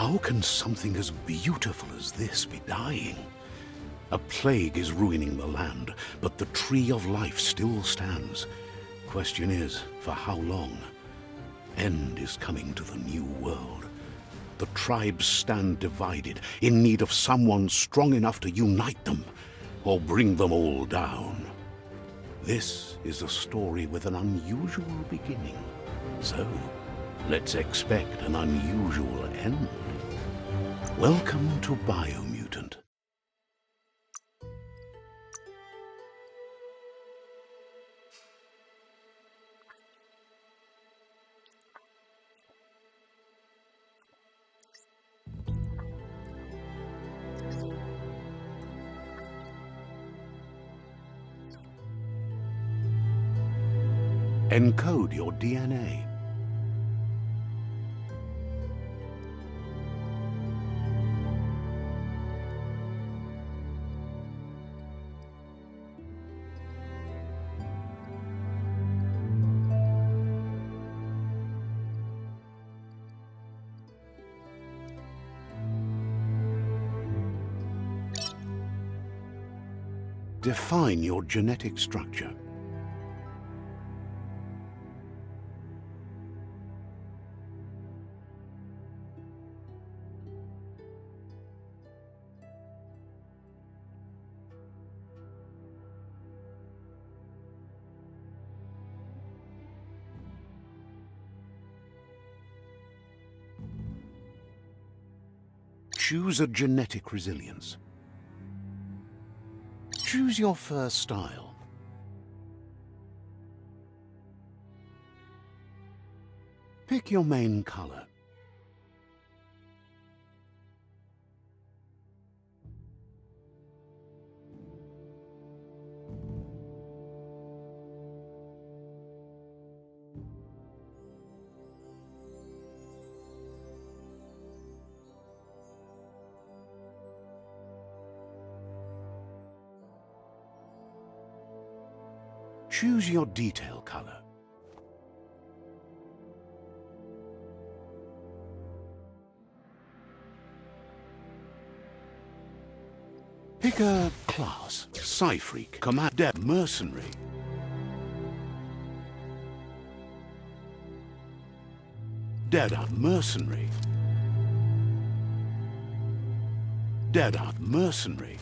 How can something as beautiful as this be dying? A plague is ruining the land, but the tree of life still stands. Question is, for how long? End is coming to the new world. The tribes stand divided, in need of someone strong enough to unite them, or bring them all down. This is a story with an unusual beginning. So, let's expect an unusual end. Welcome to Biomutant. Encode your DNA. Define your genetic structure. Choose a genetic resilience. Choose your fur style. Pick your main color. Choose your detail color. Pick a class. Psy-freak, commander, mercenary. Dead-eye mercenary. Dead-eye mercenary.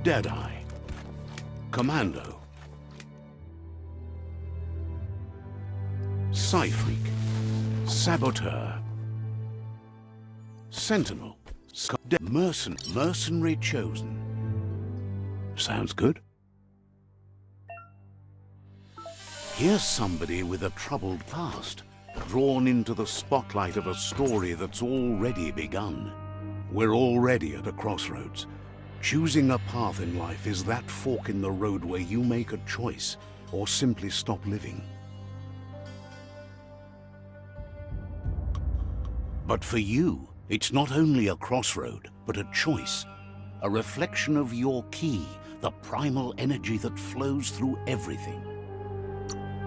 Deadeye, Commando, Psy-freak, Saboteur, Sentinel, Mercenary chosen. Sounds good. Here's somebody with a troubled past, drawn into the spotlight of a story that's already begun. We're already at a crossroads. Choosing a path in life is that fork in the road where you make a choice or simply stop living. But for you, it's not only a crossroad, but a choice. A reflection of your ki, the primal energy that flows through everything.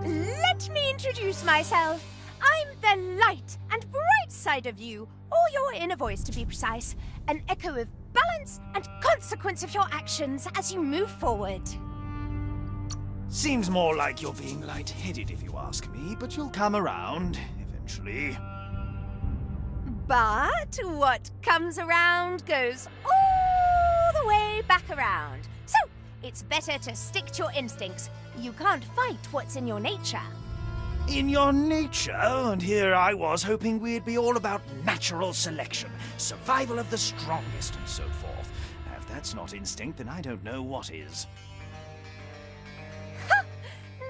Let me introduce myself. I'm the light and bright side of you, or your inner voice to be precise, an echo of balance and consequence of your actions as you move forward. Seems more like you're being light-headed if you ask me, but you'll come around eventually. But what comes around goes all the way back around. So, it's better to stick to your instincts. You can't fight what's in your nature. In your nature, and here I was hoping we'd be all about natural selection, survival of the strongest and so forth. If that's not instinct, then I don't know what is.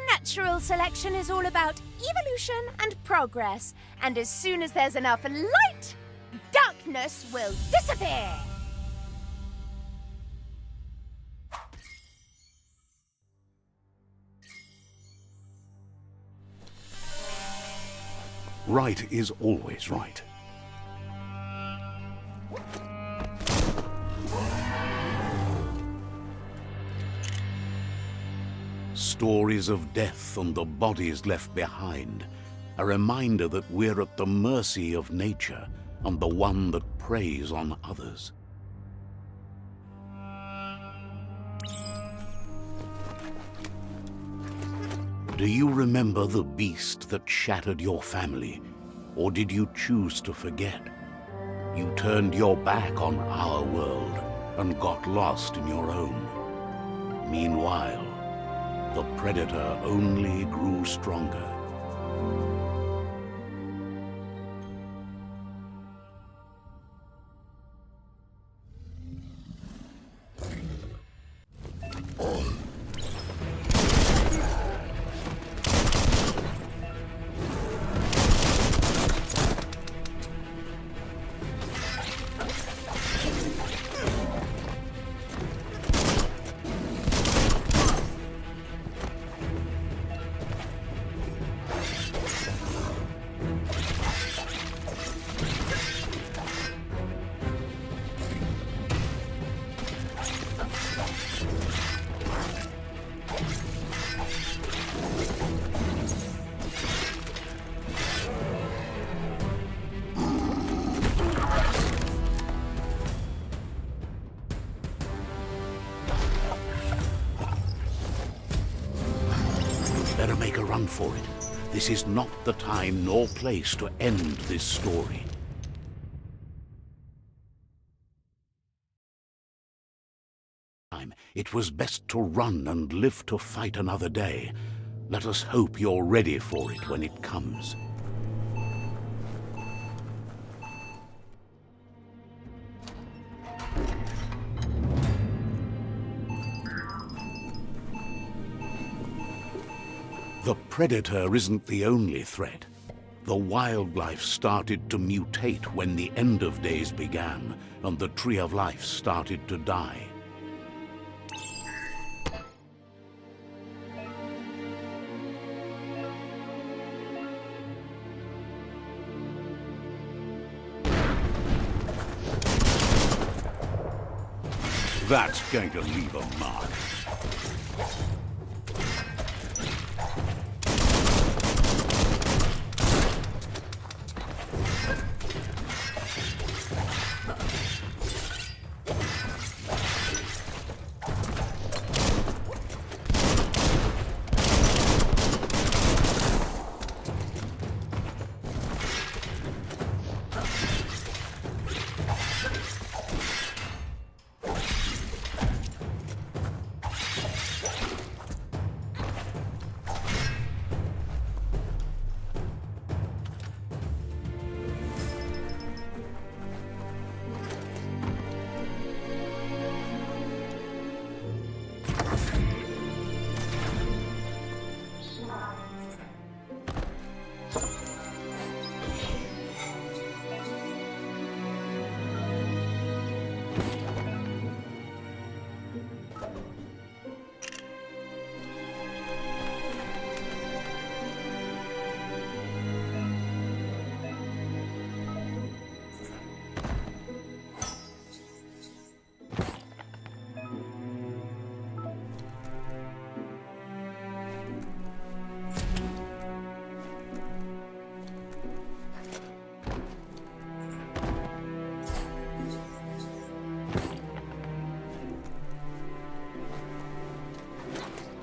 Natural selection is all about evolution and progress, and as soon as there's enough light, darkness will disappear. Right is always right. Stories of death and the bodies left behind. a reminder that we're at the mercy of nature and the one that preys on others. Do you remember the beast that shattered your family, or did you choose to forget? You turned your back on our world and got lost in your own. Meanwhile, the Predator only grew stronger. Better make a run for it. This is not the time nor place to end this story. It was best to run and live to fight another day. Let us hope you're ready for it when it comes. The Predator isn't the only threat. The wildlife started to mutate when the end of days began, and the Tree of Life started to die. That's going to leave a mark.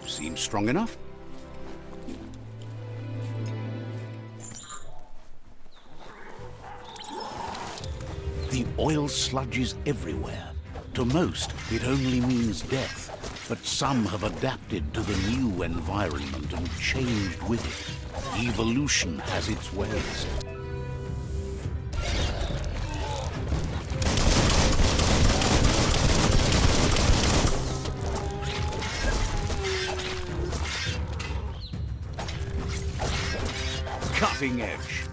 Seems strong enough. The oil sludge is everywhere. To most, it only means death, but some have adapted to the new environment and changed with it. Evolution has its ways. Cutting edge.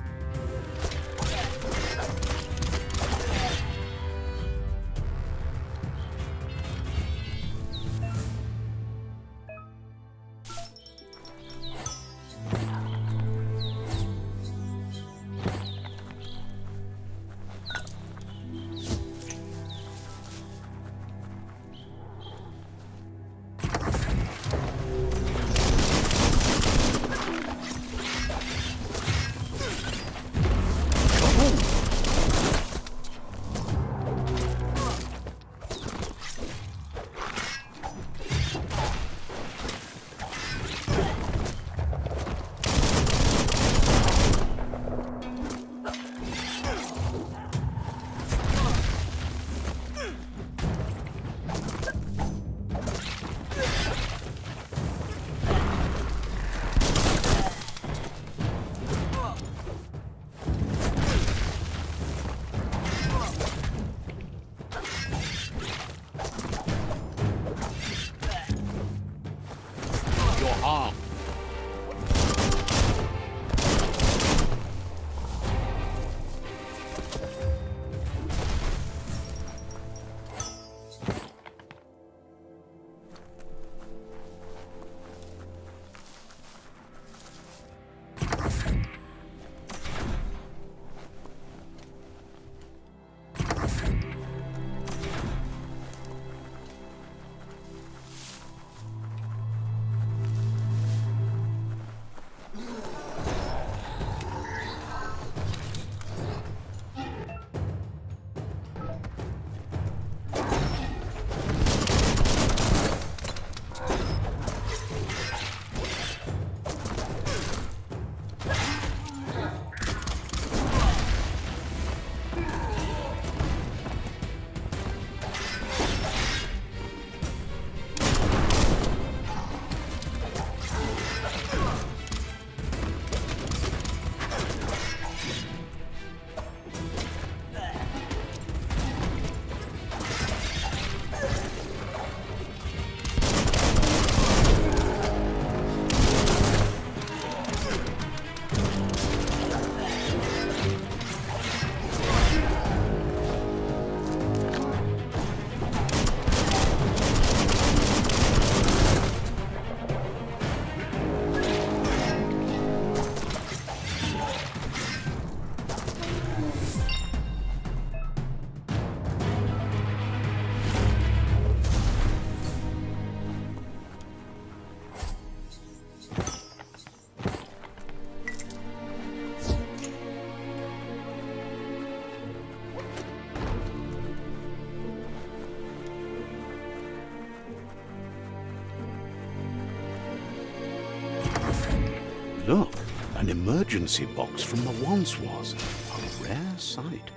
Look, an emergency box from the once was. A rare sight.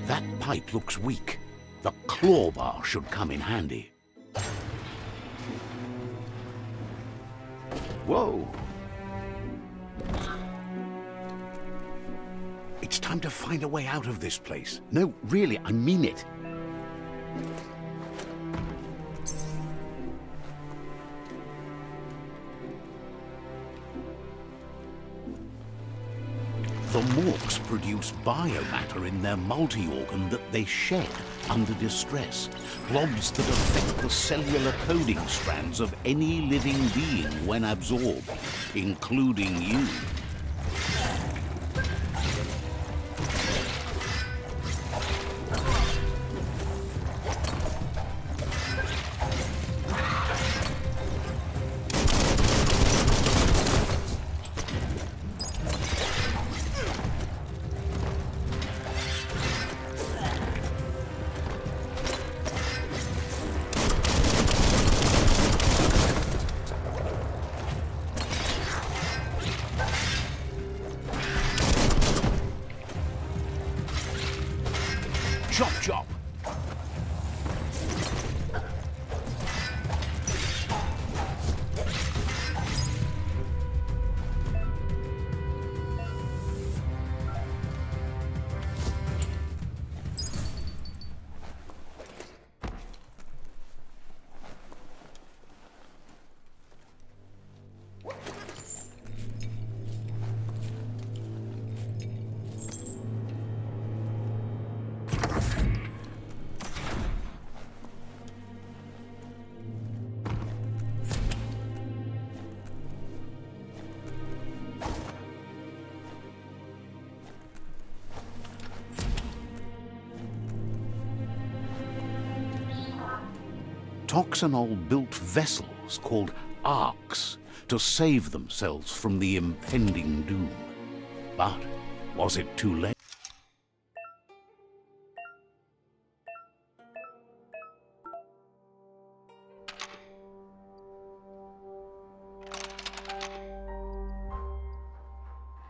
That pipe looks weak. The claw bar should come in handy. Whoa! It's time to find a way out of this place. No, really, I mean it. The morks produce biomatter in their multi-organ that they shed under distress. Blobs that affect the cellular coding strands of any living being when absorbed, including you. Chop, chop! Toxanol built vessels called arks to save themselves from the impending doom. But was it too late?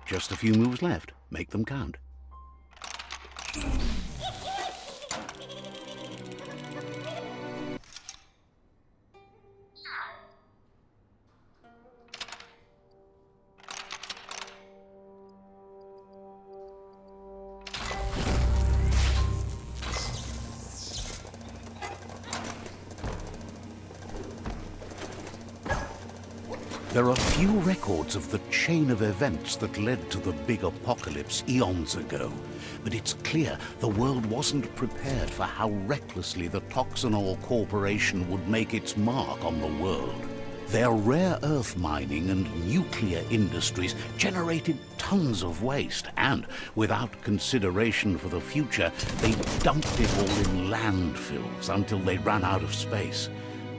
Just a few moves left. Make them count. There are few records of the chain of events that led to the big apocalypse eons ago, but it's clear the world wasn't prepared for how recklessly the Toxanol Corporation would make its mark on the world. Their rare earth mining and nuclear industries generated tons of waste, and without consideration for the future, they dumped it all in landfills until they ran out of space.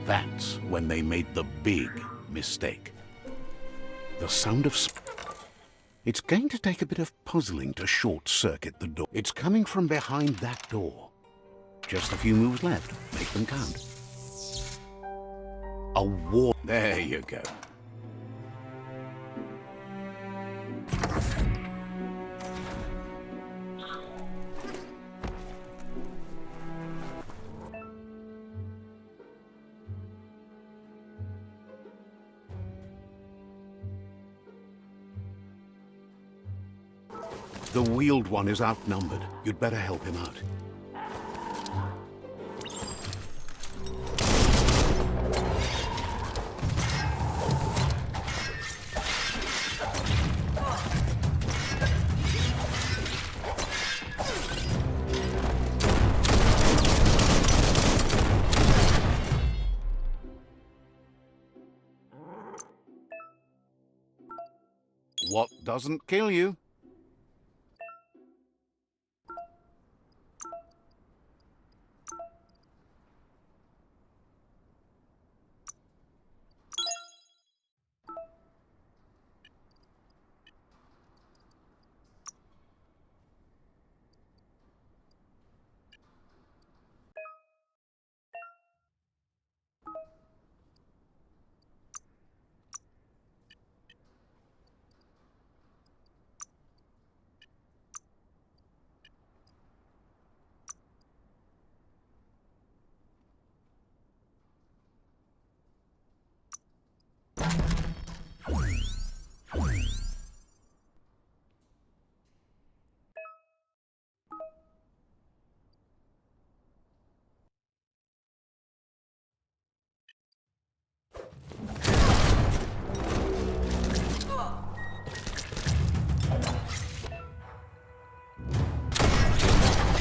That's when they made the big mistake. The sound of It's going to take a bit of puzzling to short-circuit the door. It's coming from behind that door. Just a few moves left. Make them count. A war... There you go. The wheeled one is outnumbered. You'd better help him out. What doesn't kill you?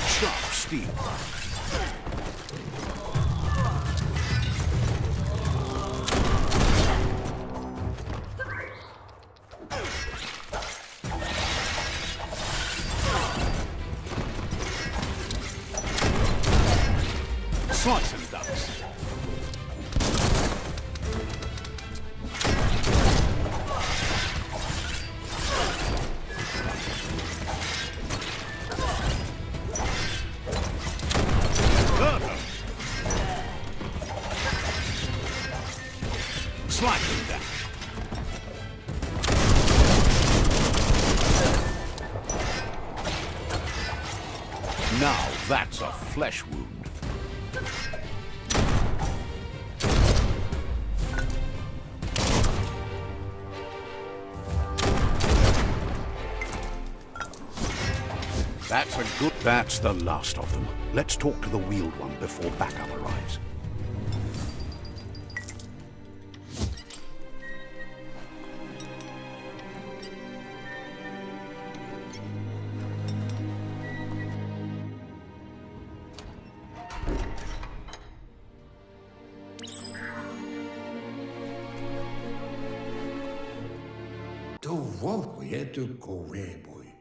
Sharp steel. Slice and dice. Slice and dash. Now that's a flesh wound. That's the last of them. Let's talk to the wheeled one before backup arrives.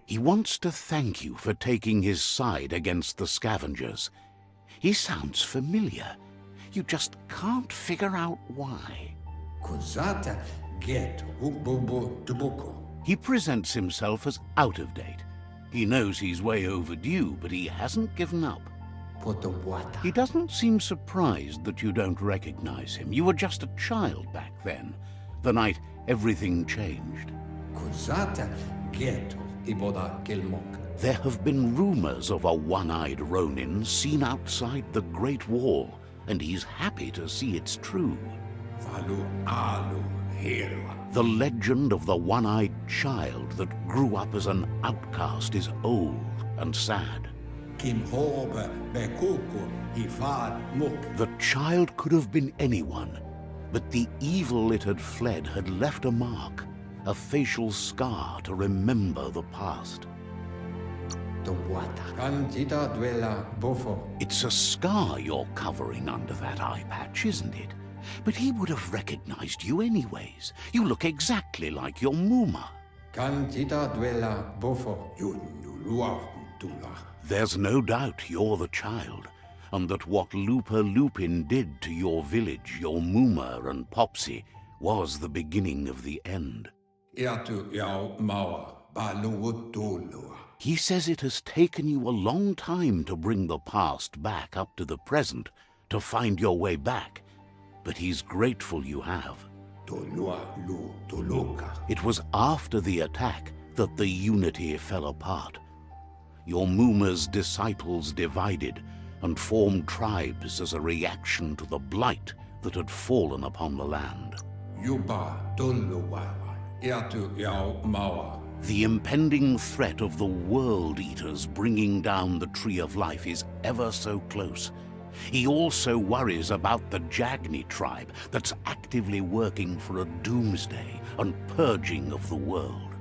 He wants to thank you for taking his side against the scavengers. He sounds familiar. You just can't figure out why. He presents himself as out of date. He knows he's way overdue, but he hasn't given up. He doesn't seem surprised that you don't recognize him. You were just a child back then, the night everything changed. There have been rumors of a one-eyed Ronin seen outside the Great Wall, and he's happy to see it's true. The legend of the one-eyed child that grew up as an outcast is old and sad. The child could have been anyone, but the evil it had fled had left a mark, a facial scar to remember the past. It's a scar you're covering under that eye patch, isn't it? But he would have recognized you anyways. You look exactly like your Muma. There's no doubt you're the child, and that what Lupa Lupin did to your village, your Muma and Popsy, was the beginning of the end. He says it has taken you a long time to bring the past back up to the present, to find your way back, but he's grateful you have. It was after the attack that the unity fell apart. Your Muma's disciples divided and formed tribes as a reaction to the blight that had fallen upon the land. The impending threat of the World Eaters bringing down the Tree of Life is ever so close. He also worries about the Jagni tribe that's actively working for a doomsday and purging of the world.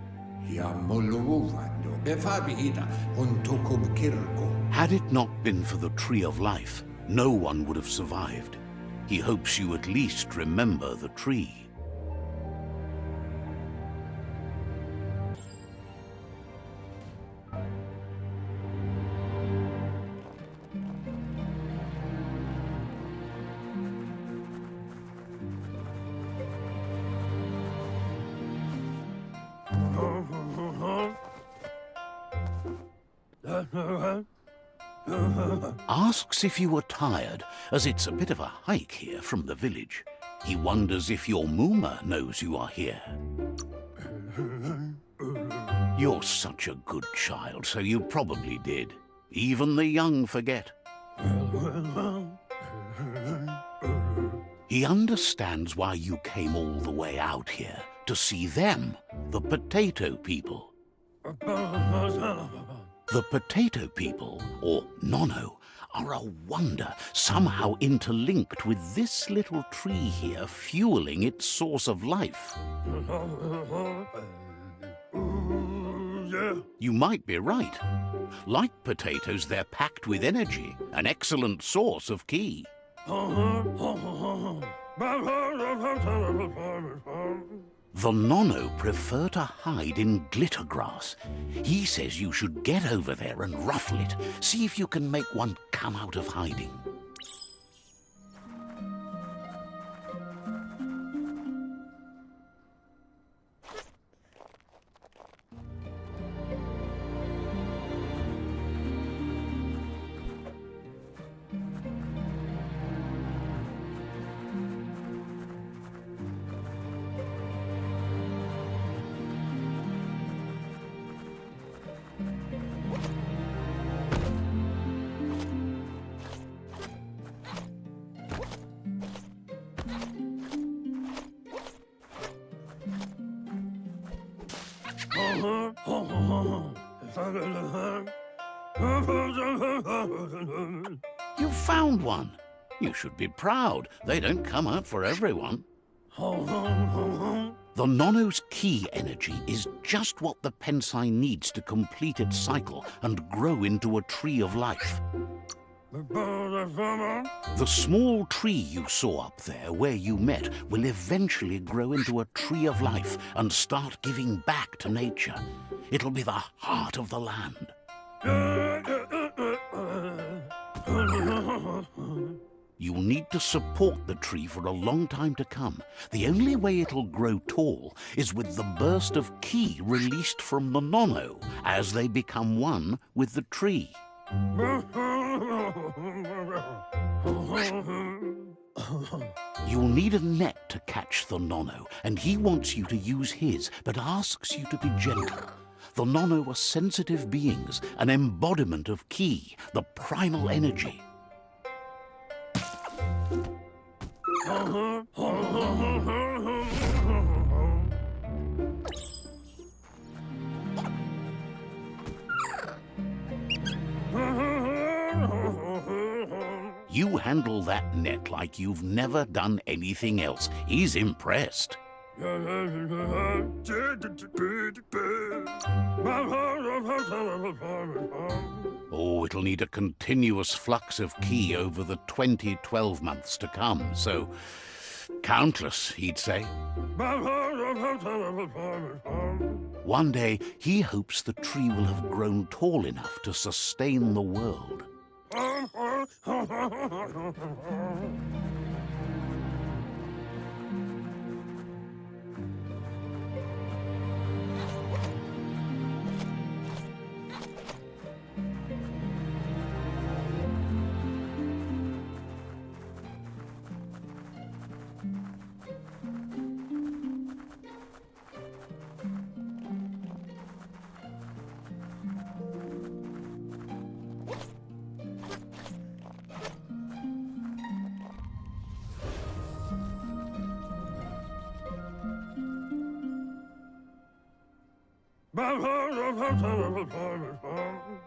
Had it not been for the Tree of Life, no one would have survived. He hopes you at least remember the tree. Asks if you were tired, as it's a bit of a hike here from the village. He wonders if your Muma knows you are here. You're such a good child, so you probably did. Even the young forget. He understands why you came all the way out here, to see them, the potato people. The potato people, or Nono, are a wonder, somehow interlinked with this little tree here fueling its source of life. You might be right. Like potatoes, they're packed with energy, an excellent source of ki. The Nono prefer to hide in glitter grass. He says you should get over there and ruffle it. See if you can make one come out of hiding. You found one. You should be proud. They don't come out for everyone. The Nono's ki energy is just what the Pensai needs to complete its cycle and grow into a tree of life. The small tree you saw up there where you met will eventually grow into a tree of life and start giving back to nature. It'll be the heart of the land. You'll need to support the tree for a long time to come. The only way it'll grow tall is with the burst of ki released from the Nono as they become one with the tree. You'll need a net to catch the Nono, and he wants you to use his, but asks you to be gentle. The Nono are sensitive beings, an embodiment of ki, the primal energy. You handle that net like you've never done anything else. He's impressed. Oh, it'll need a continuous flux of ki over the 12 months to come, so countless, he'd say. One day, he hopes the tree will have grown tall enough to sustain the world.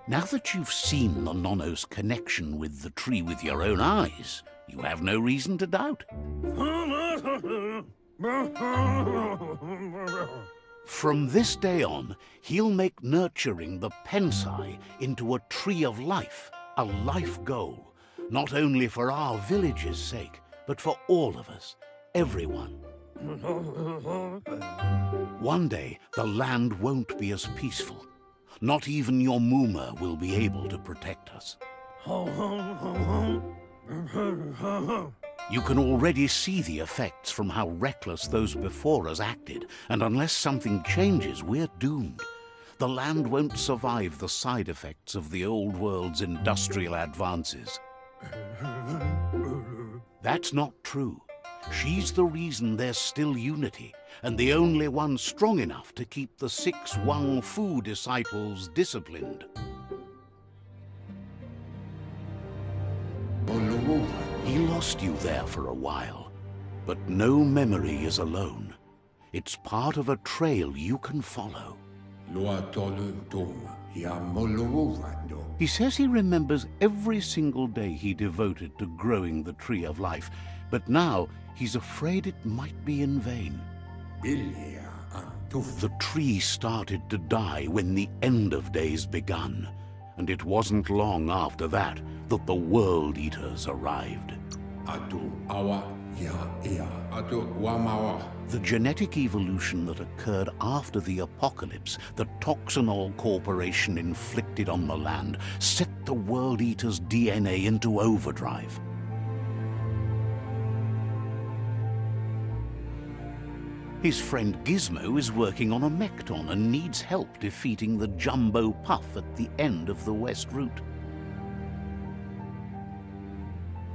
Now that you've seen the Nono's connection with the tree with your own eyes, you have no reason to doubt. From this day on, he'll make nurturing the Pensai into a tree of life, a life goal, not only for our village's sake, but for all of us, everyone. One day, the land won't be as peaceful. Not even your Muma will be able to protect us. You can already see the effects from how reckless those before us acted, and unless something changes, we're doomed. The land won't survive the side effects of the old world's industrial advances. That's not true. She's the reason there's still unity, and the only one strong enough to keep the 6 Wang Fu disciples disciplined. He lost you there for a while, but no memory is alone. It's part of a trail you can follow. He says he remembers every single day he devoted to growing the Tree of Life, but now he's afraid it might be in vain. The tree started to die when the end of days begun, and it wasn't long after that that the World Eaters arrived. The genetic evolution that occurred after the apocalypse the Toxinol Corporation inflicted on the land set the World Eaters' DNA into overdrive. His friend Gizmo is working on a Mekton and needs help defeating the Jumbo Puff at the end of the West Route.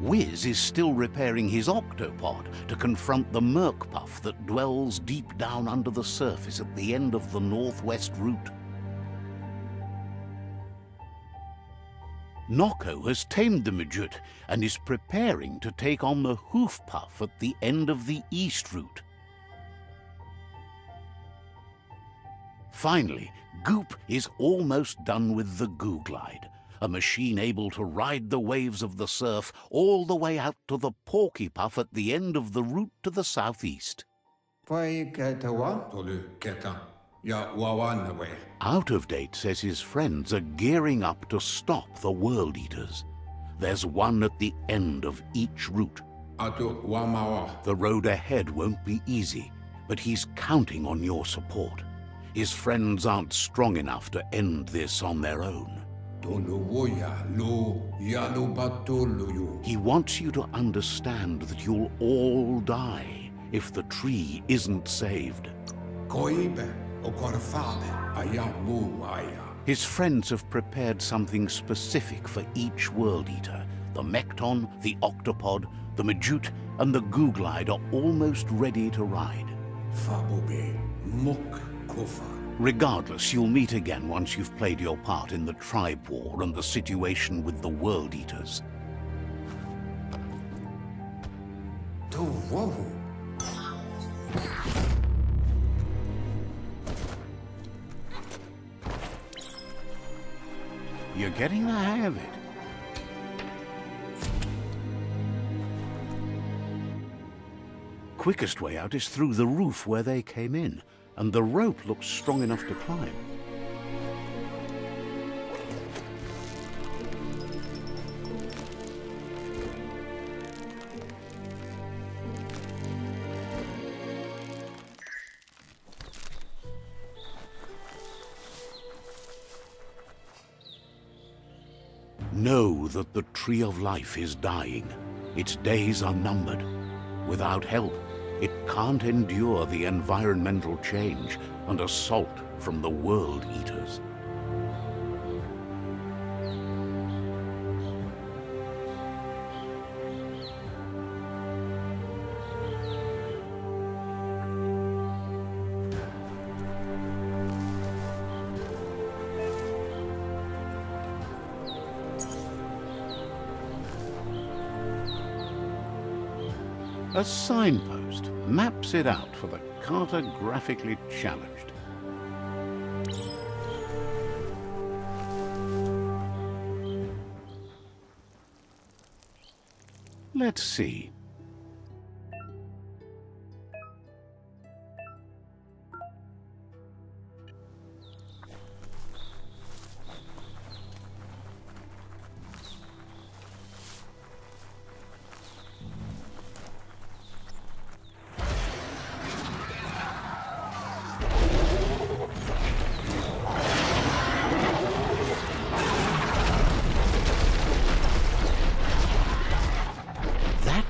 Wiz is still repairing his octopod to confront the Merc Puff that dwells deep down under the surface at the end of the Northwest Route. Noko has tamed the Midget and is preparing to take on the Hoof Puff at the end of the East Route. Finally, Goop is almost done with the Goo Glide, a machine able to ride the waves of the surf all the way out to the Porky Puff at the end of the route to the southeast. Out of Date says his friends are gearing up to stop the World Eaters. There's one at the end of each route. The road ahead won't be easy, but he's counting on your support. His friends aren't strong enough to end this on their own. He wants you to understand that you'll all die if the tree isn't saved. His friends have prepared something specific for each World Eater. The Mekton, the Octopod, the Majute, and the Goo Glide are almost ready to ride. Regardless, you'll meet again once you've played your part in the tribe war and the situation with the World Eaters. You're getting the hang of it. Quickest way out is through the roof where they came in, and the rope looks strong enough to climb. Know that the Tree of Life is dying. Its days are numbered. Without help, it can't endure the environmental change and assault from the World Eaters. A signpost maps it out for the cartographically challenged. Let's see.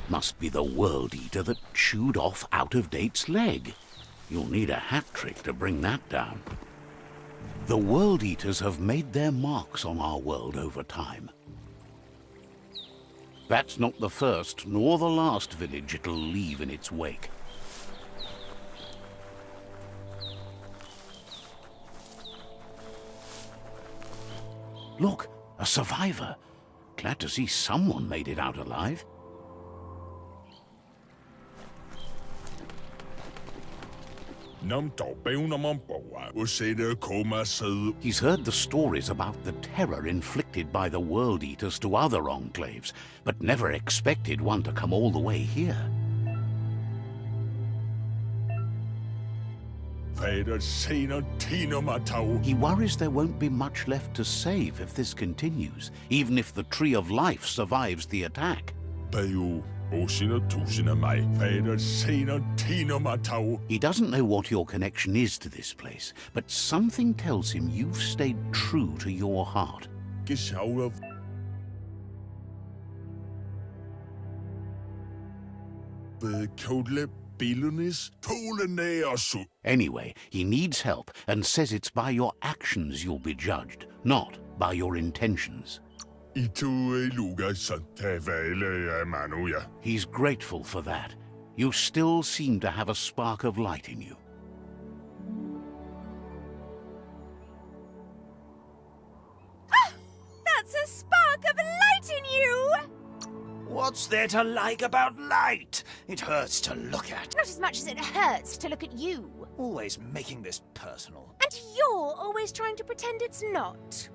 Must be the World Eater that chewed off Out of Date's leg. You'll need a hat trick to bring that down. The World Eaters have made their marks on our world over time. That's not the first nor the last village it'll leave in its wake. Look, a survivor. Glad to see someone made it out alive. He's heard the stories about the terror inflicted by the World Eaters to other enclaves, but never expected one to come all the way here. He worries there won't be much left to save if this continues, even if the Tree of Life survives the attack. He doesn't know what your connection is to this place, but something tells him you've stayed true to your heart. Anyway, he needs help and says it's by your actions you'll be judged, not by your intentions. He's grateful for that. You still seem to have a spark of light in you. Ah! That's a spark of light in you! What's there to like about light? It hurts to look at. Not as much as it hurts to look at you. Always making this personal. And you're always trying to pretend it's not.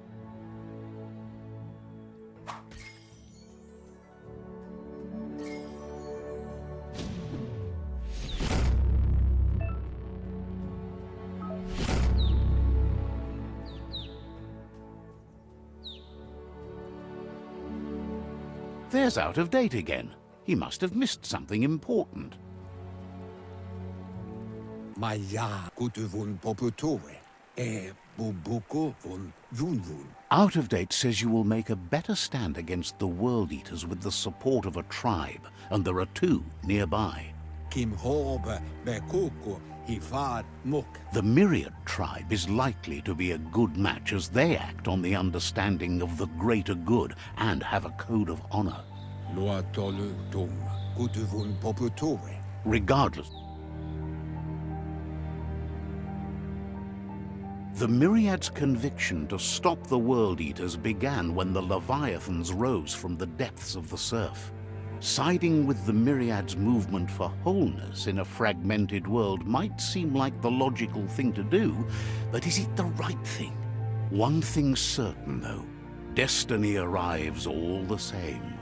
There's Out of Date again. He must have missed something important. Out of Date says you will make a better stand against the World Eaters with the support of a tribe, and there are two nearby. The Myriad tribe is likely to be a good match as they act on the understanding of the greater good and have a code of honor. Regardless, the Myriad's conviction to stop the World Eaters began when the Leviathans rose from the depths of the surf. Siding with the Myriad's movement for wholeness in a fragmented world might seem like the logical thing to do, but is it the right thing? One thing's certain, though. Destiny arrives all the same.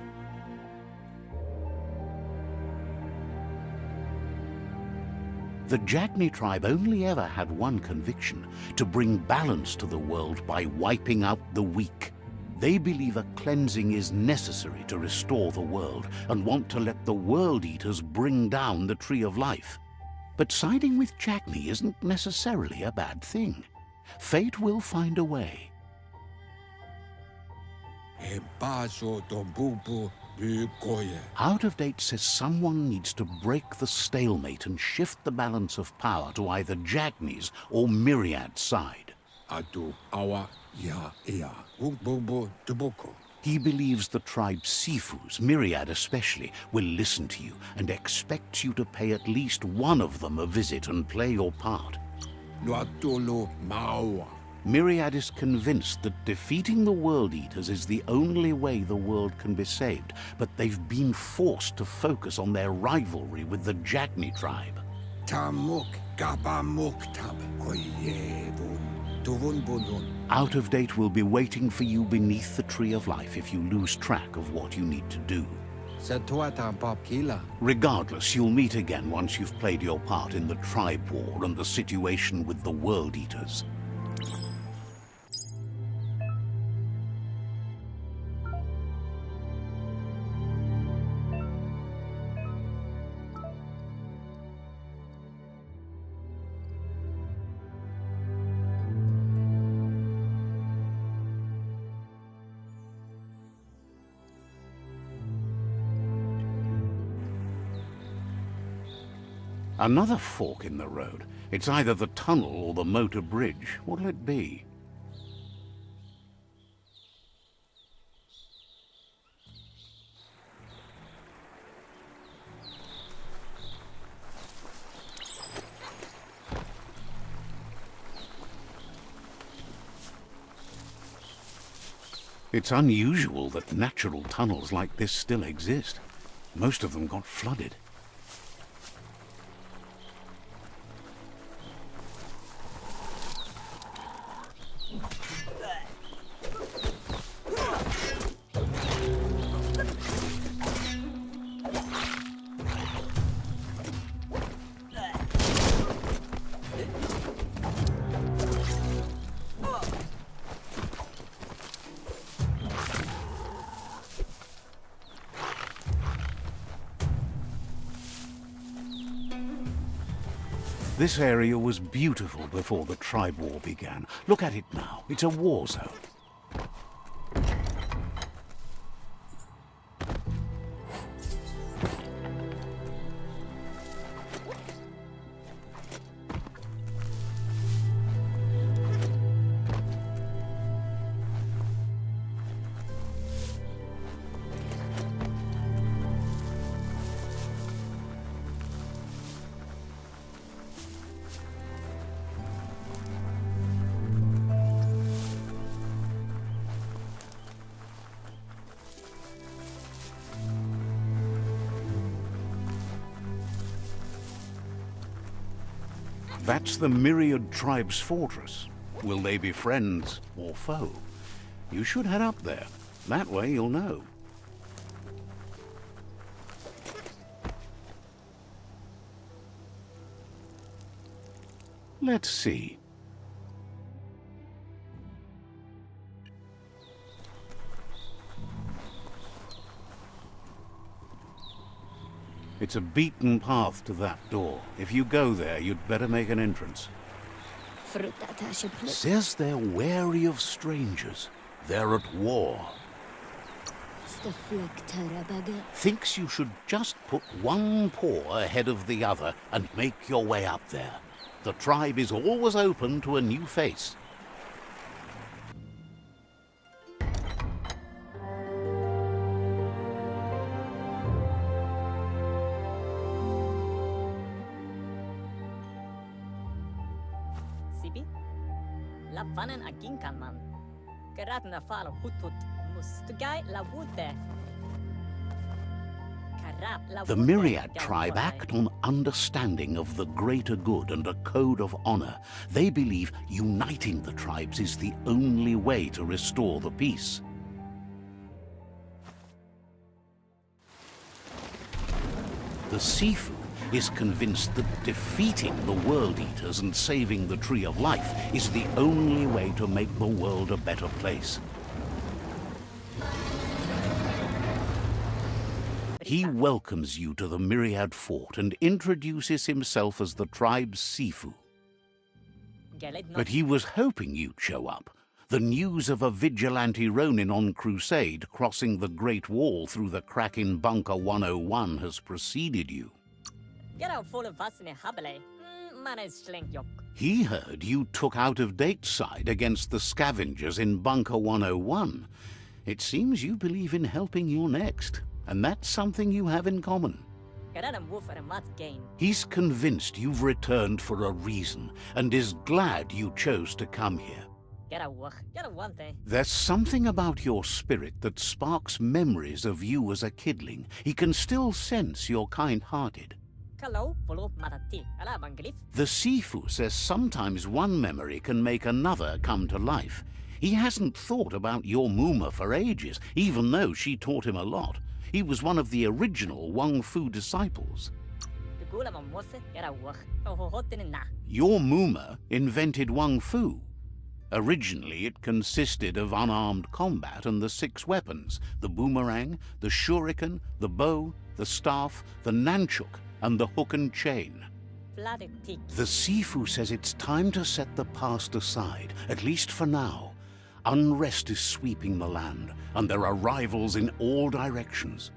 The Jagni tribe only ever had one conviction: to bring balance to the world by wiping out the weak. They believe a cleansing is necessary to restore the world and want to let the World Eaters bring down the Tree of Life. But siding with Jagni isn't necessarily a bad thing. Fate will find a way. Out of Date says someone needs to break the stalemate and shift the balance of power to either Jagni's or Myriad's side. He believes the tribe Sifus, Myriad especially, will listen to you and expects you to pay at least one of them a visit and play your part. Myriad is convinced that defeating the World Eaters is the only way the world can be saved, but they've been forced to focus on their rivalry with the Jagni tribe. Out of Date will be waiting for you beneath the Tree of Life if you lose track of what you need to do. Regardless, you'll meet again once you've played your part in the tribe war and the situation with the World Eaters. Another fork in the road. It's either the tunnel or the motor bridge. What'll it be? It's unusual that natural tunnels like this still exist. Most of them got flooded. This area was beautiful before the tribe war began. Look at it now. It's a war zone. That's the Myriad Tribe's fortress. Will they be friends or foe? You should head up there. That way you'll know. Let's see. It's a beaten path to that door. If you go there, you'd better make an entrance. Says they're wary of strangers. They're at war. Thinks you should just put one paw ahead of the other and make your way up there. The tribe is always open to a new face. Lavanen aginkanman. Geratna falo hutut mus. Tugai la wute. The Myriad tribe act on understanding of the greater good and a code of honor. They believe uniting the tribes is the only way to restore the peace. The Sifu is convinced that defeating the World Eaters and saving the Tree of Life is the only way to make the world a better place. He welcomes you to the Myriad Fort and introduces himself as the tribe's Sifu. But he was hoping you'd show up. The news of a vigilante Ronin on crusade crossing the Great Wall through the crack in Bunker 101 has preceded you. He heard you took out-of-date side against the scavengers in Bunker 101. It seems you believe in helping your next, and that's something you have in common. He's convinced you've returned for a reason, and is glad you chose to come here. There's something about your spirit that sparks memories of you as a kidling. He can still sense you're kind-hearted. The Sifu says sometimes one memory can make another come to life. He hasn't thought about your Muma for ages, even though she taught him a lot. He was one of the original Wang Fu disciples. Your Muma invented Wang Fu. Originally, it consisted of unarmed combat and the 6 weapons: the boomerang, the shuriken, the bow, the staff, the nunchuk, and the hook and chain. The Sifu says it's time to set the past aside, at least for now. Unrest is sweeping the land, and there are rivals in all directions.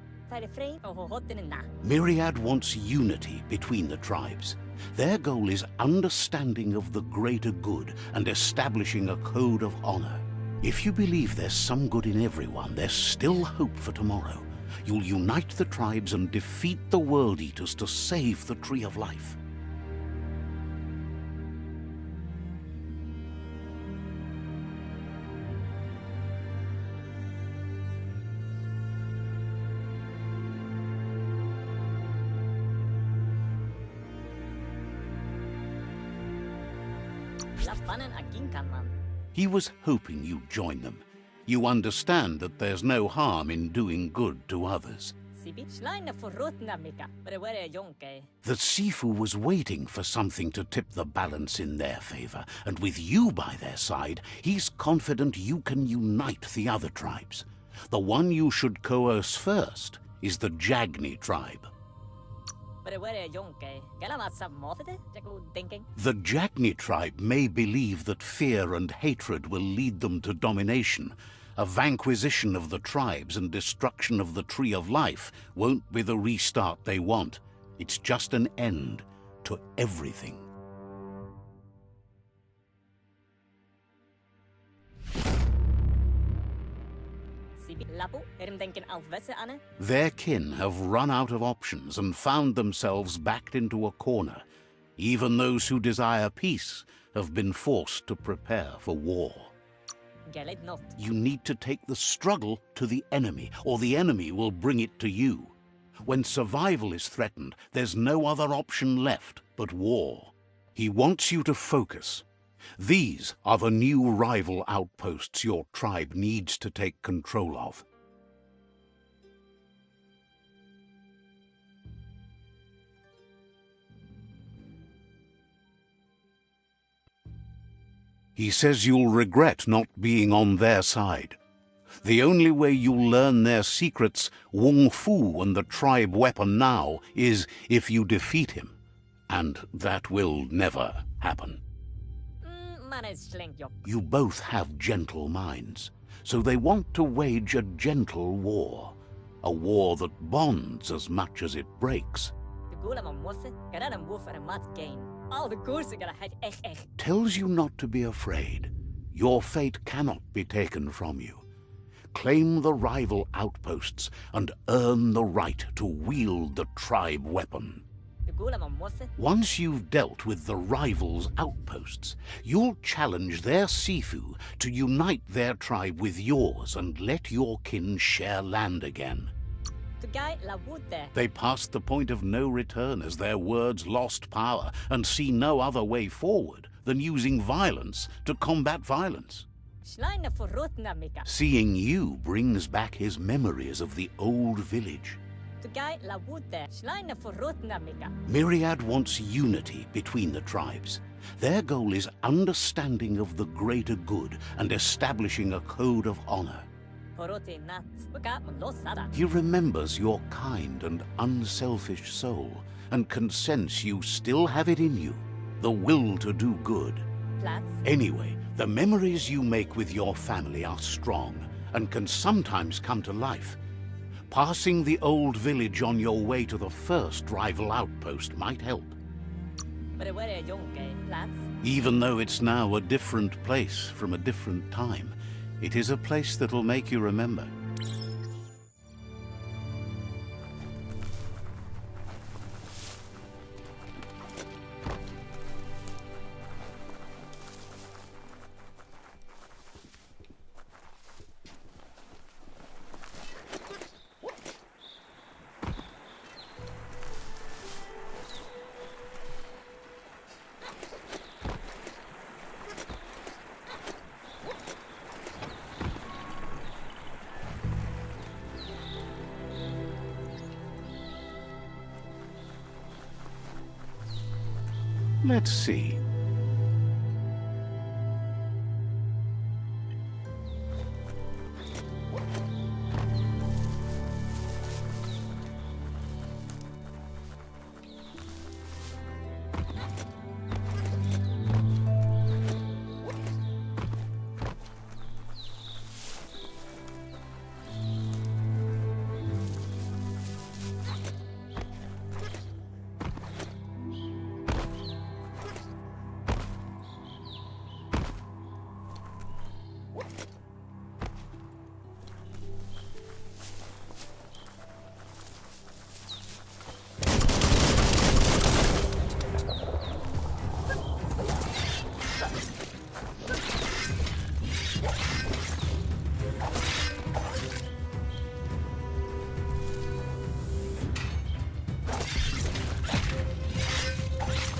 Myriad wants unity between the tribes. Their goal is understanding of the greater good and establishing a code of honor. If you believe there's some good in everyone, there's still hope for tomorrow. You'll unite the tribes and defeat the World Eaters to save the Tree of Life. He was hoping you'd join them. You understand that there's no harm in doing good to others. The Sifu was waiting for something to tip the balance in their favor, and with you by their side, he's confident you can unite the other tribes. The one you should coerce first is the Jagni tribe. But where jonke? Galamat sab mofete? Jaku thinking. The Jagni tribe may believe that fear and hatred will lead them to domination. A vanquisition of the tribes and destruction of the Tree of Life won't be the restart they want. It's just an end to everything. Sibi lapu, erim denken aufwesse ane? Their kin have run out of options and found themselves backed into a corner. Even those who desire peace have been forced to prepare for war. Galit not. You need to take the struggle to the enemy, or the enemy will bring it to you. When survival is threatened, there's no other option left but war. He wants you to focus. These are the new rival outposts your tribe needs to take control of. He says you'll regret not being on their side. The only way you'll learn their secrets, Wung Fu and the tribe weapon now, is if you defeat him. And that will never happen. You both have gentle minds, so they want to wage a gentle war. A war that bonds as much as it breaks. Tells you not to be afraid. Your fate cannot be taken from you. Claim the rival outposts and earn the right to wield the tribe weapon. Once you've dealt with the rivals' outposts, you'll challenge their Sifu to unite their tribe with yours and let your kin share land again. They passed the point of no return as their words lost power and see no other way forward than using violence to combat violence. Seeing you brings back his memories of the old village. Myriad wants unity between the tribes. Their goal is understanding of the greater good and establishing a code of honor. He remembers your kind and unselfish soul and can sense you still have it in you, the will to do good. Anyway, the memories you make with your family are strong and can sometimes come to life. Passing the old village on your way to the first rival outpost might help. Even though it's now a different place from a different time, it is a place that'll make you remember. Let's see.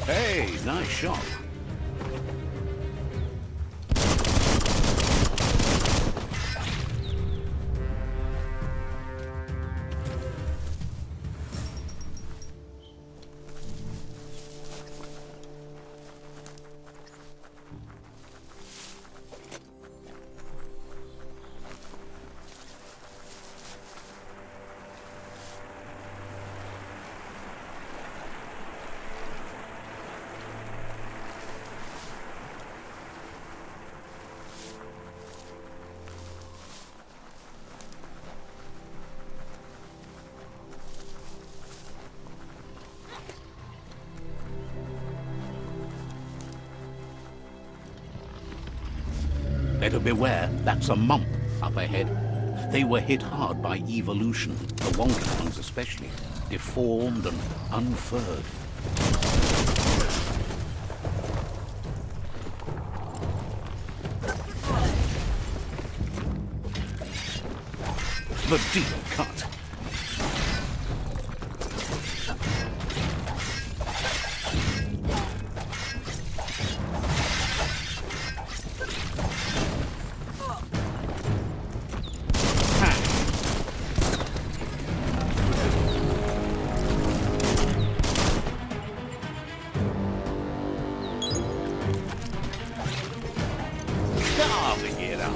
Hey, nice shot. Better beware, that's a mump up ahead. They were hit hard by evolution, the wonky ones especially, deformed and unfurred. The deep cut. Carving it out.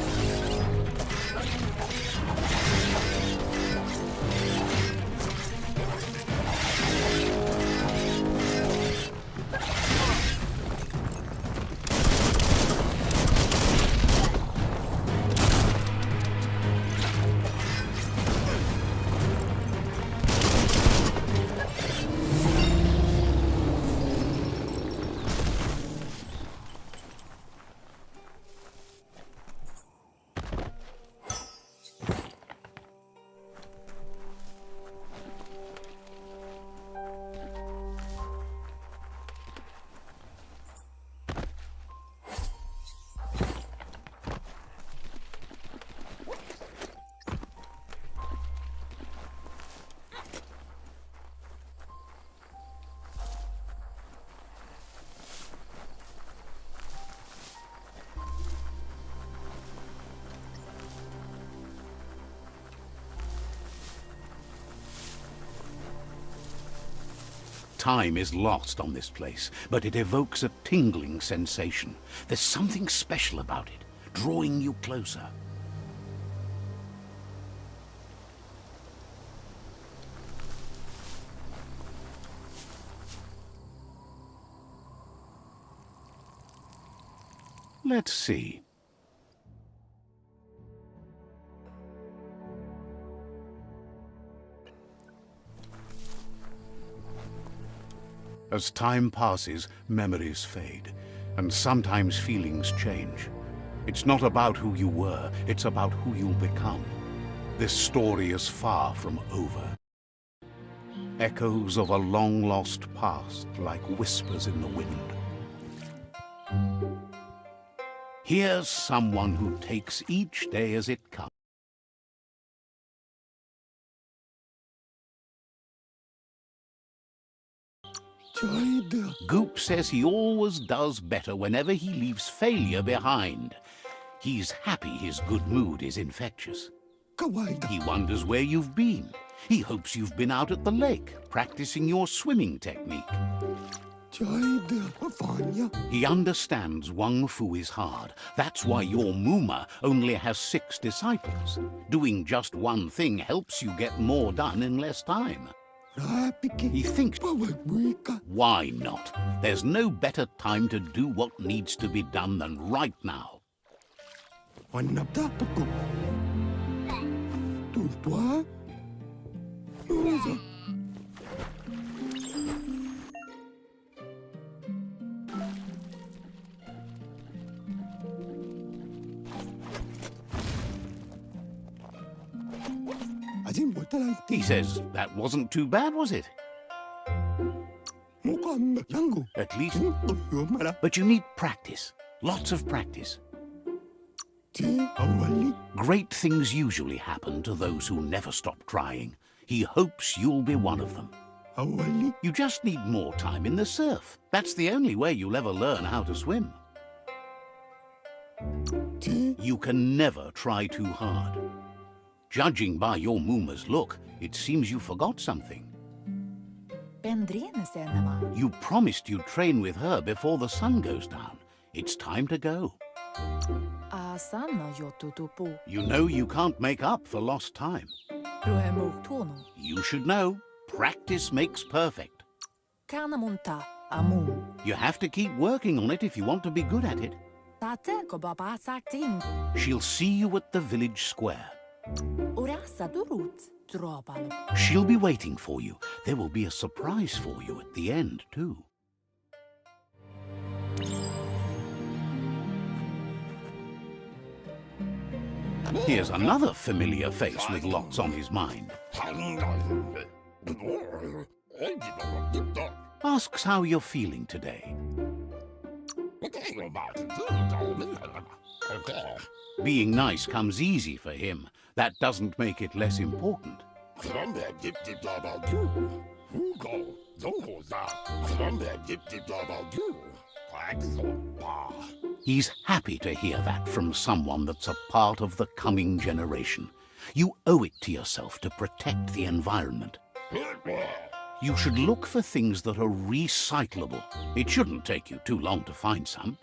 Time is lost on this place, but it evokes a tingling sensation. There's something special about it, drawing you closer. Let's see. As time passes, memories fade, and sometimes feelings change. It's not about who you were, it's about who you'll become. This story is far from over. Echoes of a long-lost past, like whispers in the wind. Here's someone who takes each day as it comes. Goop says he always does better whenever he leaves failure behind. He's happy his good mood is infectious. He wonders where you've been. He hopes you've been out at the lake, practicing your swimming technique. He understands Wang Fu is hard. That's why your Muma only has 6 disciples. Doing just one thing helps you get more done in less time. He thinks, why not? There's no better time to do what needs to be done than right now. He says, that wasn't too bad, was it? At least. But you need practice. Lots of practice. Great things usually happen to those who never stop trying. He hopes you'll be one of them. You just need more time in the surf. That's the only way you'll ever learn how to swim. You can never try too hard. Judging by your Muma's look, it seems you forgot something. You promised you'd train with her before the sun goes down. It's time to go. You know you can't make up for lost time. You should know, practice makes perfect. You have to keep working on it if you want to be good at it. She'll see you at the village square. She'll be waiting for you. There will be a surprise for you at the end, too. Here's another familiar face with lots on his mind. Asks how you're feeling today. Being nice comes easy for him. That doesn't make it less important. He's happy to hear that from someone that's a part of the coming generation. You owe it to yourself to protect the environment. You should look for things that are recyclable. It shouldn't take you too long to find some.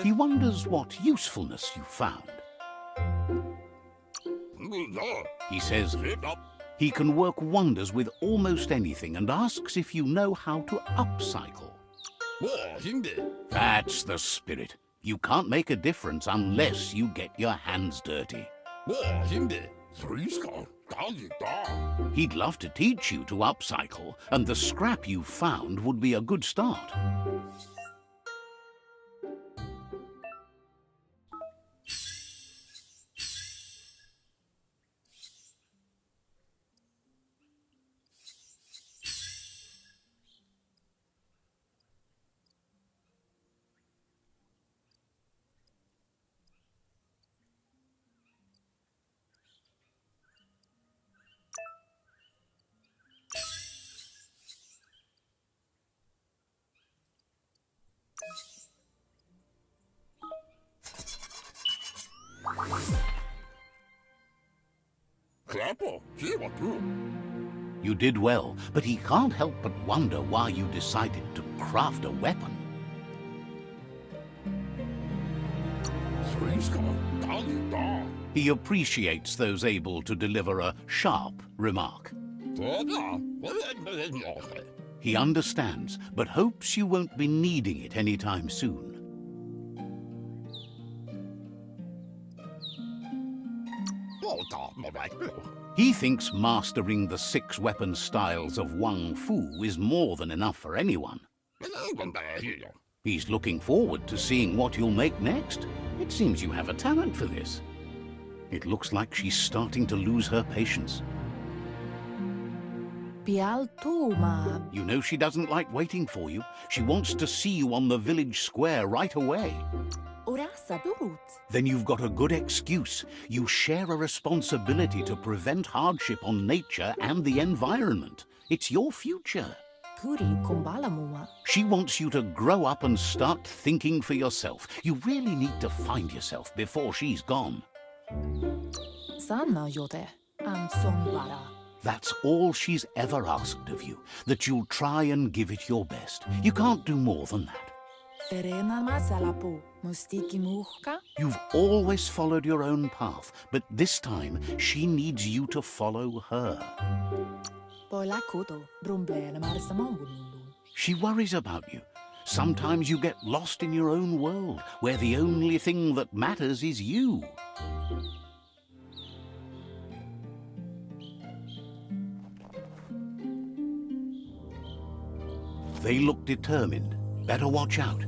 He wonders what usefulness you found. He says he can work wonders with almost anything and asks if you know how to upcycle. That's the spirit. You can't make a difference unless you get your hands dirty. He'd love to teach you to upcycle, and the scrap you found would be a good start. You did well, but he can't help but wonder why you decided to craft a weapon. He appreciates those able to deliver a sharp remark. He understands, but hopes you won't be needing it anytime soon. He thinks mastering the 6 weapon styles of Wang Fu is more than enough for anyone. He's looking forward to seeing what you'll make next. It seems you have a talent for this. It looks like she's starting to lose her patience. You know she doesn't like waiting for you. She wants to see you on the village square right away. Then you've got a good excuse. You share a responsibility to prevent hardship on nature and the environment. It's your future. She wants you to grow up and start thinking for yourself. You really need to find yourself before she's gone. That's all she's ever asked of you, that you'll try and give it your best. You can't do more than that. You've always followed your own path, but this time she needs you to follow her. She worries about you. Sometimes you get lost in your own world, where the only thing that matters is you. They look determined. Better watch out.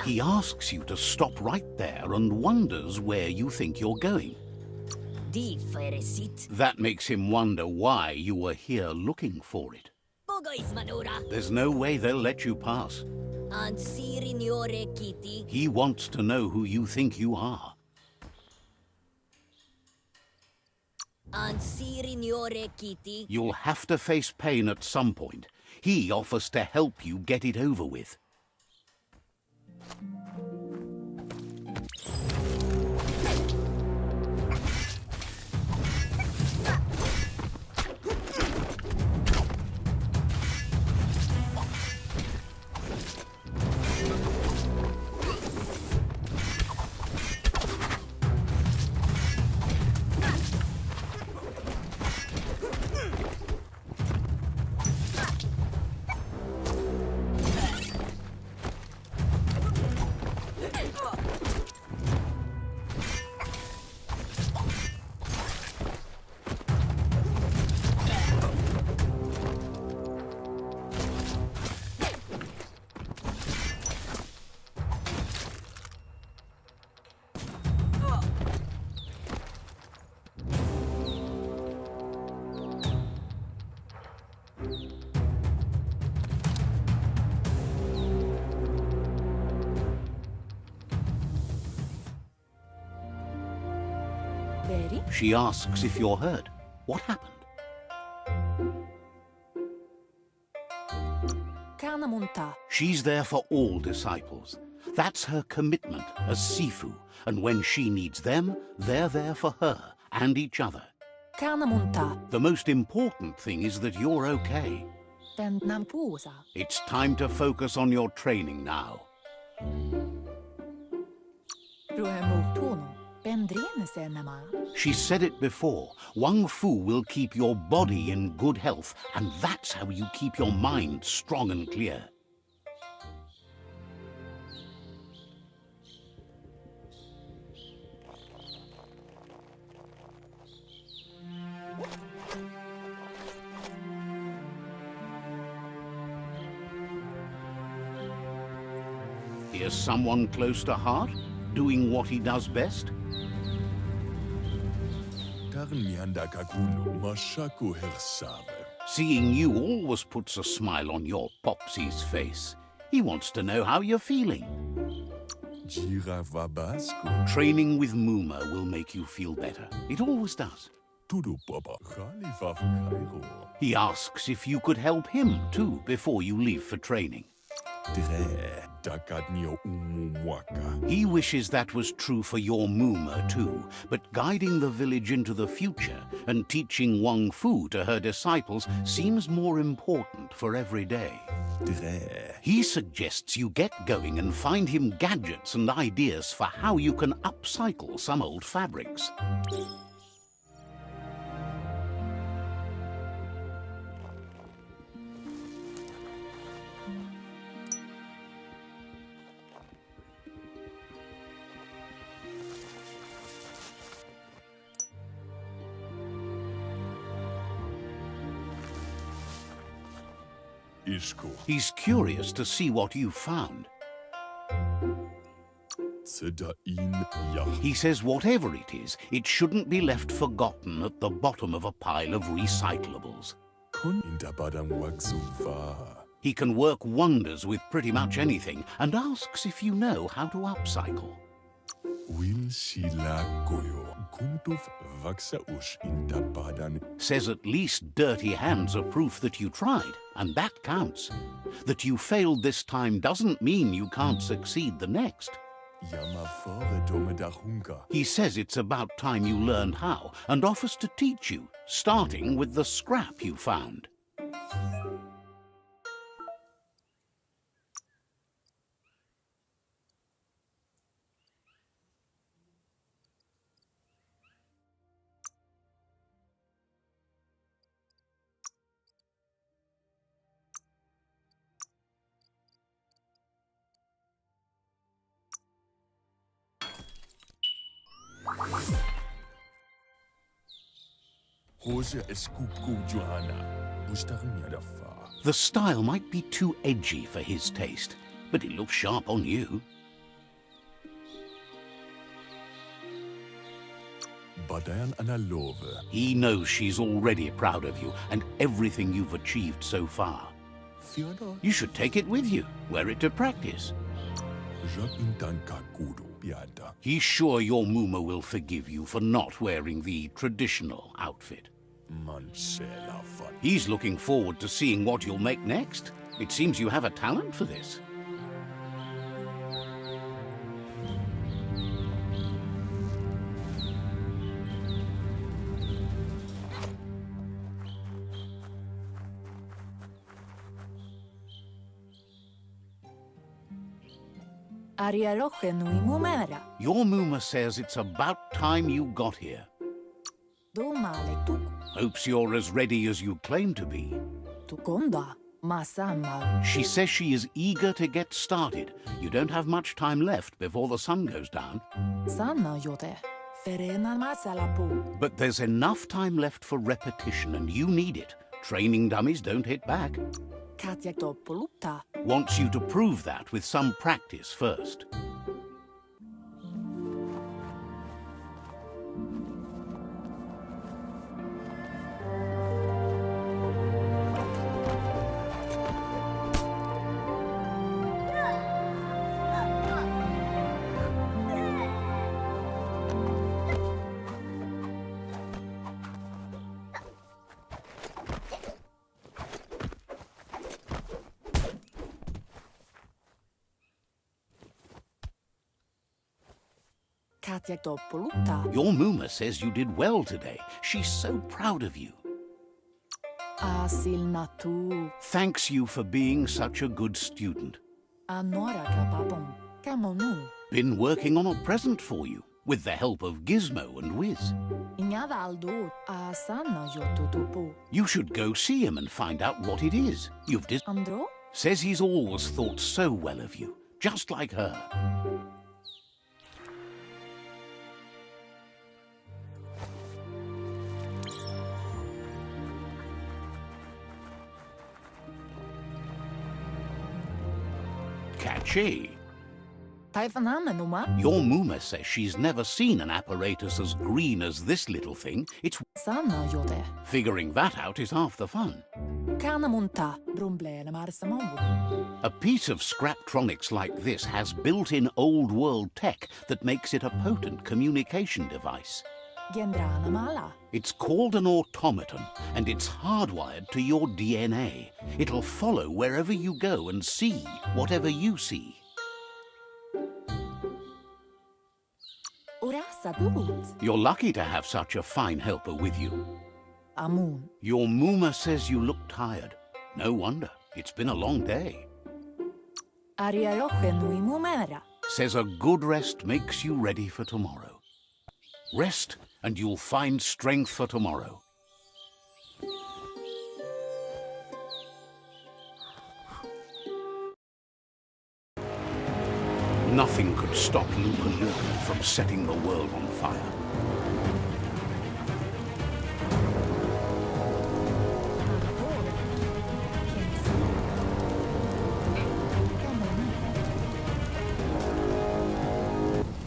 He asks you to stop right there and wonders where you think you're going. That makes him wonder why you were here looking for it. There's no way they'll let you pass. He wants to know who you think you are. You'll have to face pain at some point. He offers to help you get it over with. Very? She asks if you're hurt. What happened? Kanamunta. She's there for all disciples. That's her commitment as Sifu, and when she needs them, they're there for her and each other. Kanamunta. The most important thing is that you're okay. Ben nampusa. It's time to focus on your training now. Ruemutuno. Bendrine senema. She said it before, Wang Fu will keep your body in good health, and that's how you keep your mind strong and clear. Here's someone close to heart, doing what he does best. Seeing you always puts a smile on your Popsy's face. He wants to know how you're feeling. Training with Muma will make you feel better. It always does. He asks if you could help him too before you leave for training. He wishes that was true for your Muma too, but guiding the village into the future and teaching Wang Fu to her disciples seems more important for every day. He suggests you get going and find him gadgets and ideas for how you can upcycle some old fabrics. He's curious to see what you found. He says whatever it is, it shouldn't be left forgotten at the bottom of a pile of recyclables. He can work wonders with pretty much anything and asks if you know how to upcycle. Says at least dirty hands are proof that you tried, and that counts. That you failed this time doesn't mean you can't succeed the next. He says it's about time you learned how, and offers to teach you, starting with the scrap you found. The style might be too edgy for his taste, but it looks sharp on you. He knows she's already proud of you and everything you've achieved so far. You should take it with you, wear it to practice. He's sure your Muma will forgive you for not wearing the traditional outfit. He's looking forward to seeing what you'll make next. It seems you have a talent for this. Your Muma says it's about time you got here. Hopes you're as ready as you claim to be. She says she is eager to get started. You don't have much time left before the sun goes down. But there's enough time left for repetition, and you need it. Training dummies don't hit back. Wants you to prove that with some practice first. Katjatopulutta. Your Muma says you did well today. She's so proud of you. Asilnatu. Thanks you for being such a good student. Anora kapapom. Kamonu. Been working on a present for you, with the help of Gizmo and Wiz. Inyavaldo. Asana yotutupu. You should go see him and find out what it is. Andro? Says he's always thought so well of you, just like her. Catchy. Taifanamenuma. Your Muma says she's never seen an apparatus as green as this little thing. It's Sana yote. figuring that out is half the fun. Kanamunta. Brumblele marsamau. A piece of Scraptronics like this has built-in old-world tech that makes it a potent communication device. Gendrana mala. It's called an automaton, and it's hardwired to your DNA. It'll follow wherever you go and see whatever you see. Urasa dut. You're lucky to have such a fine helper with you. Amun. Your Muma says you look tired. No wonder. It's been a long day. Ariaroche nui mumera. Says a good rest makes you ready for tomorrow. Rest, and you'll find strength for tomorrow. Nothing could stop Lupa Lupa from setting the world on fire.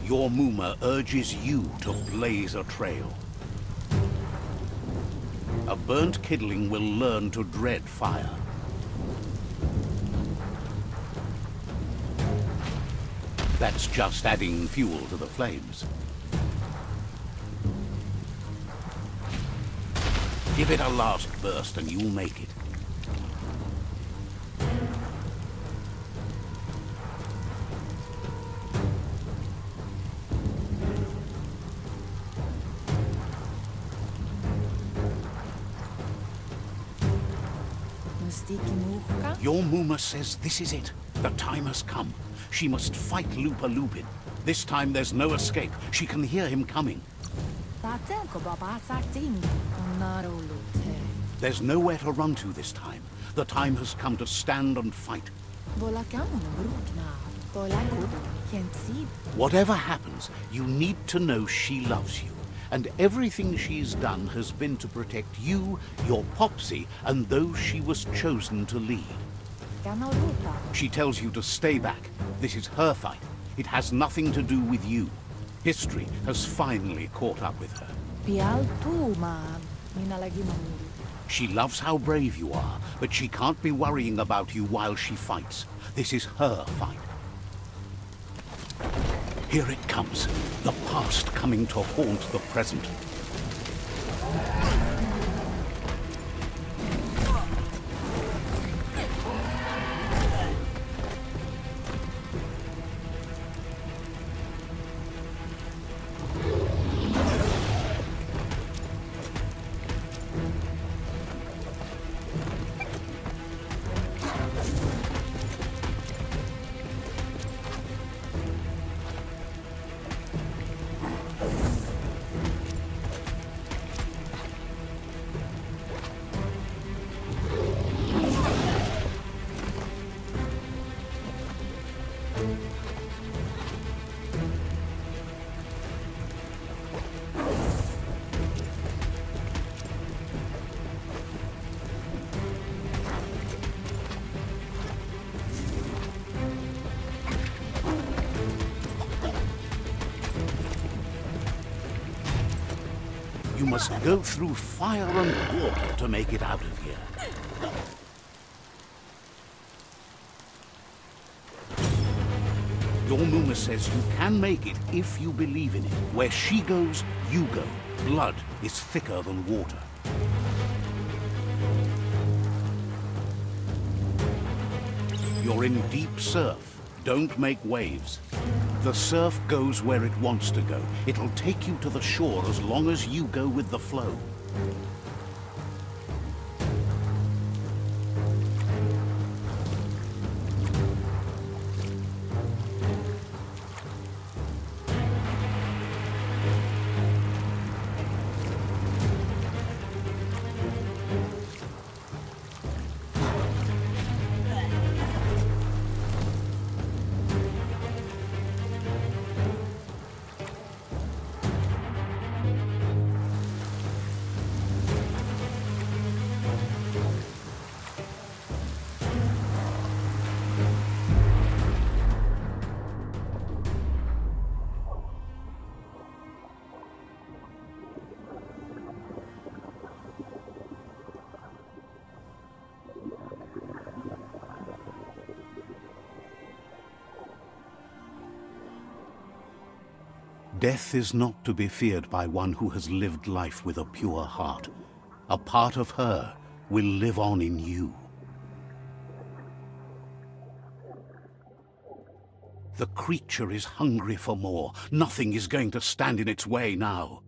Your Muma urges you to blaze a trail. A burnt kidling will learn to dread fire. That's just adding fuel to the flames. Give it a last burst and you'll make it. Your Muma says this is it. The time has come. She must fight Lupa Lupin. This time there's no escape. She can hear him coming. There's nowhere to run to this time. The time has come to stand and fight. Whatever happens, you need to know she loves you. And everything she's done has been to protect you, your Popsy, and those she was chosen to lead. She tells you to stay back. This is her fight. It has nothing to do with you. History has finally caught up with her. She loves how brave you are, but she can't be worrying about you while she fights. This is her fight. Here it comes, the past coming to haunt the present. You must go through fire and water to make it out of here. Your Muma says you can make it if you believe in it. Where she goes, you go. Blood is thicker than water. You're in deep surf. Don't make waves. The surf goes where it wants to go. It'll take you to the shore as long as you go with the flow. Death is not to be feared by one who has lived life with a pure heart. A part of her will live on in you. The creature is hungry for more. Nothing is going to stand in its way now.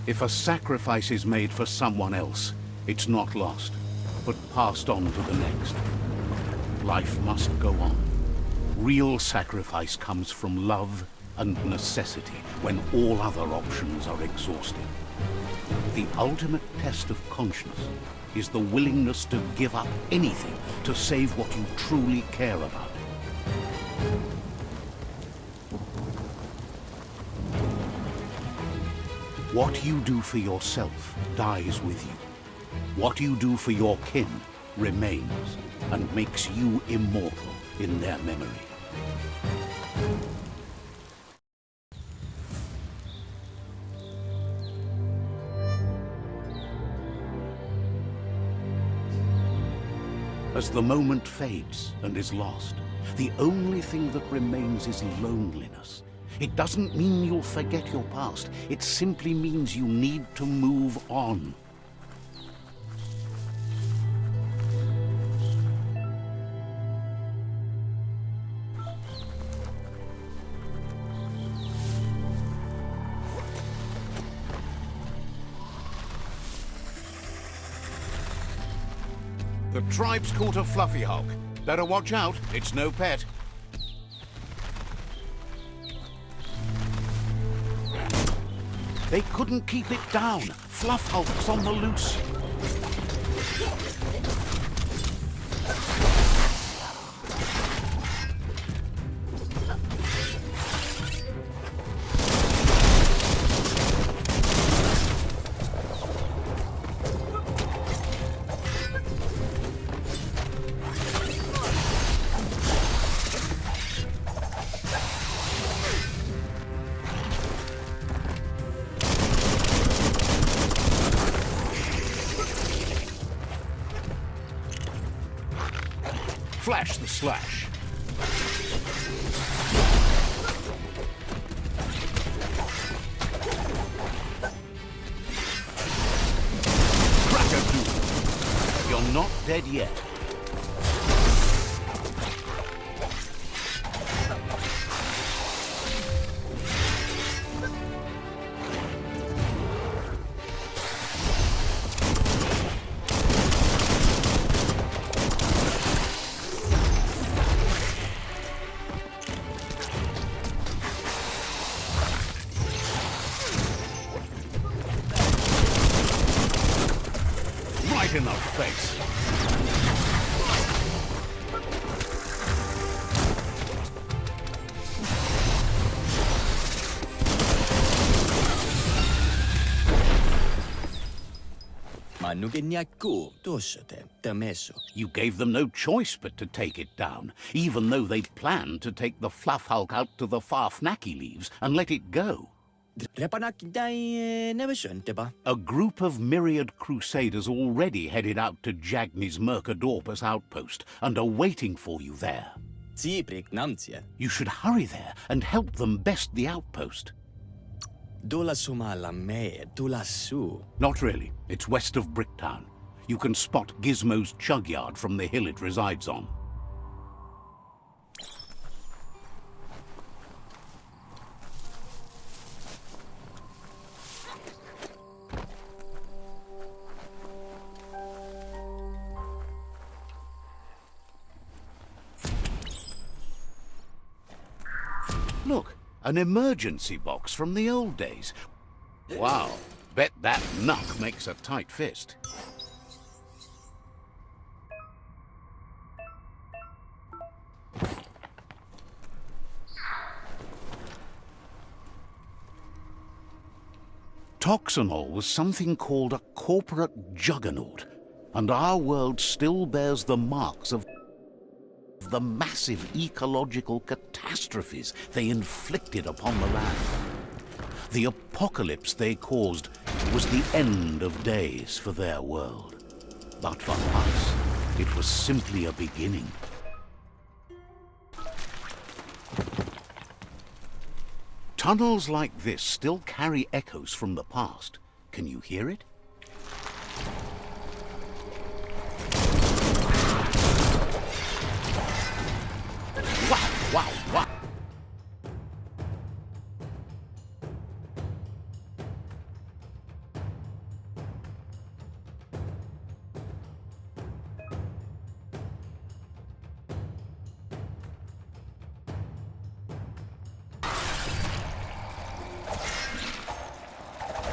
If a sacrifice is made for someone else, it's not lost, but passed on to the next. Life must go on. Real sacrifice comes from love and necessity, when all other options are exhausted. The ultimate test of conscience is the willingness to give up anything to save what you truly care about. What you do for yourself dies with you. What you do for your kin remains and makes you immortal in their memory. As the moment fades and is lost, the only thing that remains is loneliness. It doesn't mean you'll forget your past. It simply means you need to move on. The tribe's caught a fluffy hulk. Better watch out, it's no pet. They couldn't keep it down. Fluff hulk's on the loose. Flash the slash. Cracker-doo. You're not dead yet. Right in the face. You gave them no choice but to take it down, even though they'd planned to take the Fluff Hulk out to the Farfnaki leaves and let it go. A group of myriad crusaders already headed out to Jagni's Mercadorpus outpost and are waiting for you there. Zi pregnantia. You should hurry there and help them best the outpost. Dula suma la me, dula su. Not really. It's west of Bricktown. You can spot Gizmo's chug yard from the hill it resides on. Look, an emergency box from the old days. Wow, bet that knuck makes a tight fist. Toxanol was something called a corporate juggernaut, and our world still bears the marks of the massive ecological catastrophes they inflicted upon the land. The apocalypse they caused was the end of days for their world. But for us, it was simply a beginning. Tunnels like this still carry echoes from the past. Can you hear it? Wow, wow, wow!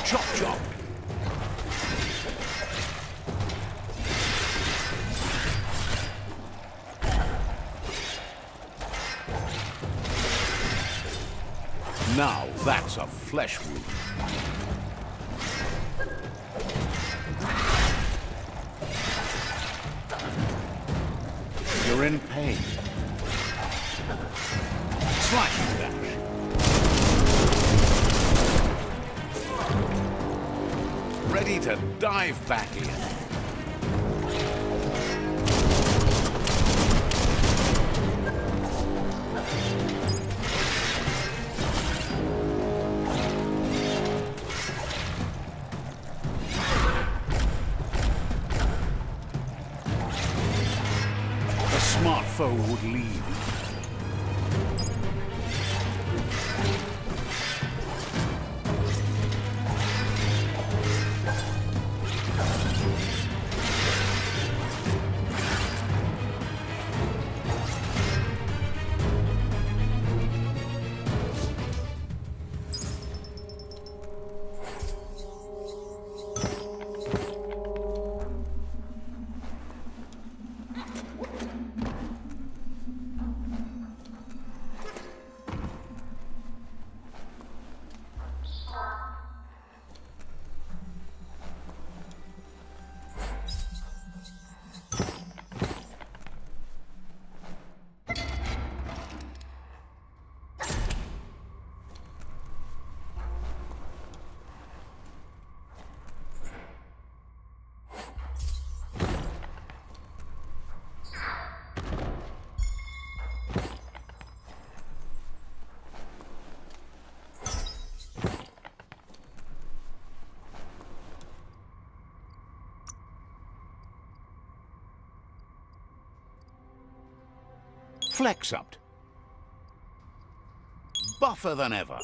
Chop, chop! Now that's a flesh wound. You're in pain. Slash and dash. Ready to dive back in. A smart foe would leave. Flex-upped. Buffer than ever.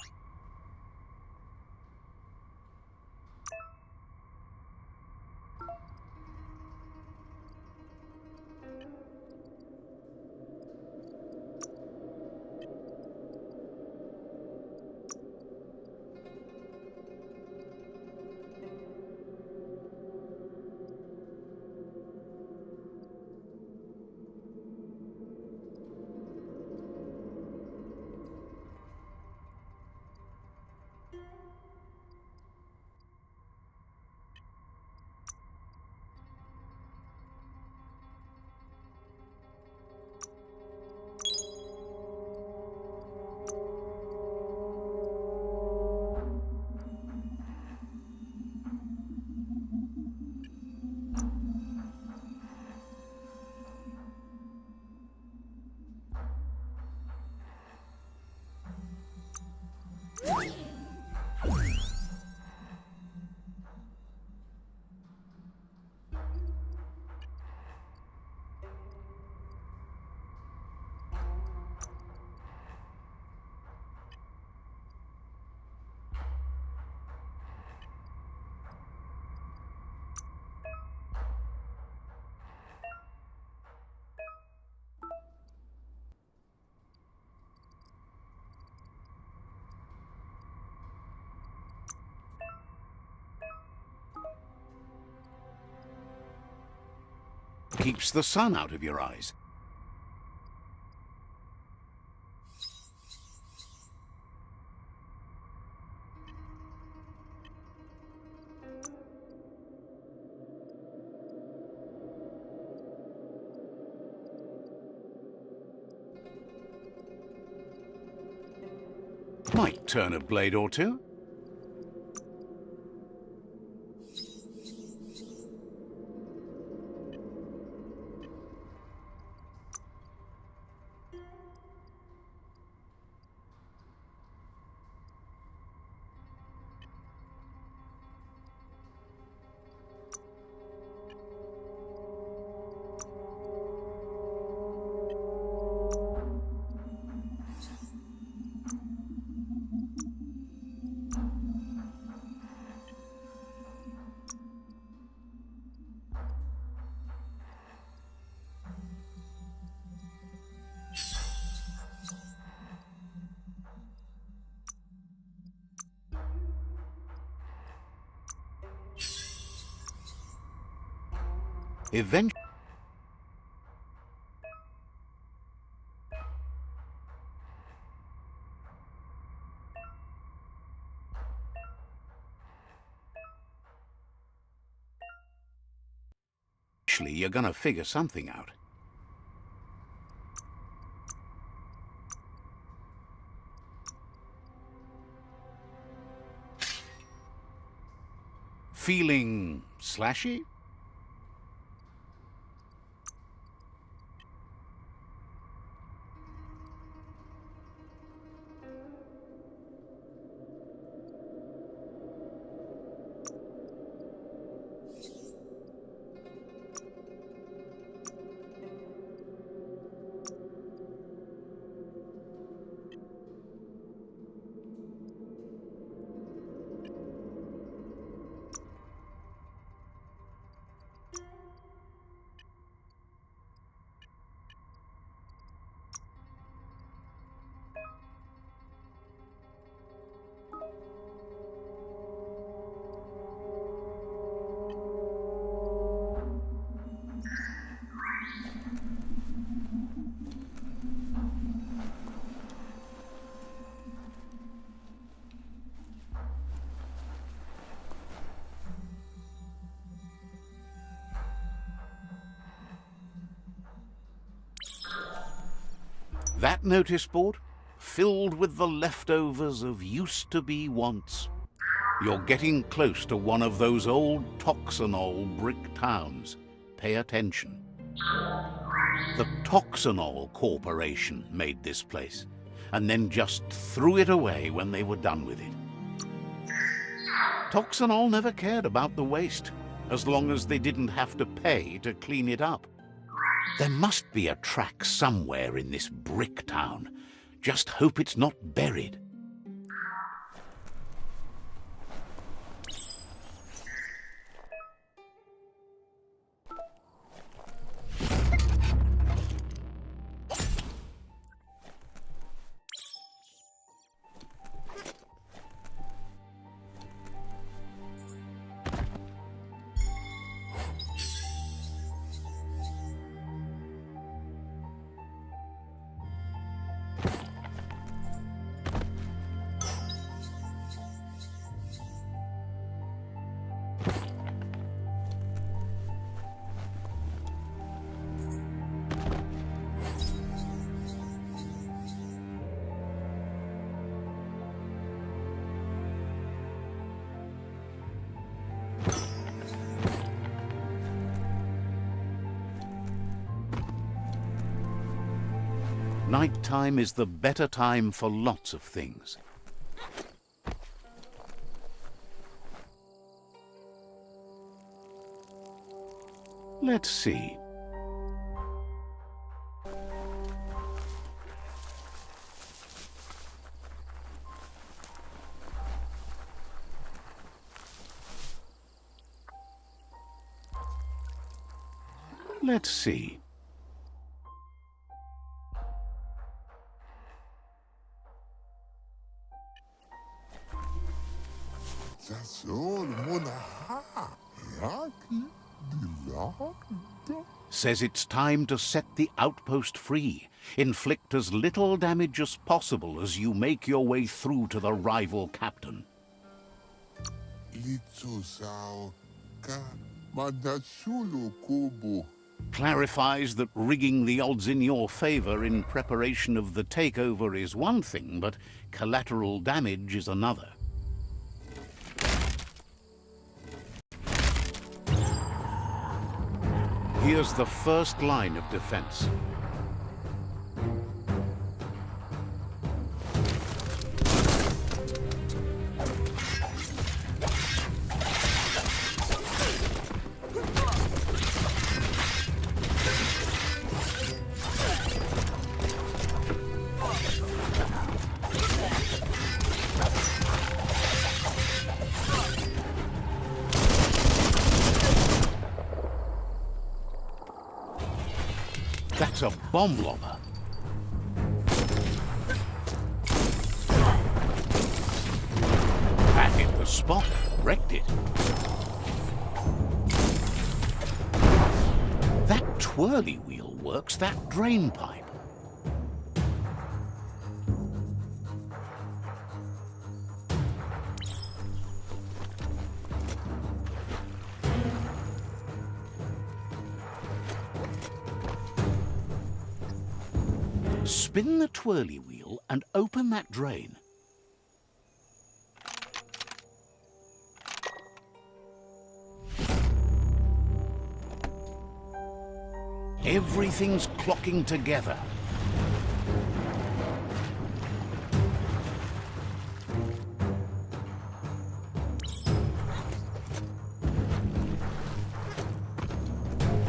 Keeps the sun out of your eyes. Might turn a blade or two. Eventually, you're gonna figure something out. Feeling slashy? That notice board? Filled with the leftovers of used-to-be wants. You're getting close to one of those old Toxanol brick towns. Pay attention. The Toxanol Corporation made this place, and then just threw it away when they were done with it. Toxanol never cared about the waste, as long as they didn't have to pay to clean it up. There must be a track somewhere in this brick town. Just hope it's not buried. Nighttime is the better time for lots of things. Let's see. Let's see. Says it's time to set the outpost free. Inflict as little damage as possible as you make your way through to the rival captain. Clarifies that rigging the odds in your favor in preparation of the takeover is one thing, but collateral damage is another. Here's the first line of defense. That's a bomb lobber. That hit the spot, wrecked it. That twirly wheel works that drain pipe. Spin the twirly wheel and open that drain. Everything's clocking together.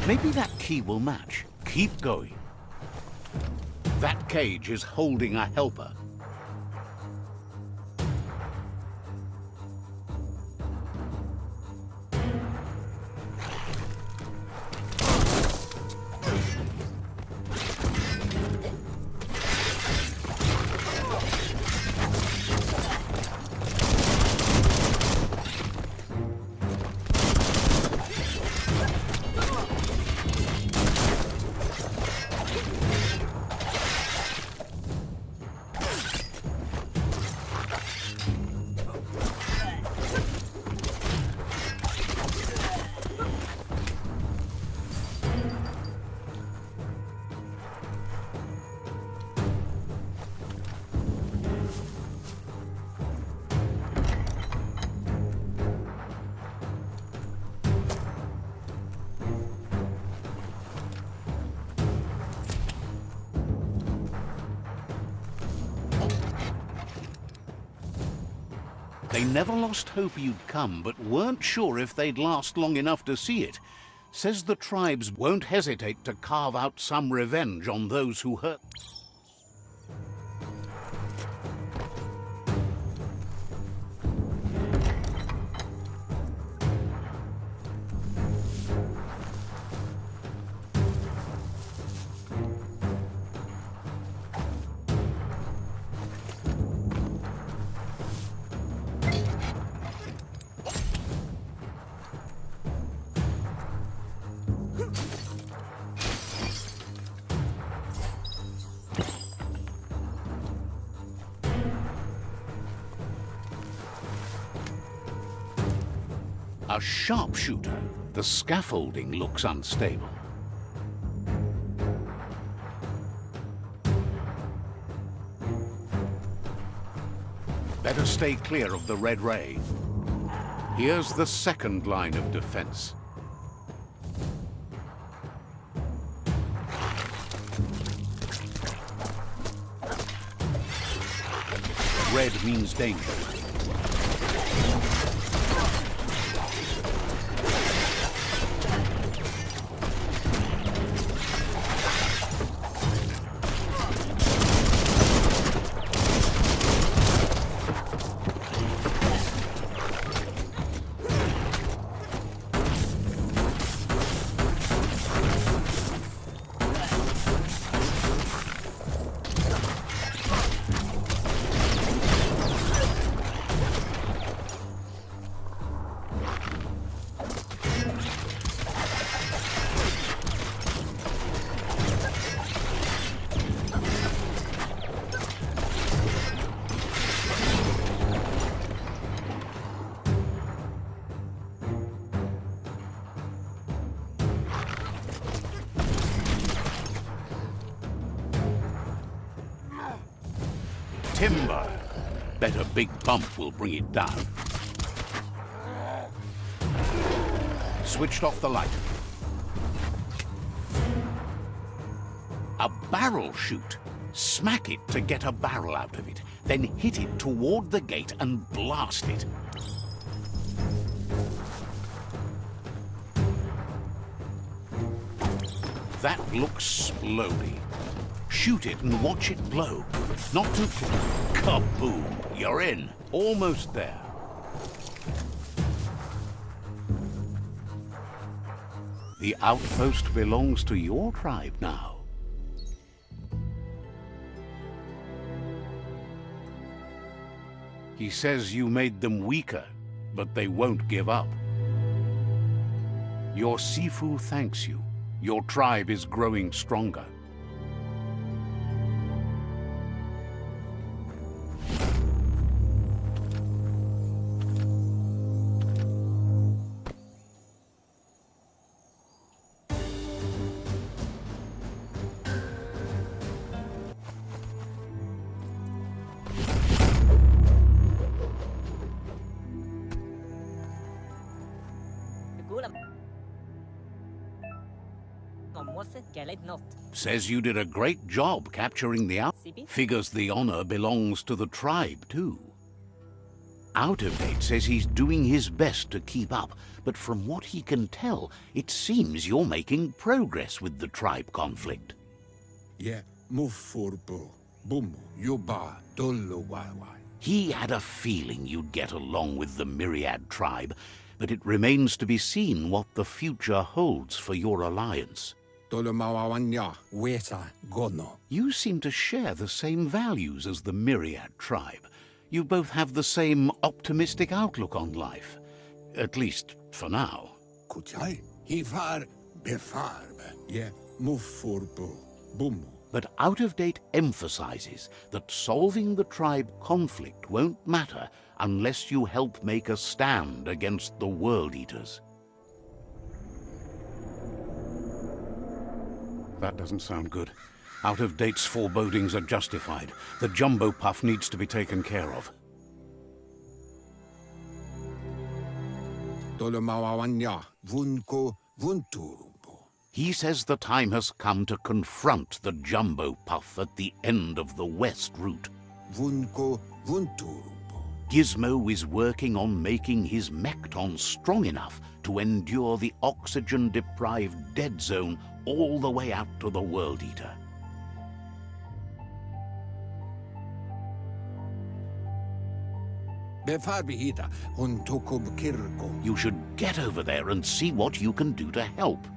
Maybe that key will match. Keep going. That cage is holding a helper. They never lost hope you'd come, but weren't sure if they'd last long enough to see it. Says the tribes won't hesitate to carve out some revenge on those who hurt. A sharpshooter. The scaffolding looks unstable. Better stay clear of the red ray. Here's the second line of defense. Red means danger. Timber. Bet a big bump will bring it down. Switched off the light. A barrel shoot. Smack it to get a barrel out of it. Then hit it toward the gate and blast it. That looks splody. Shoot it and watch it blow. Not too close. Kaboom! You're in. Almost there. The outpost belongs to your tribe now. He says you made them weaker, but they won't give up. Your Sifu thanks you. Your tribe is growing stronger. Says you did a great job capturing the Figures the honor belongs to the tribe, too. Out of Date says he's doing his best to keep up, but from what he can tell, it seems you're making progress with the tribe conflict. Yeah, move furbo. Boom, yuba, dolo wai. He had a feeling you'd get along with the Myriad tribe, but it remains to be seen what the future holds for your alliance. Dolo mawawanya, weta, gono. You seem to share the same values as the Myriad tribe. You both have the same optimistic outlook on life. At least, for now. Kuchai, hifar, befarbe. Yeah, move furbo. Boom. But Out of Date emphasizes that solving the tribe conflict won't matter unless you help make a stand against the World Eaters. That doesn't sound good. Out of Date's forebodings are justified. The jumbo puff needs to be taken care of. Dolomawawanya, vunko, vunturubo. He says the time has come to confront the jumbo puff at the end of the west route. Vunko, vunturubo. Gizmo is working on making his mekton strong enough to endure the oxygen-deprived dead zone all the way out to the World Eater. Befarbihita, huntokub kirko. You should get over there and see what you can do to help.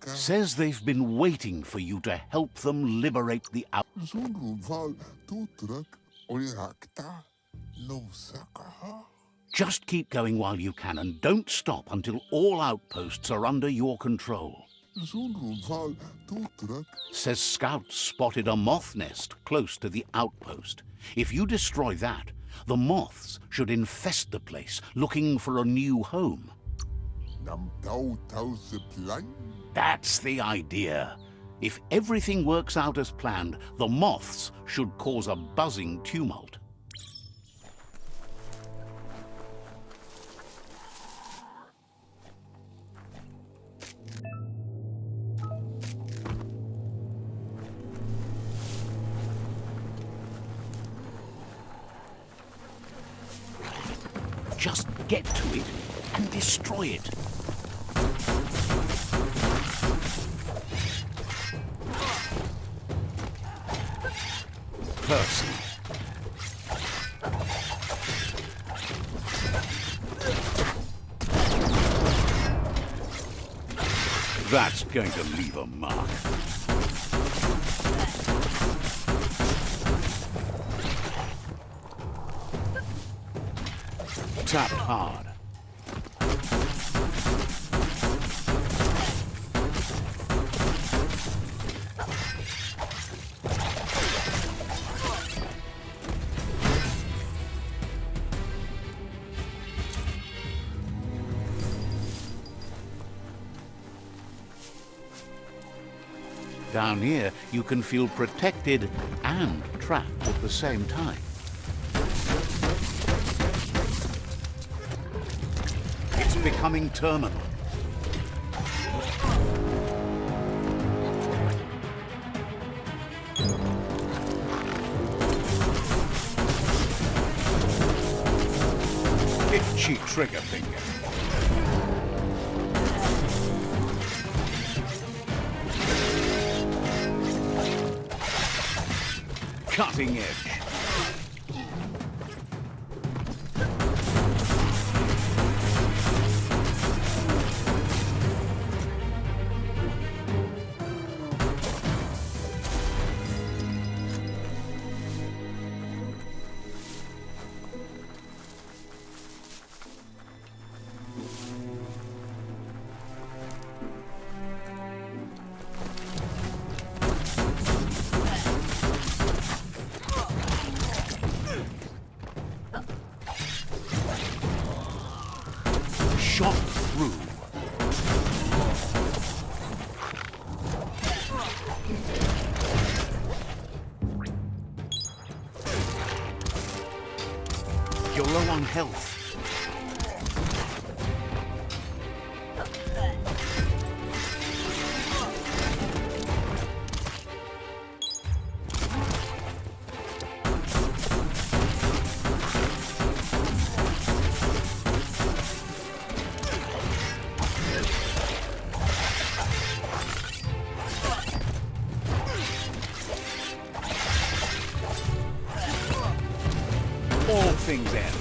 Says they've been waiting for you to help them liberate the out. Just keep going while you can and don't stop until all outposts are under your control. Says scouts spotted a moth nest close to the outpost. If you destroy that, the moths should infest the place, looking for a new home. That's the idea. If everything works out as planned, the moths should cause a buzzing tumult. Just get to it and destroy it. Person. That's going to leave a mark. Tapped hard. Down here, you can feel protected and trapped at the same time. It's becoming terminal. Itchy trigger finger. Cutting edge. Shot through. You're low on health. All things end.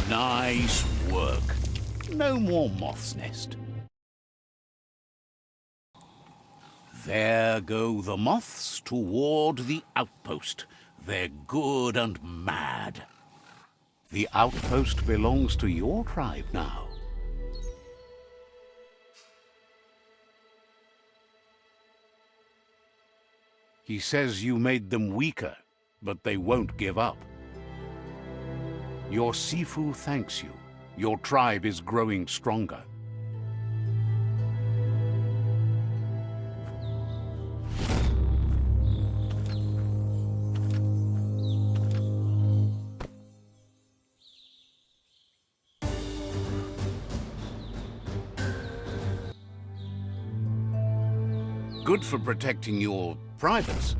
Nice work. No more moth's nest. There go the moths toward the outpost. They're good and mad. The outpost belongs to your tribe now. He says you made them weaker, but they won't give up. Your Sifu thanks you. Your tribe is growing stronger. Good for protecting your privates.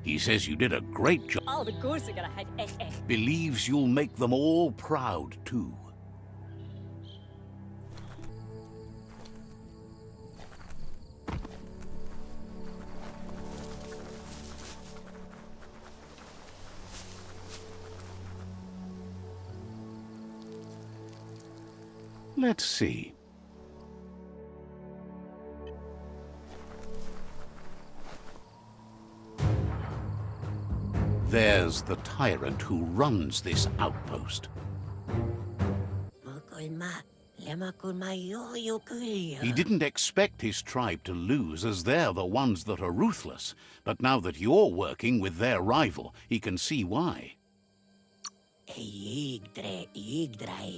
He says you did a great job. Believes you'll make them all proud, too. Let's see. There's the tyrant who runs this outpost. He didn't expect his tribe to lose, as they're the ones that are ruthless. But now that you're working with their rival, he can see why.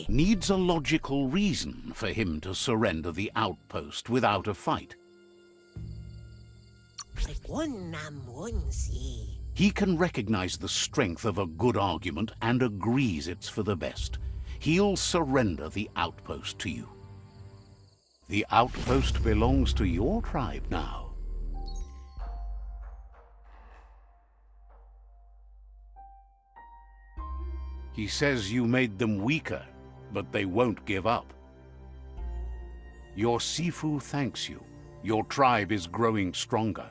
Needs a logical reason for him to surrender the outpost without a fight. He can recognize the strength of a good argument and agrees it's for the best. He'll surrender the outpost to you. The outpost belongs to your tribe now. He says you made them weaker, but they won't give up. Your Sifu thanks you. Your tribe is growing stronger.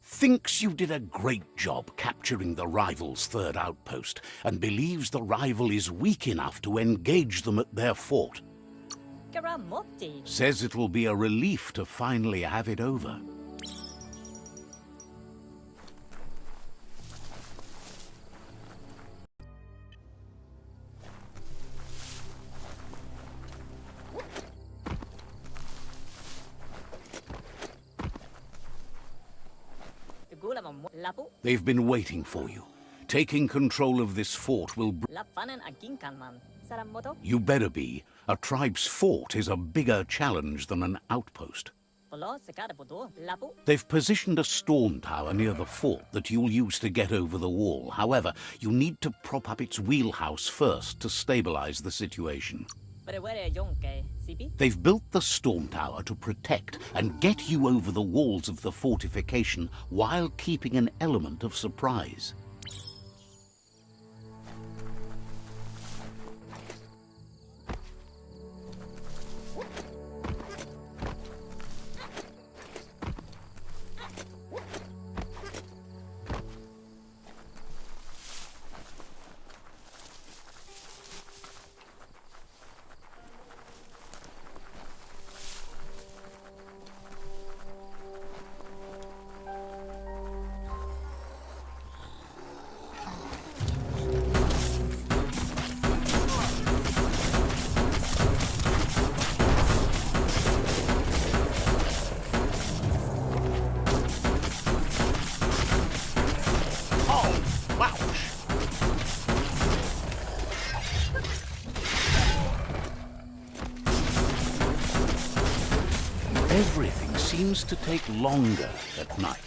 Thinks you did a great job capturing the rival's third outpost, and believes the rival is weak enough to engage them at their fort. Says it'll be a relief to finally have it over. They've been waiting for you. Taking control of this fort will You better be. A tribe's fort is a bigger challenge than an outpost. They've positioned a storm tower near the fort that you'll use to get over the wall. However, you need to prop up its wheelhouse first to stabilize the situation. They've built the storm tower to protect and get you over the walls of the fortification while keeping an element of surprise. Everything seems to take longer at night.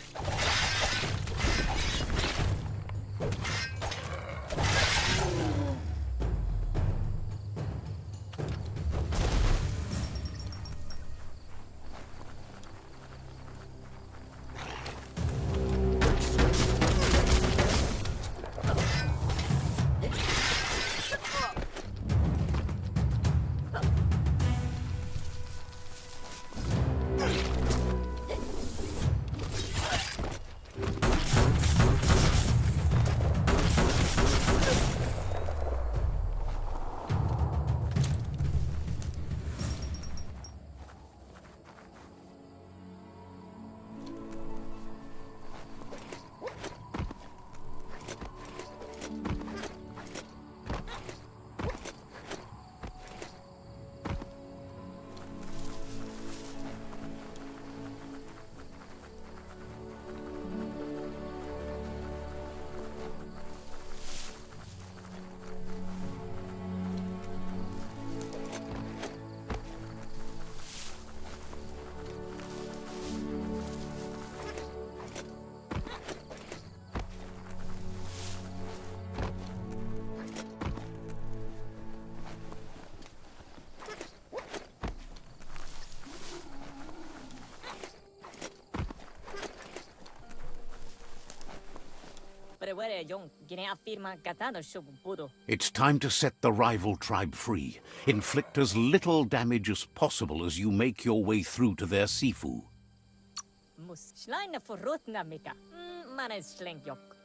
It's time to set the rival tribe free. Inflict as little damage as possible as you make your way through to their Sifu.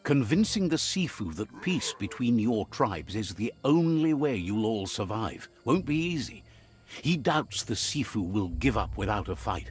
Convincing the Sifu that peace between your tribes is the only way you'll all survive won't be easy. He doubts the Sifu will give up without a fight.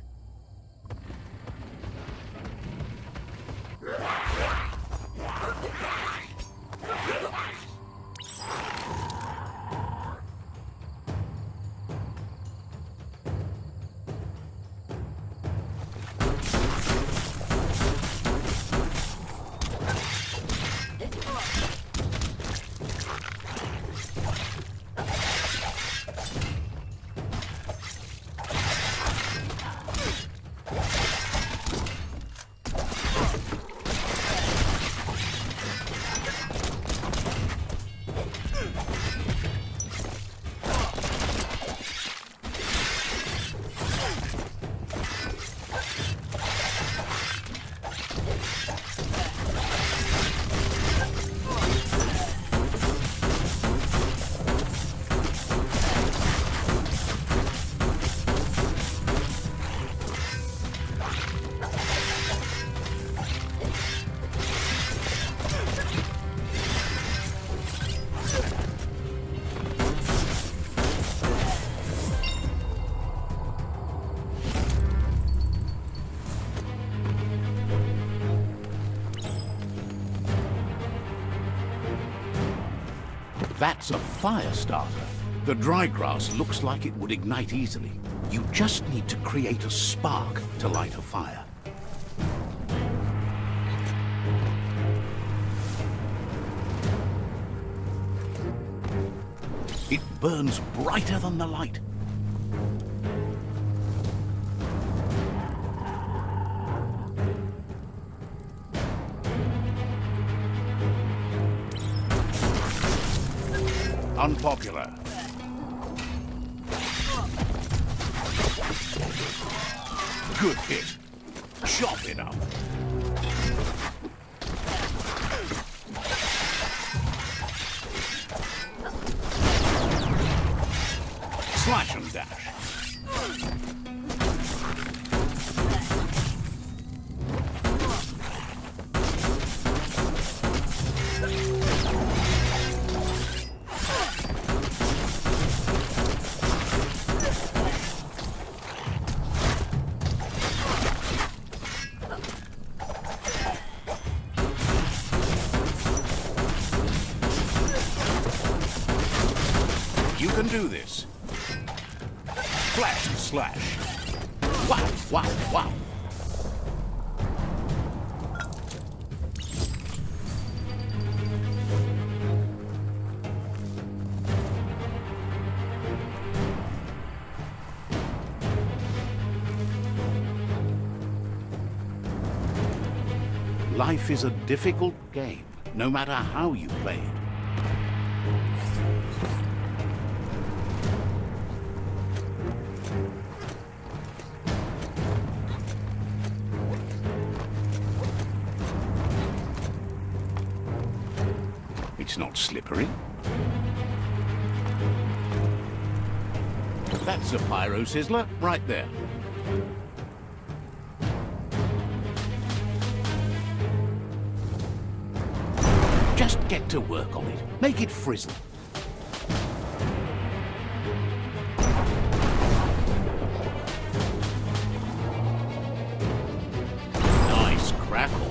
That's a fire starter. The dry grass looks like it would ignite easily. You just need to create a spark to light a fire. It burns brighter than the light. Unpopular. Good hit. Chop it up. Slash and dash. You can do this. Flash and slash. Wow, wow, wow. Life is a difficult game, no matter how you play it. It's not slippery. That's a pyro sizzler right there. Just get to work on it. Make it frizzle. Nice crackle.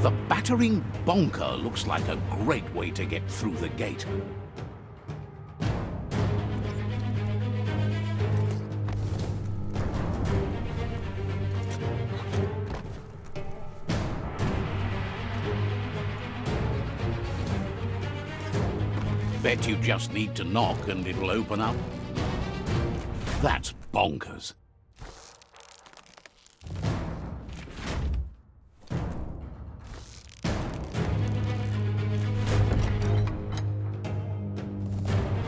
The battering bonker looks like a great way to get through the gate. Bet you just need to knock and it'll open up. That's bonkers.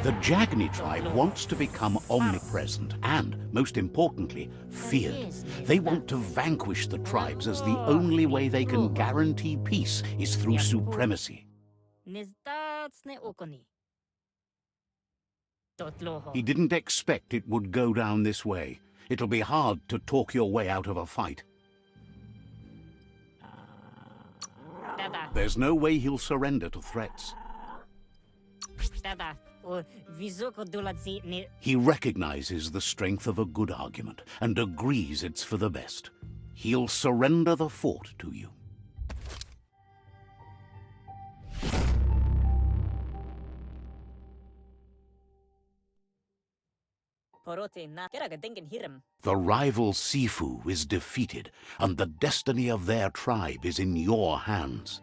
The Jagni tribe wants to become omnipresent and, most importantly, feared. They want to vanquish the tribes as the only way they can guarantee peace is through supremacy. He didn't expect it would go down this way. It'll be hard to talk your way out of a fight. There's no way he'll surrender to threats. He recognizes the strength of a good argument and agrees it's for the best. He'll surrender the fort to you. The rival Sifu is defeated, and the destiny of their tribe is in your hands.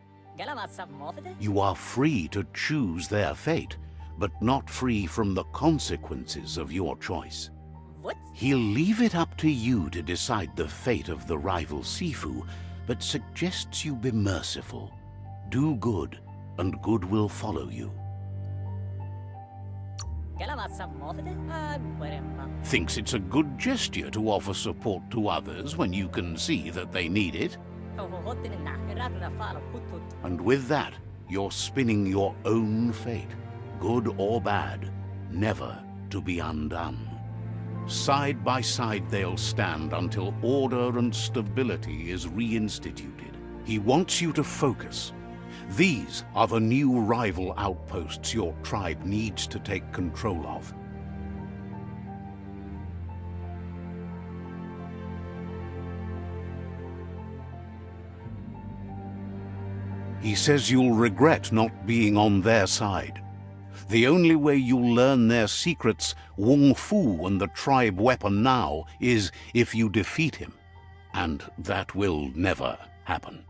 You are free to choose their fate, but not free from the consequences of your choice. What? He'll leave it up to you to decide the fate of the rival Sifu, but suggests you be merciful. Do good, and good will follow you. Thinks it's a good gesture to offer support to others when you can see that they need it. And with that, you're spinning your own fate, good or bad, never to be undone. Side by side they'll stand until order and stability is reinstituted. He wants you to focus. These are the new rival outposts your tribe needs to take control of. He says you'll regret not being on their side. The only way you'll learn their secrets, Wung Fu and the tribe weapon now, is if you defeat him. And that will never happen.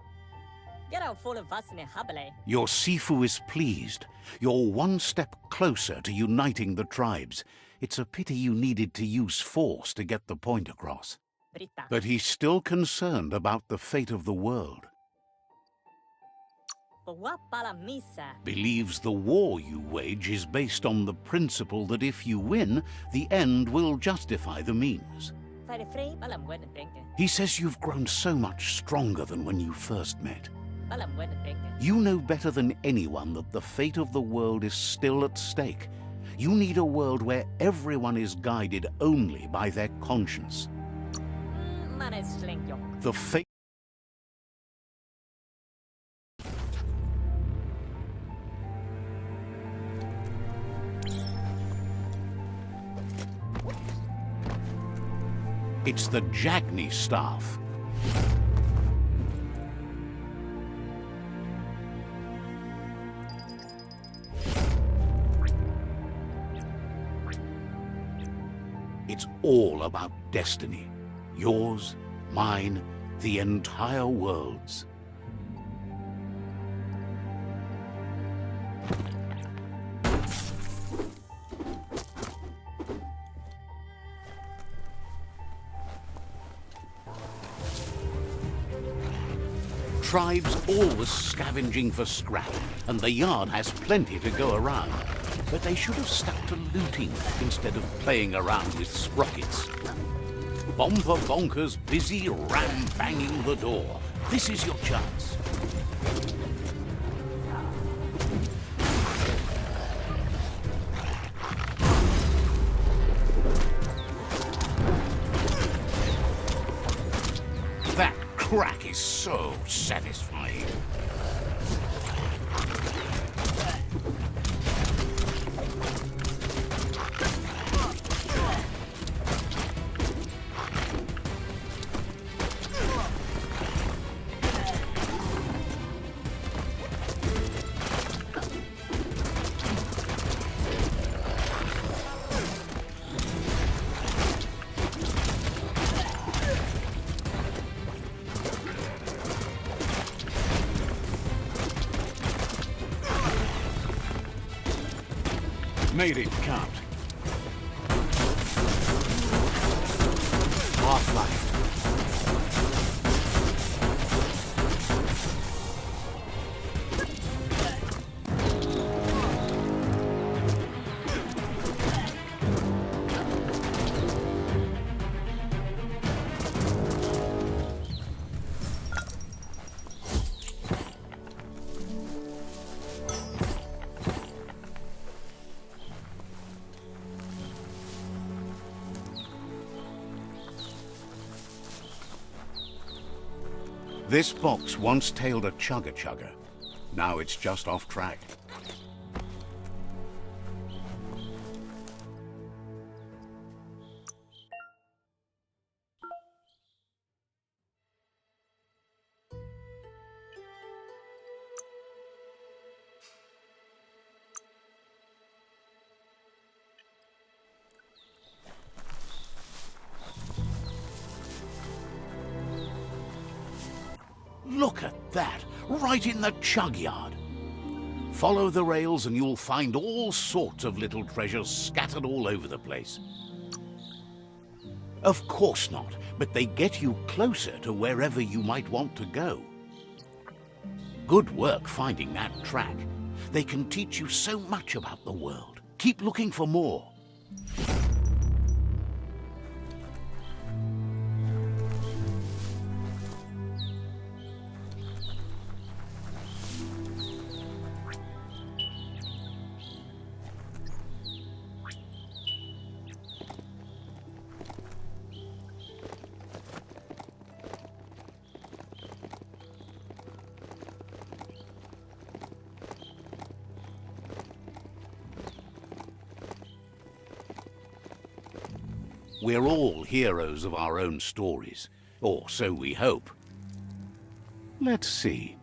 Your Sifu is pleased. You're one step closer to uniting the tribes. It's a pity you needed to use force to get the point across. But he's still concerned about the fate of the world. Believes the war you wage is based on the principle that if you win, the end will justify the means. He says you've grown so much stronger than when you first met. You know better than anyone that the fate of the world is still at stake. You need a world where everyone is guided only by their conscience. The fate... It's the Jagni staff. It's all about destiny. Yours, mine, the entire world's. Tribes always scavenging for scrap, and the yard has plenty to go around. But they should have stuck to looting instead of playing around with sprockets. Bomber Bonker's busy ram-banging the door. This is your chance. That crack is so satisfying. made it count. Half-life. This box once tailed a chugga-chugga. Now it's just off track. Look at that, right in the chug yard. Follow the rails and you'll find all sorts of little treasures scattered all over the place. Of course not, but they get you closer to wherever you might want to go. Good work finding that track. They can teach you so much about the world. Keep looking for more. We're all heroes of our own stories, or so we hope. Let's see.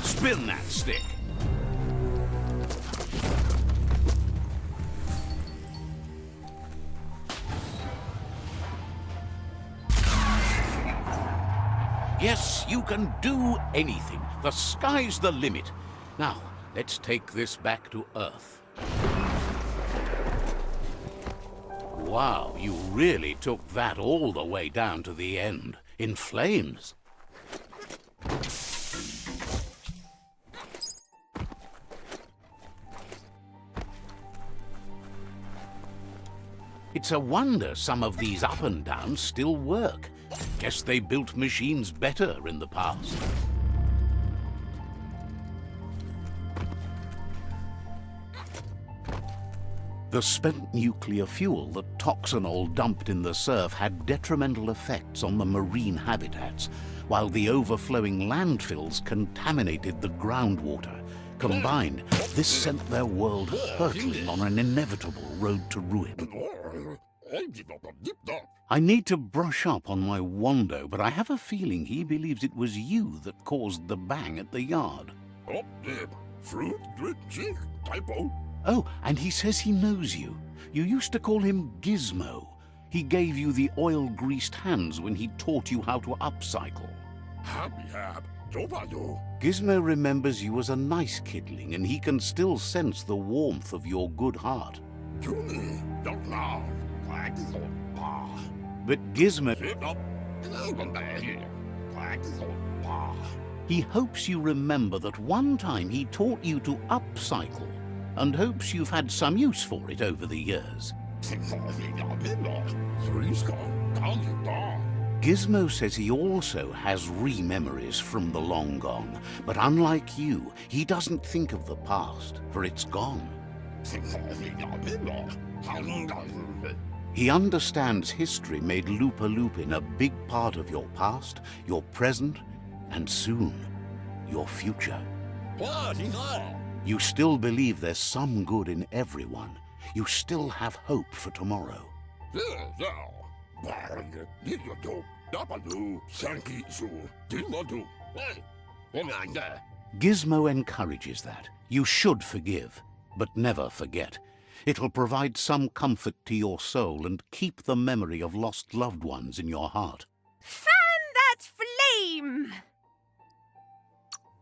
Spin that stick. Yes, you can do anything. The sky's the limit. Now, let's take this back to Earth. Wow, you really took that all the way down to the end, in flames. It's a wonder some of these up and downs still work. Guess they built machines better in the past. The spent nuclear fuel that Toxanol dumped in the surf had detrimental effects on the marine habitats, while the overflowing landfills contaminated the groundwater. Combined, this sent their world hurtling on an inevitable road to ruin. I need to brush up on my Wando, but I have a feeling he believes it was you that caused the bang at the yard. Oh, and he says he knows you. You used to call him Gizmo. He gave you the oil-greased hands when he taught you how to upcycle. Gizmo remembers you as a nice kidling, and he can still sense the warmth of your good heart. But Gizmo... He hopes you remember that one time he taught you to upcycle, and hopes you've had some use for it over the years. Gizmo says he also has re-memories from the long gone, but unlike you, he doesn't think of the past, for it's gone. He understands history made Lupa Lupin a big part of your past, your present, and soon, your future. You still believe there's some good in everyone. You still have hope for tomorrow. Gizmo encourages that. You should forgive, but never forget. It'll provide some comfort to your soul and keep the memory of lost loved ones in your heart. Fan that flame!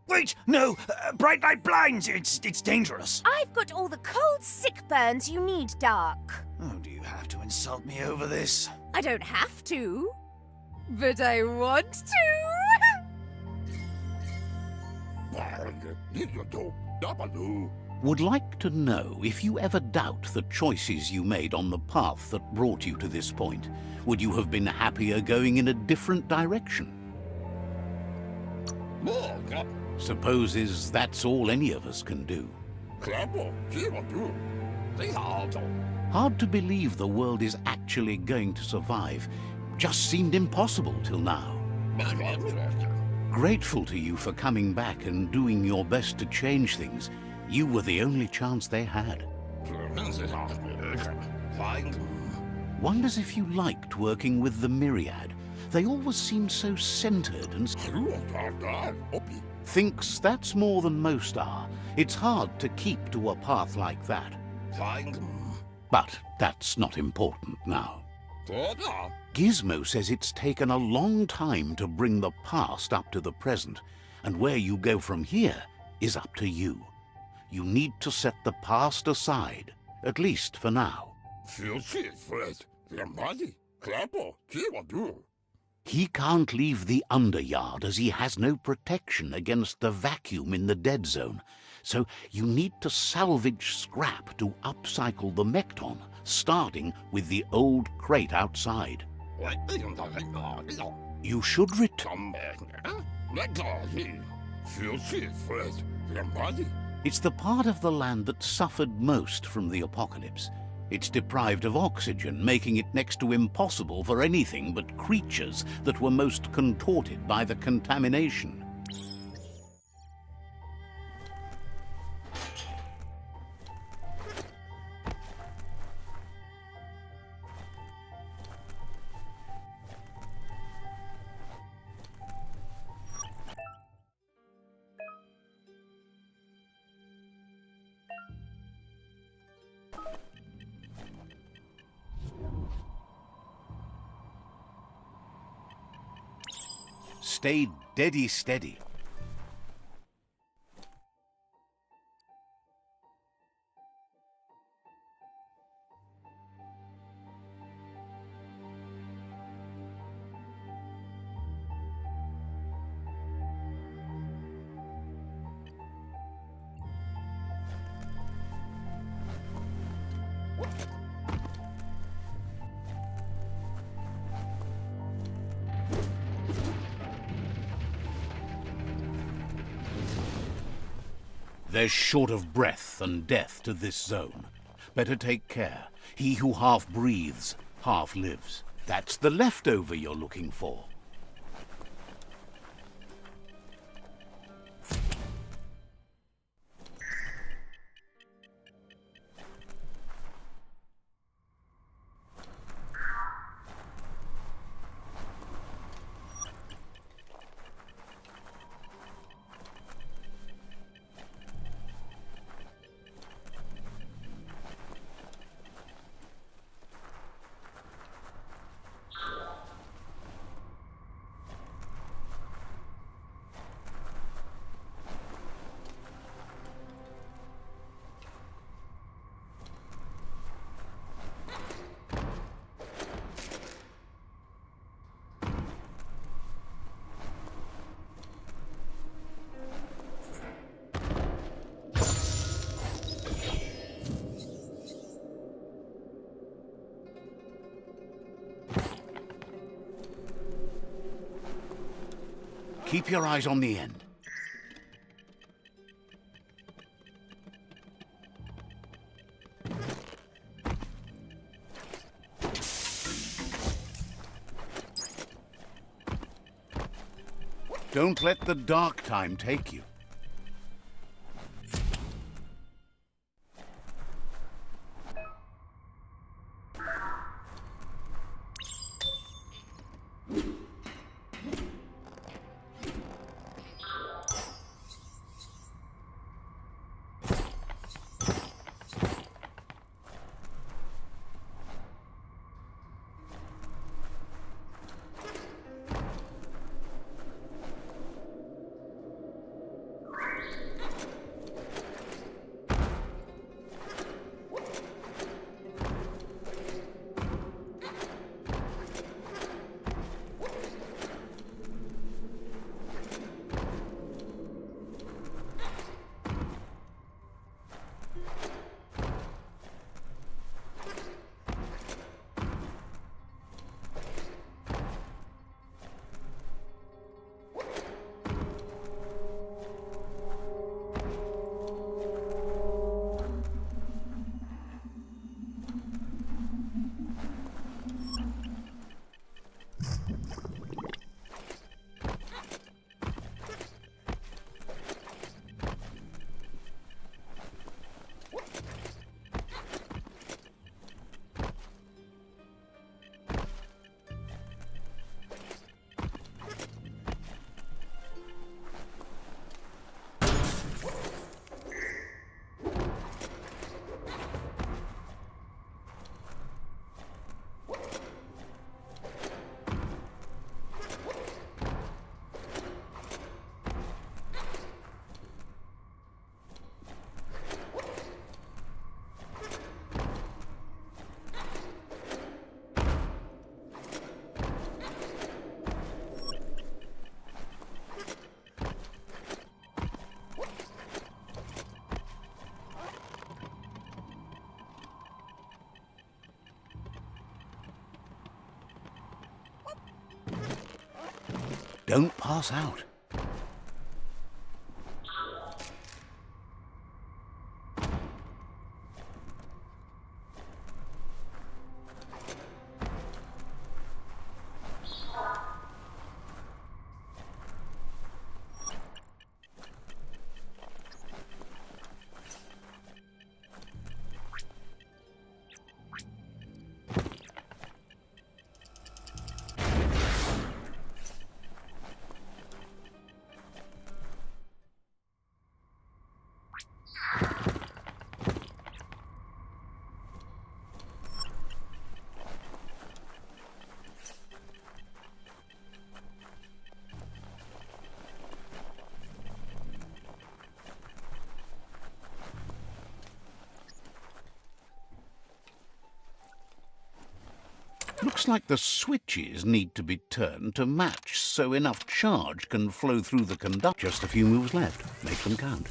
Wait, no! Bright light blinds! It's dangerous! I've got all the cold sick burns you need, Dark. Oh, do you have to insult me over this? I don't have to, but I want to. Would like to know if you ever doubt the choices you made on the path that brought you to this point. Would you have been happier going in a different direction? Supposes that's all any of us can do. Hard to believe the world is actually going to survive. Just seemed impossible till now. Grateful to you for coming back and doing your best to change things. You were the only chance they had. Wonders if you liked working with the Myriad. They always seemed so centered and... Thinks that's more than most are. It's hard to keep to a path like that. But that's not important now. Gizmo says it's taken a long time to bring the past up to the present, and where you go from here is up to you. You need to set the past aside, at least for now. He can't leave the Underyard as he has no protection against the vacuum in the dead zone, so you need to salvage scrap to upcycle the Mekton, starting with the old crate outside. You should return. It's the part of the land that suffered most from the apocalypse. It's deprived of oxygen, making it next to impossible for anything but creatures that were most contorted by the contamination. Stay deady steady. There's short of breath and death to this zone. Better take care. He who half breathes, half lives. That's the leftover you're looking for. Keep your eyes on the end. Don't let the dark time take you. Don't pass out. Looks like the switches need to be turned to match so enough charge can flow through the conductor. Just a few moves left. Make them count.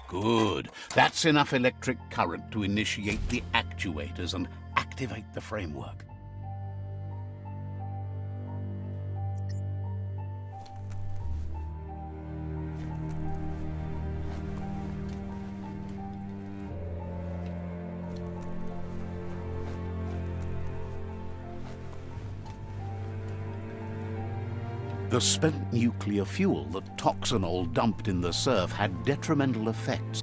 Good. That's enough electric current to initiate the actuators and activate the framework. The spent nuclear fuel that Toxanol dumped in the surf had detrimental effects.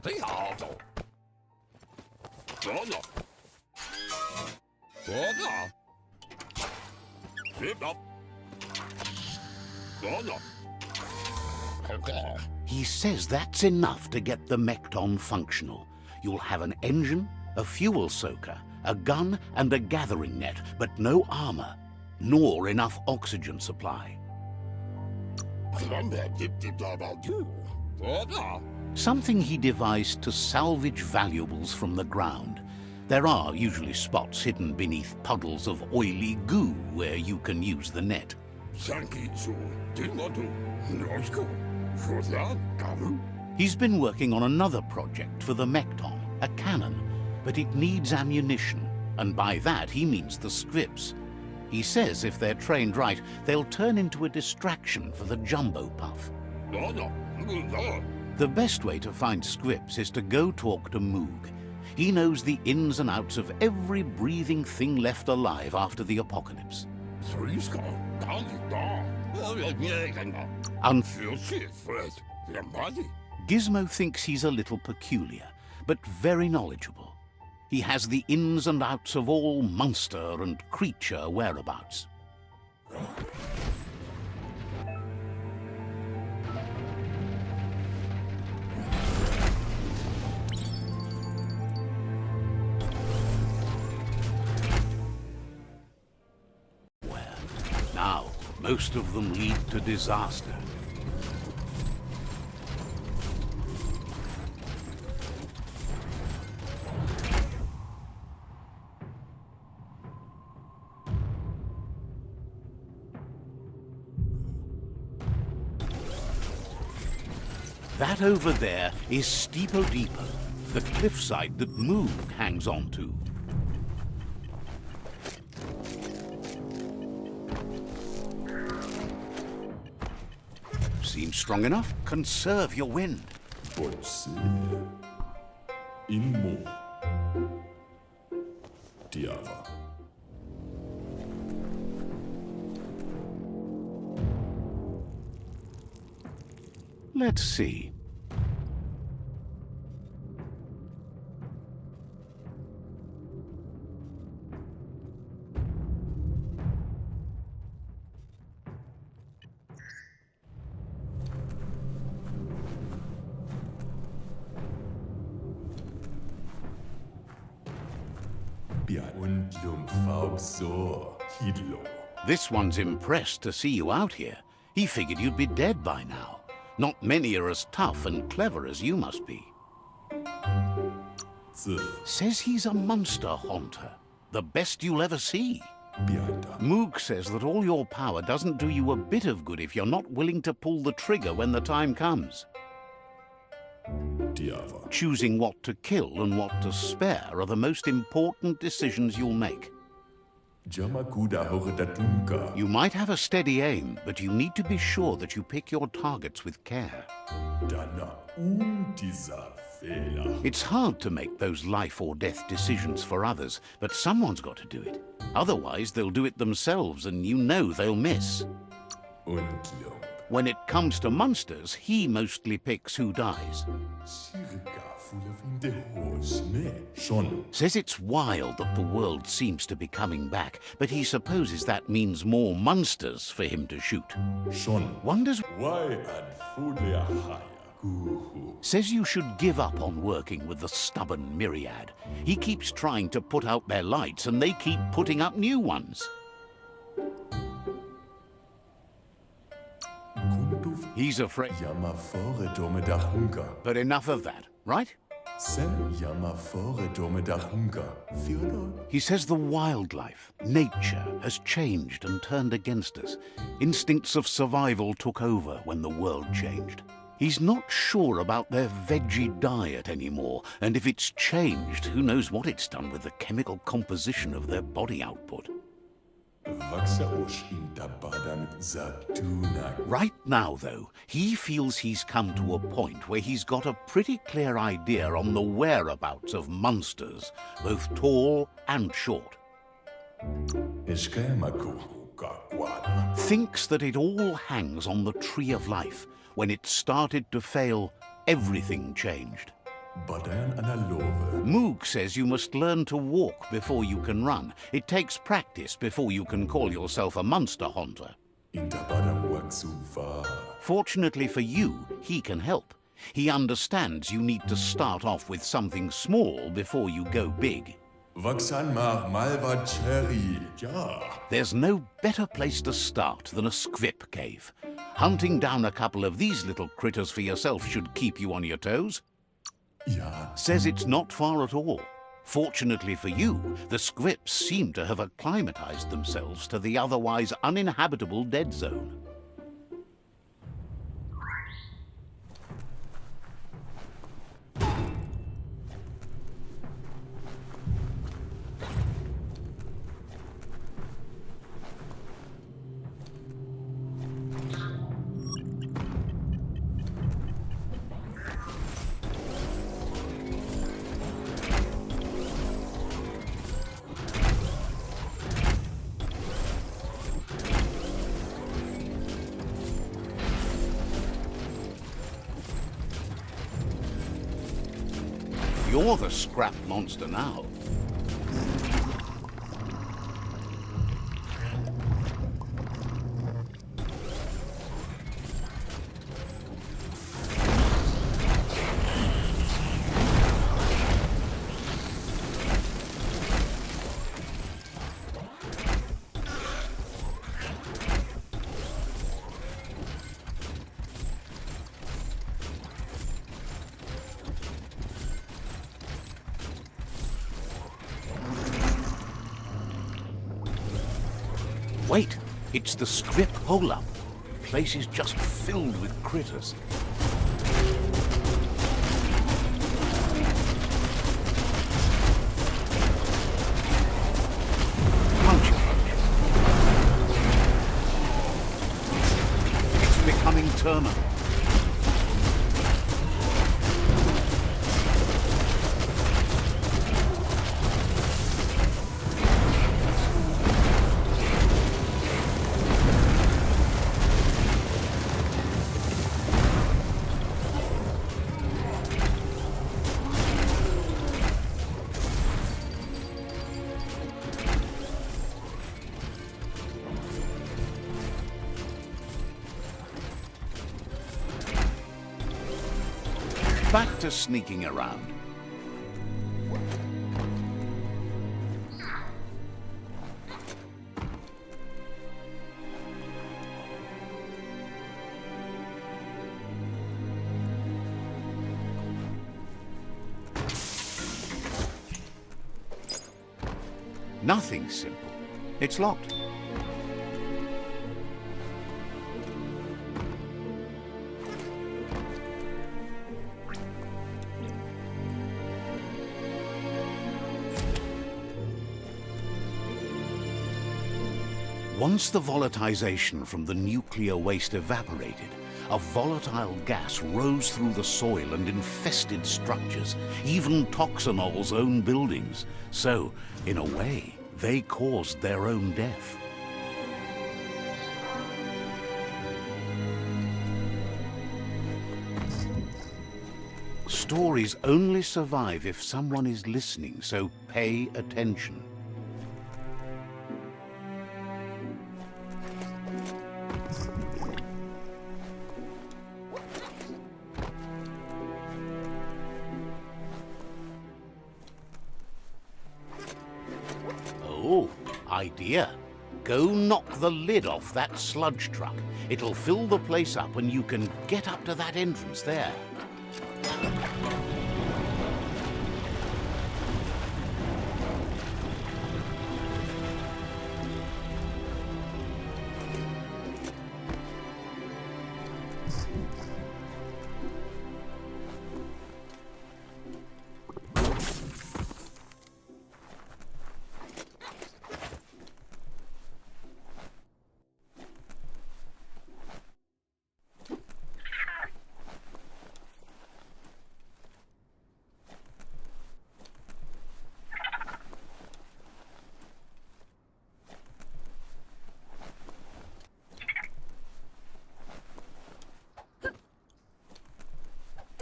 He says that's enough to get the Mekton functional. You'll have an engine, a fuel soaker, a gun and a gathering net, but no armor, nor enough oxygen supply. Something he devised to salvage valuables from the ground. There are usually spots hidden beneath puddles of oily goo where you can use the net. He's been working on another project for the Mekton, a cannon, but it needs ammunition, and by that he means the scripts. He says if they're trained right, they'll turn into a distraction for the jumbo puff. The best way to find scripts is to go talk to Moog. He knows the ins and outs of every breathing thing left alive after the apocalypse. Sriska, Galita. Gizmo thinks he's a little peculiar, but very knowledgeable. He has the ins and outs of all monster and creature whereabouts. Now, most of them lead to disaster. That over there is Steepo Deepo, the cliffside that Moog hangs on to. Seems strong enough? Conserve your wind. Bolse. Inmo. Diava. Let's see. Und Lumfaubsor. Hidlo. This one's impressed to see you out here. He figured you'd be dead by now. Not many are as tough and clever as you must be. Zif. Says he's a monster haunter. The best you'll ever see. Bianda. Moog says that all your power doesn't do you a bit of good if you're not willing to pull the trigger when the time comes. Diava. Choosing what to kill and what to spare are the most important decisions you'll make. Jamakuda Horedatunka. You might have a steady aim, but you need to be sure that you pick your targets with care. Dana dieser Fehler. It's hard to make those life or death decisions for others, but someone's got to do it. Otherwise, they'll do it themselves, and you know they'll miss. Und Lump. When it comes to monsters, he mostly picks who dies. Circa full of in the horse, ne? Schon. Says it's wild that the world seems to be coming back, but he supposes that means more monsters for him to shoot. Schon. Wonders... Why and fully higher. Guhu. Says you should give up on working with the stubborn Myriad. He keeps trying to put out their lights, and they keep putting up new ones. He's afraid... Jamafore domedachunka. But enough of that, right? Sen jamafore domedachunka. Fyodor. He says the wildlife, nature, has changed and turned against us. Instincts of survival took over when the world changed. He's not sure about their veggie diet anymore, and if it's changed, who knows what it's done with the chemical composition of their body output. Vaxaosh in tabadan zatuna. Right now, though, he feels he's come to a point where he's got a pretty clear idea on the whereabouts of monsters, both tall and short. Eskemaku kakwada. Thinks that it all hangs on the tree of life. When it started to fail, everything changed. Badan analove. Moog says you must learn to walk before you can run. It takes practice before you can call yourself a monster haunter. In tabadan waksuva. Fortunately for you, he can help. He understands you need to start off with something small before you go big. Vaxan mar malva cherry. Ja. There's no better place to start than a squip cave. Hunting down a couple of these little critters for yourself should keep you on your toes. Ja. Says it's not far at all. Fortunately for you, the squips seem to have acclimatized themselves to the otherwise uninhabitable dead zone. You're the scrap monster now. Wait, it's the script hole-up. Place is just filled with critters. Punch. It's becoming terminal. Back to sneaking around. Nothing simple. It's locked. Once the volatilization from the nuclear waste evaporated, a volatile gas rose through the soil and infested structures, even Toxanol's own buildings. So, in a way, they caused their own death. Stories only survive if someone is listening, so pay attention. Oh, idea. Go knock the lid off that sludge truck. It'll fill the place up and you can get up to that entrance there.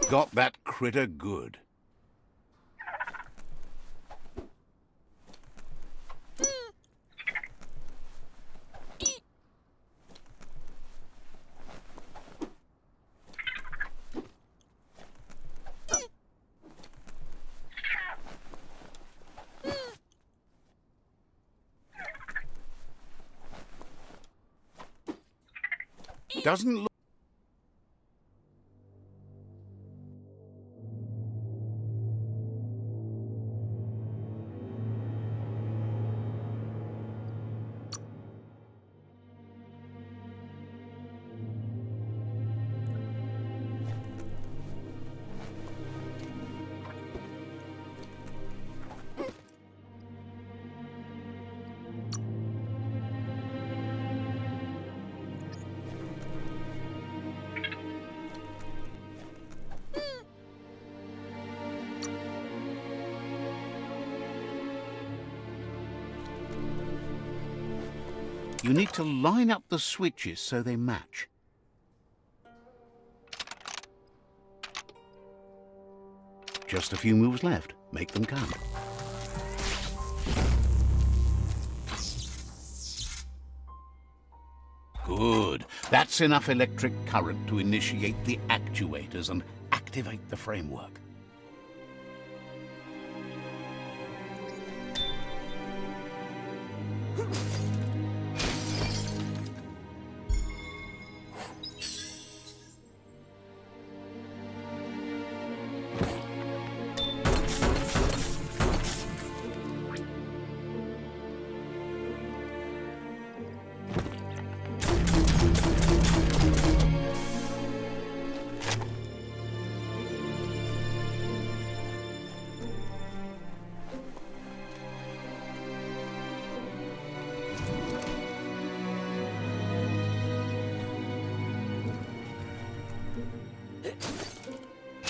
Got that critter good. Doesn't look... You need to line up the switches so they match. Just a few moves left. Make them count. Good. That's enough electric current to initiate the actuators and activate the framework.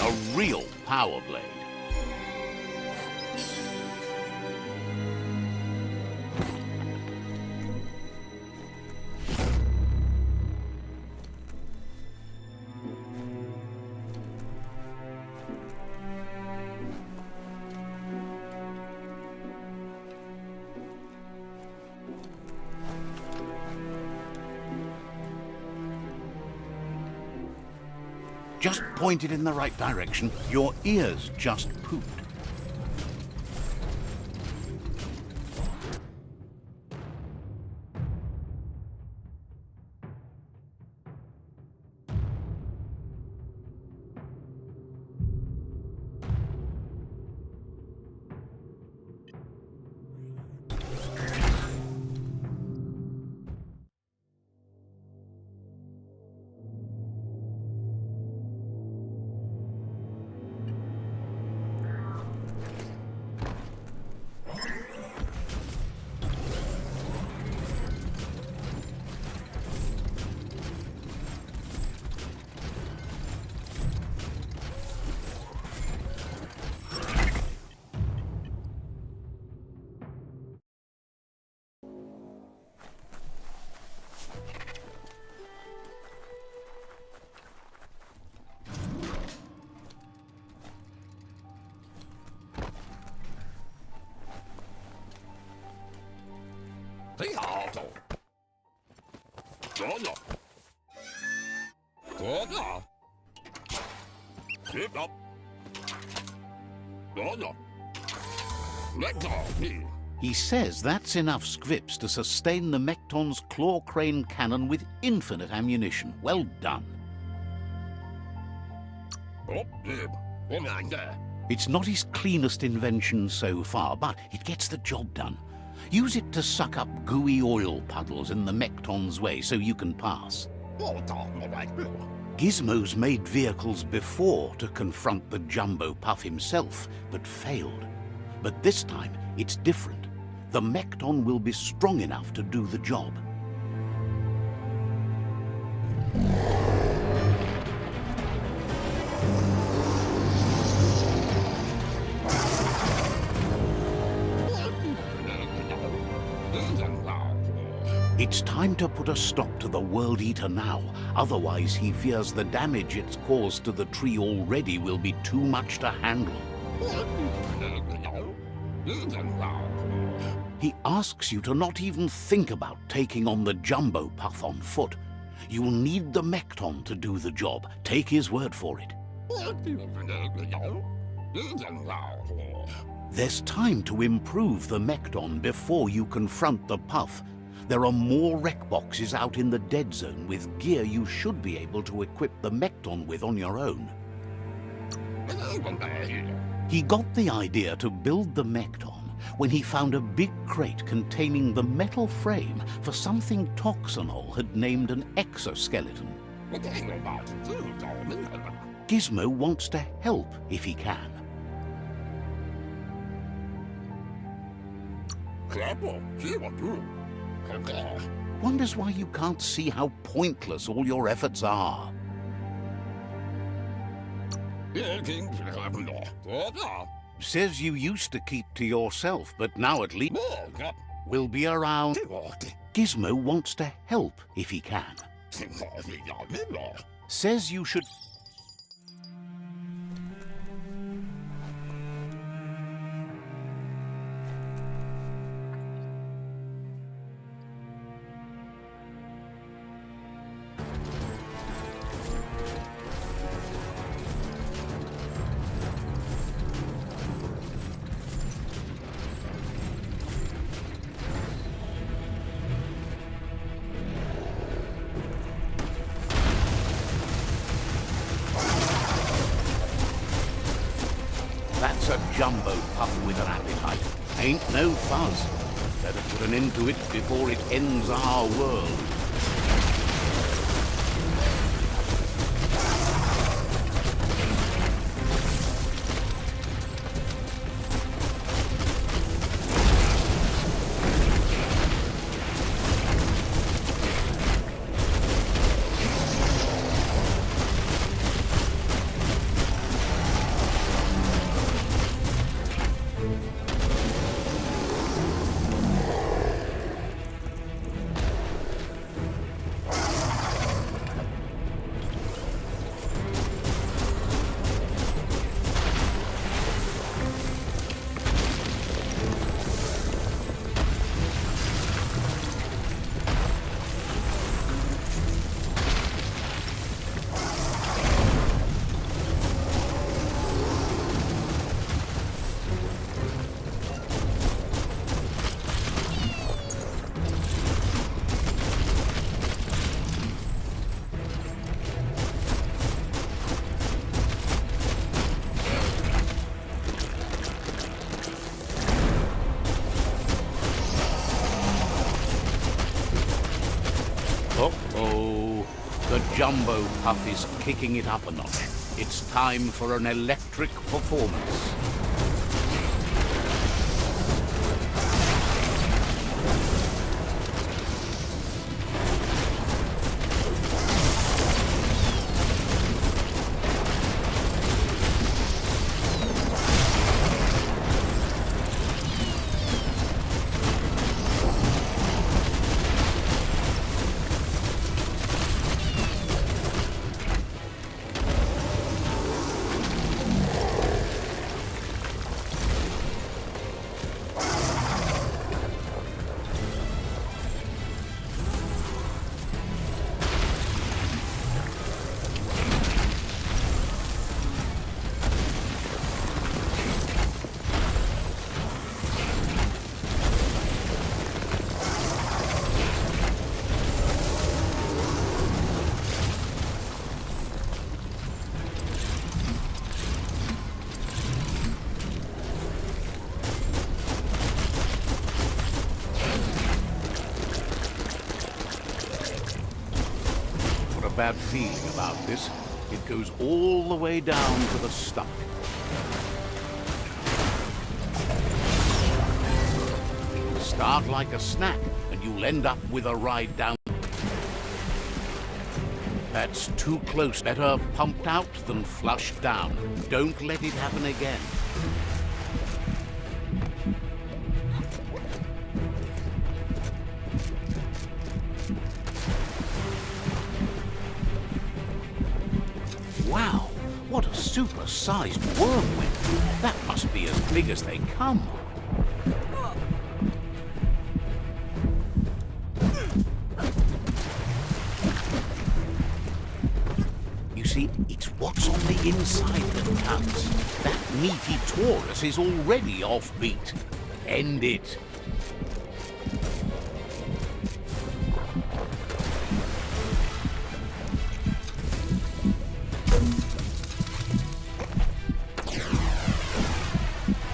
A real power blade. Just point it in the right direction. Your ears just pooped. He says that's enough scripts to sustain the Mekton's claw crane cannon with infinite ammunition. Well done. It's not his cleanest invention so far, but it gets the job done. Use it to suck up gooey oil puddles in the Mekton's way so you can pass. Gizmo's made vehicles before to confront the Jumbo Puff himself, but failed. But this time, it's different. The Mekton will be strong enough to do the job. It's time to put a stop to the World Eater now. Otherwise, he fears the damage it's caused to the tree already will be too much to handle. He asks you to not even think about taking on the Jumbo Puff on foot. You'll need the Mekton to do the job. Take his word for it. There's time to improve the Mekton before you confront the Puff. There are more wreck boxes out in the dead zone with gear you should be able to equip the Mekton with on your own. He got the idea to build the Mekton when he found a big crate containing the metal frame for something Toxanol had named an exoskeleton. Gizmo wants to help if he can. Wonders why you can't see how pointless all your efforts are. Says you used to keep to yourself, but now at least will be around. Gizmo wants to help if he can. Says you should... That's a jumbo puff with an appetite. Ain't no fuzz. Better put an end to it before it ends our world. Uh-oh. The jumbo puff is kicking it up a notch. It's time for an electric performance. Bad feeling about this. It goes all the way down to the stomach. Start like a snack, and you'll end up with a ride down. That's too close. Better pumped out than flushed down. Don't let it happen again. Wow, what a super-sized whirlwind. That must be as big as they come. You see, it's what's on the inside that counts. That meaty Taurus is already offbeat. End it.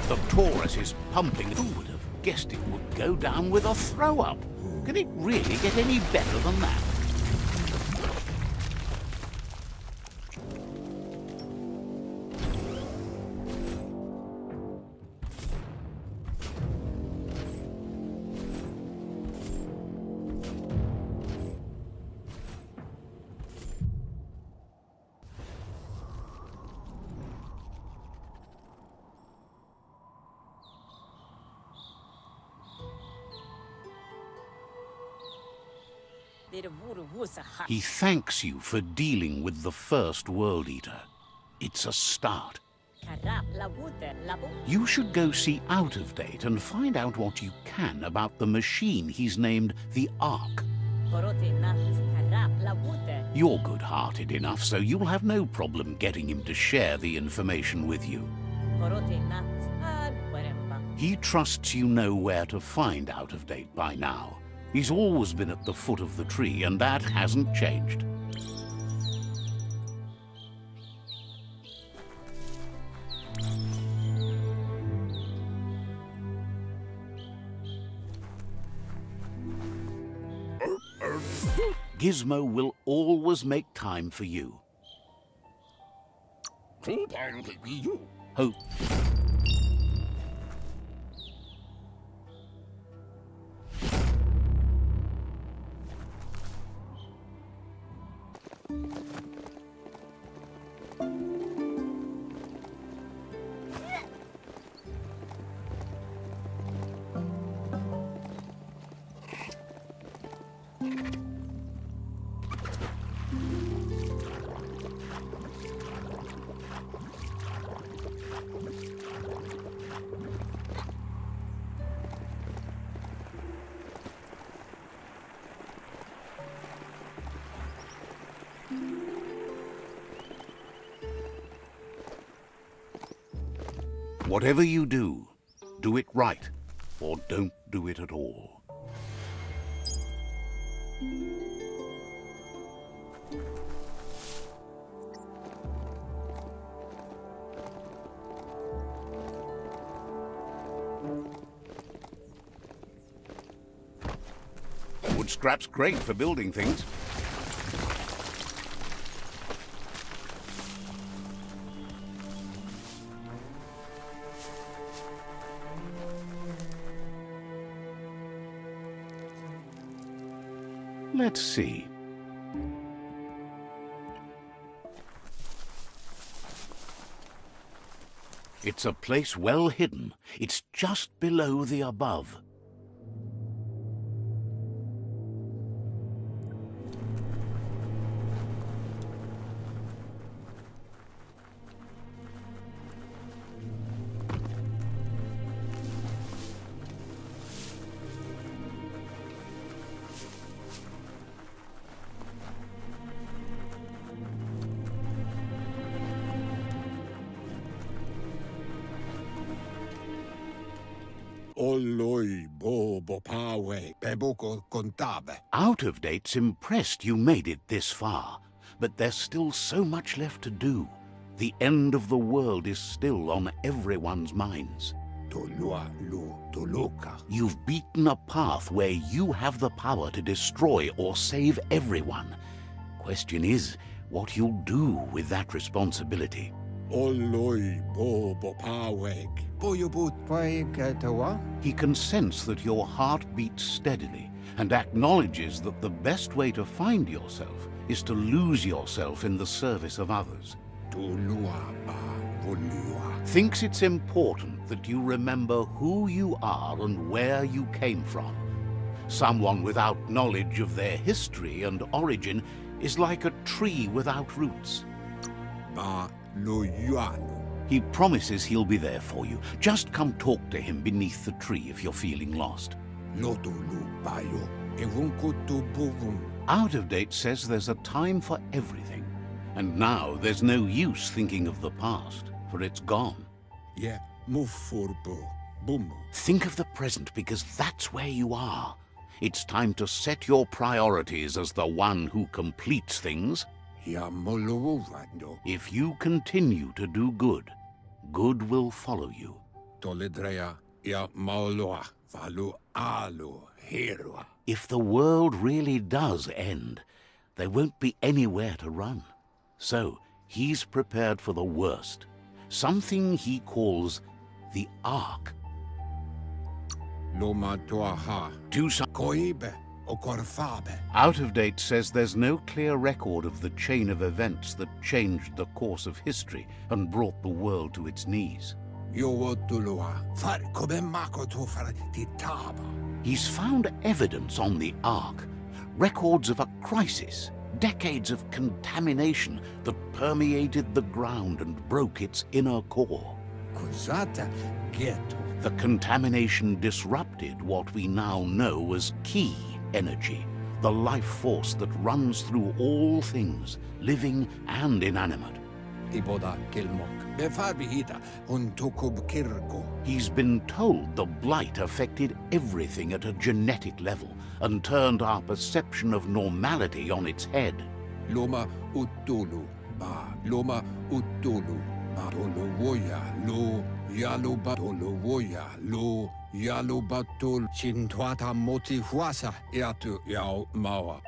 The Taurus is pumping. Who would have guessed it would go down with a throw-up? Can it really get any better than that? He thanks you for dealing with the first World Eater. It's a start. You should go see Out of Date and find out what you can about the machine he's named the Ark. You're good-hearted enough, so you'll have no problem getting him to share the information with you. He trusts you know where to find Out of Date by now. He's always been at the foot of the tree, and that hasn't changed. Gizmo will always make time for you. Hope. Whatever you do it right, or don't do it at all. Wood scrap's great for building things. Let's see. It's a place well hidden. It's just below the above. Olloi bobo pawe beboko contabe. Out of Date's impressed you made it this far, but there's still so much left to do. The end of the world is still on everyone's minds. Tolua lu toluka. You've beaten a path where you have the power to destroy or save everyone. Question is, what you'll do with that responsibility. Olloi bobo paweg. Boyobut paekatawa. He can sense that your heart beats steadily and acknowledges that the best way to find yourself is to lose yourself in the service of others. Tolua ba volua. Thinks it's important that you remember who you are and where you came from. Someone without knowledge of their history and origin is like a tree without roots. Ba lo yuanu. He promises he'll be there for you. Just come talk to him beneath the tree if you're feeling lost. Loto lu bayo. Evunkutu bovum. Out of Date says there's a time for everything. And now there's no use thinking of the past, for it's gone. Yeah, mufurbo. Boom. Think of the present, because that's where you are. It's time to set your priorities as the one who completes things. Ya molovando. If you continue to do good, good will follow you. Toledrea ya maoloa. Valu alu hero. If the world really does end, there won't be anywhere to run. So he's prepared for the worst, something he calls the Ark. Loma toaha. Do some. Koibe o korfabe. Out of Date says there's no clear record of the chain of events that changed the course of history and brought the world to its knees. Yowotulua. Far kobe mako to far titaba. He's found evidence on the Ark, records of a crisis, decades of contamination that permeated the ground and broke its inner core. Kuzata ghetto. The contamination disrupted what we now know as key energy, the life force that runs through all things, living and inanimate. Iboda kilmok. Befarbihita untukub kirko. He's been told the blight affected everything at a genetic level and turned our perception of normality on its head. Loma utulu. Ba. Loma utulu. Batolo woya. Lo. Yalo batolo woya. Lo. Yalo batul. Chintuata motihuasa. Eatu yao mawa.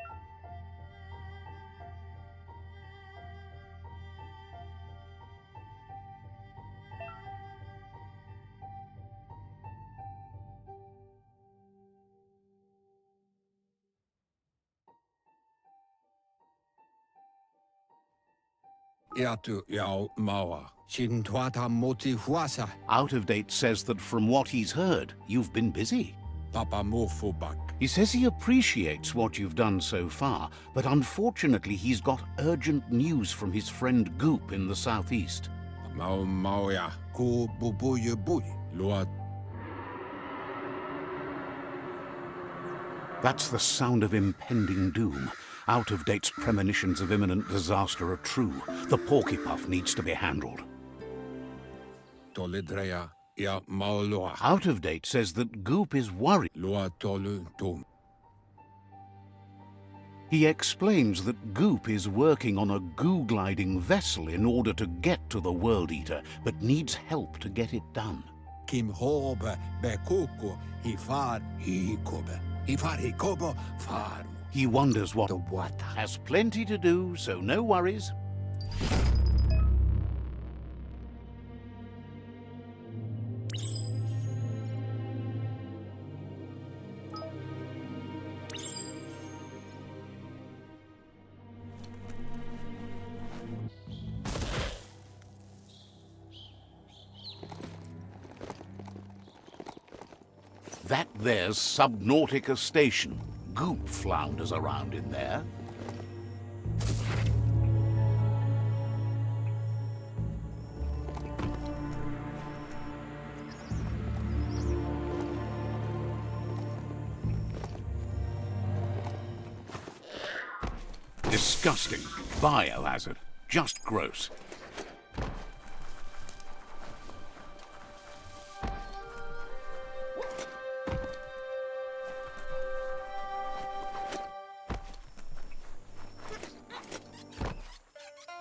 Iatu yao mawa. Shin tuata moti huasa. Out of Date says that from what he's heard, you've been busy. Papa mofubak. He says he appreciates what you've done so far, but unfortunately he's got urgent news from his friend Goop in the southeast. Mao maoya. Ku bubuye bui. Lua. That's the sound of impending doom. Out of Date's premonitions of imminent disaster are true. The Porkypuff needs to be handled. Tolidrea. Ya maoloa. Out of Date says that Goop is worried. Lua tolu tum. He explains that Goop is working on a goo-gliding vessel in order to get to the World Eater, but needs help to get it done. Kim hobe be kuku. Hifar hikobe. Hifar hikobo farmo. He wonders what The water. has plenty to do, so no worries. That there's Subnautica Station. Goop flounders around in there. Disgusting. Biohazard. Just gross.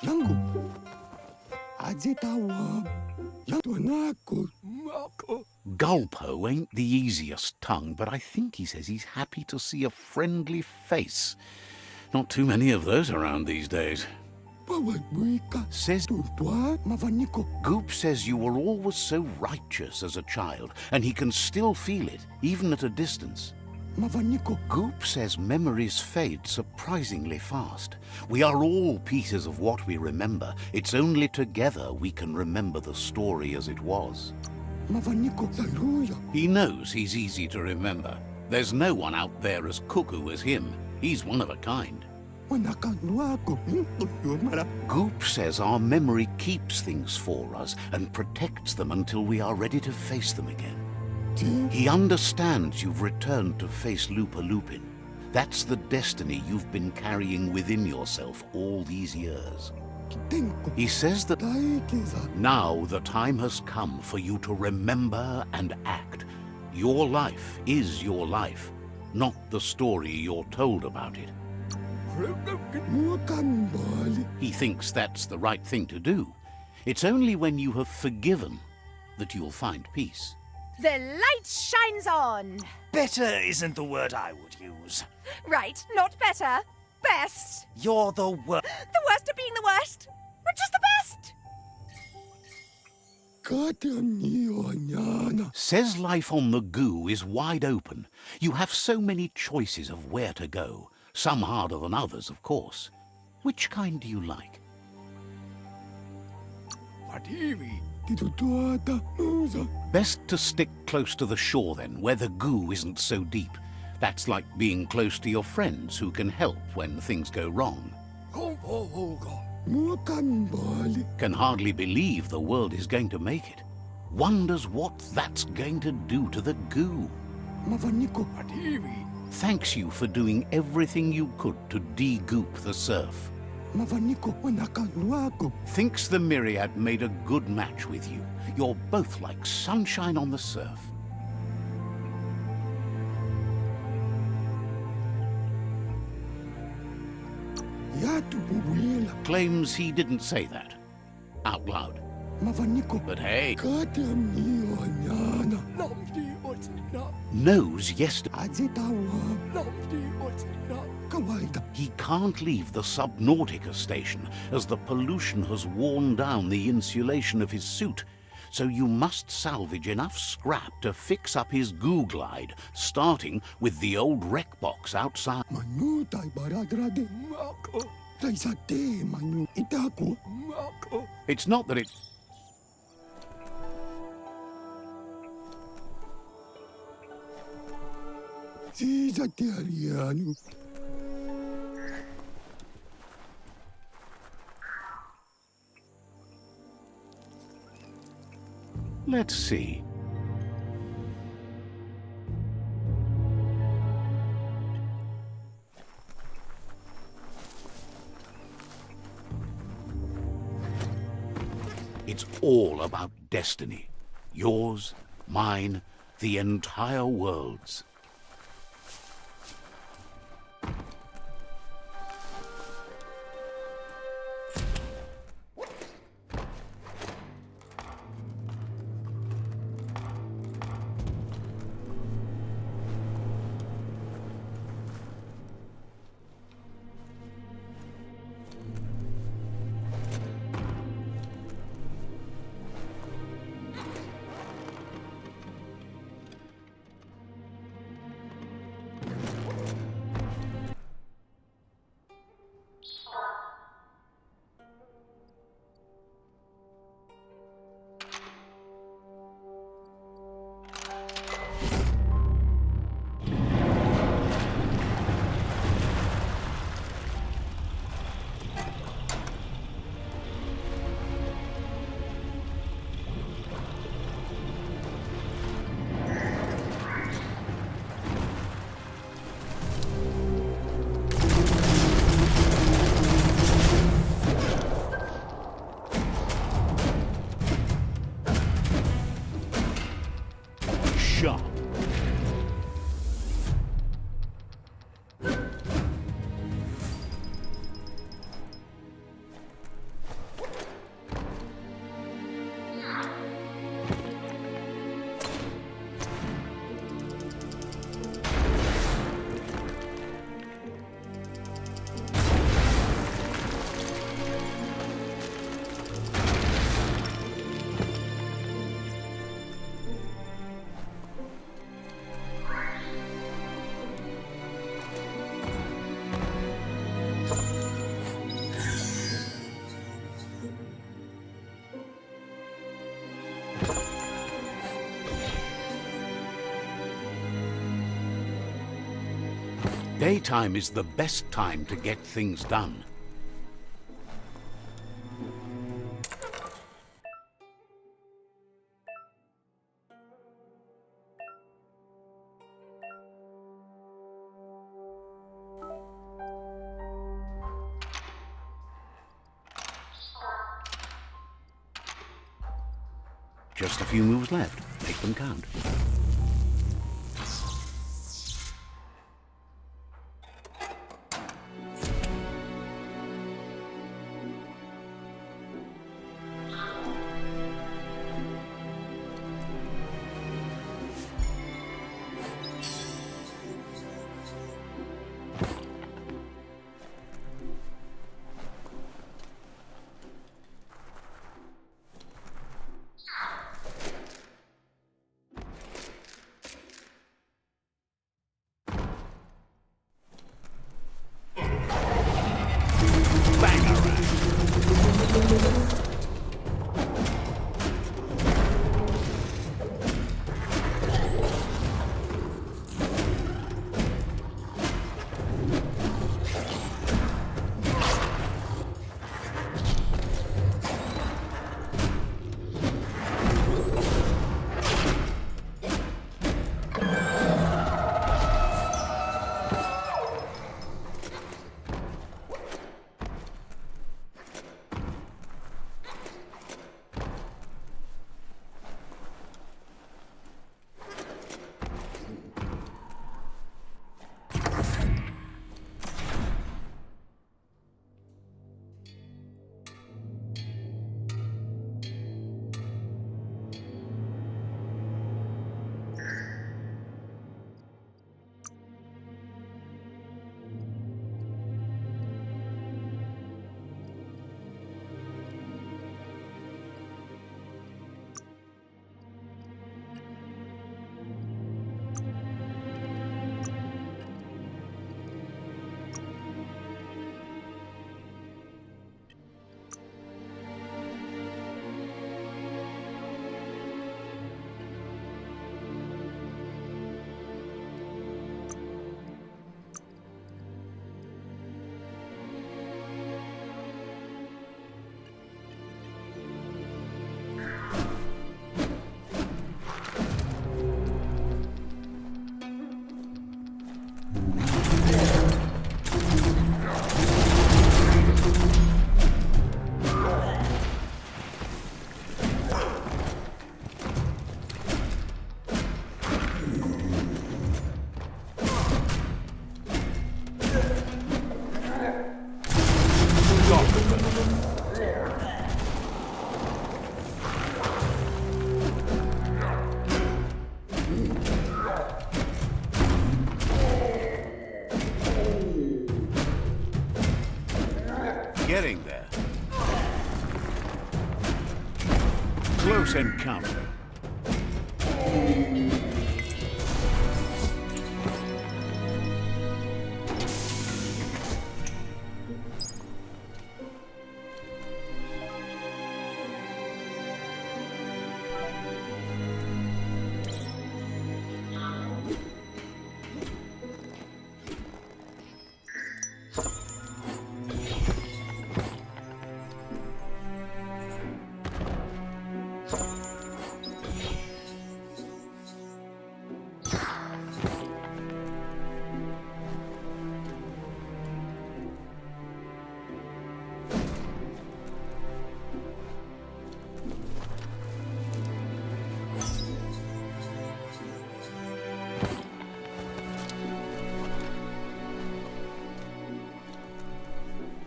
Yangu. Ajitawa. Yantuanaku. Mako. Gulpo ain't the easiest tongue, but I think he says he's happy to see a friendly face. Not too many of those around these days. Says Goop says you were always so righteous as a child, and he can still feel it, even at a distance. Goop says memories fade surprisingly fast. We are all pieces of what we remember. It's only together we can remember the story as it was. He knows he's easy to remember. There's no one out there as cuckoo as him. He's one of a kind. Goop says our memory keeps things for us and protects them until we are ready to face them again. He understands you've returned to face Lupa Lupin. That's the destiny you've been carrying within yourself all these years. He says that now the time has come for you to remember and act. Your life is your life, not the story you're told about it. He thinks that's the right thing to do. It's only when you have forgiven that you'll find peace. The light shines on. Better isn't the word I would use. Right, not better. Best. You're the worst. The worst of being the worst. We're just the best. Says life on the goo is wide open. You have so many choices of where to go. Some harder than others, of course. Which kind do you like? Best to stick close to the shore then, where the goo isn't so deep. That's like being close to your friends who can help when things go wrong. Can hardly believe the world is going to make it. Wonders what that's going to do to the goo. Thanks you for doing everything you could to de-goop the surf. Thinks the Myriad made a good match with you. You're both like sunshine on the surf. Claims he didn't say that out loud. But hey, knows yesterday he can't leave the Subnautica station as the pollution has worn down the insulation of his suit. So you must salvage enough scrap to fix up his goo glide, starting with the old wreck box outside. Taisa te manu itaku mako. It's not that it... Sisa te arianu. Let's see. It's all about destiny. Yours, mine, the entire world's. Sharp. Daytime is the best time to get things done. Just a few moves left. Make them count. Getting there. Close encounter.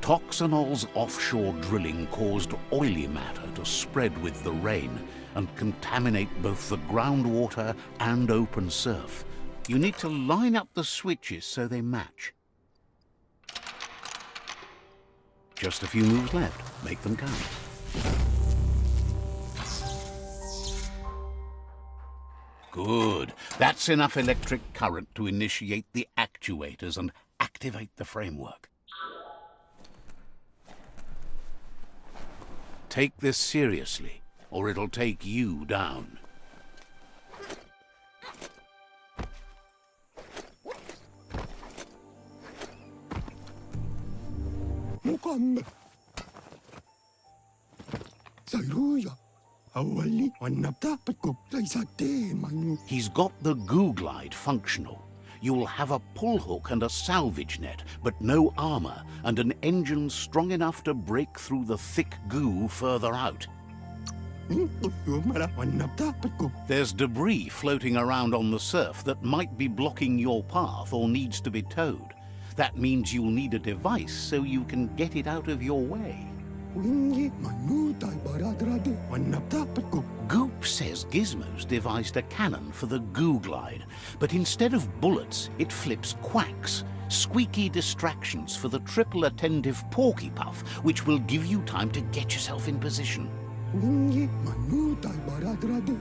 Toxanol's offshore drilling caused oily matter to spread with the rain and contaminate both the groundwater and open surf. You need to line up the switches so they match. Just a few moves left. Make them count. Good. That's enough electric current to initiate the actuators and activate the framework. Take this seriously, or it'll take you down. مقام سيرويا أولي والنبتة بتكب ليساتين مانو. He's got the goo glide functional. You'll have a pull hook and a salvage net, but no armor, and an engine strong enough to break through the thick goo further out. There's debris floating around on the surf that might be blocking your path or needs to be towed. That means you'll need a device so you can get it out of your way. Goop says Gizmo's devised a cannon for the goo glide, but instead of bullets, it flips quacks, squeaky distractions for the triple attentive porky puff, which will give you time to get yourself in position.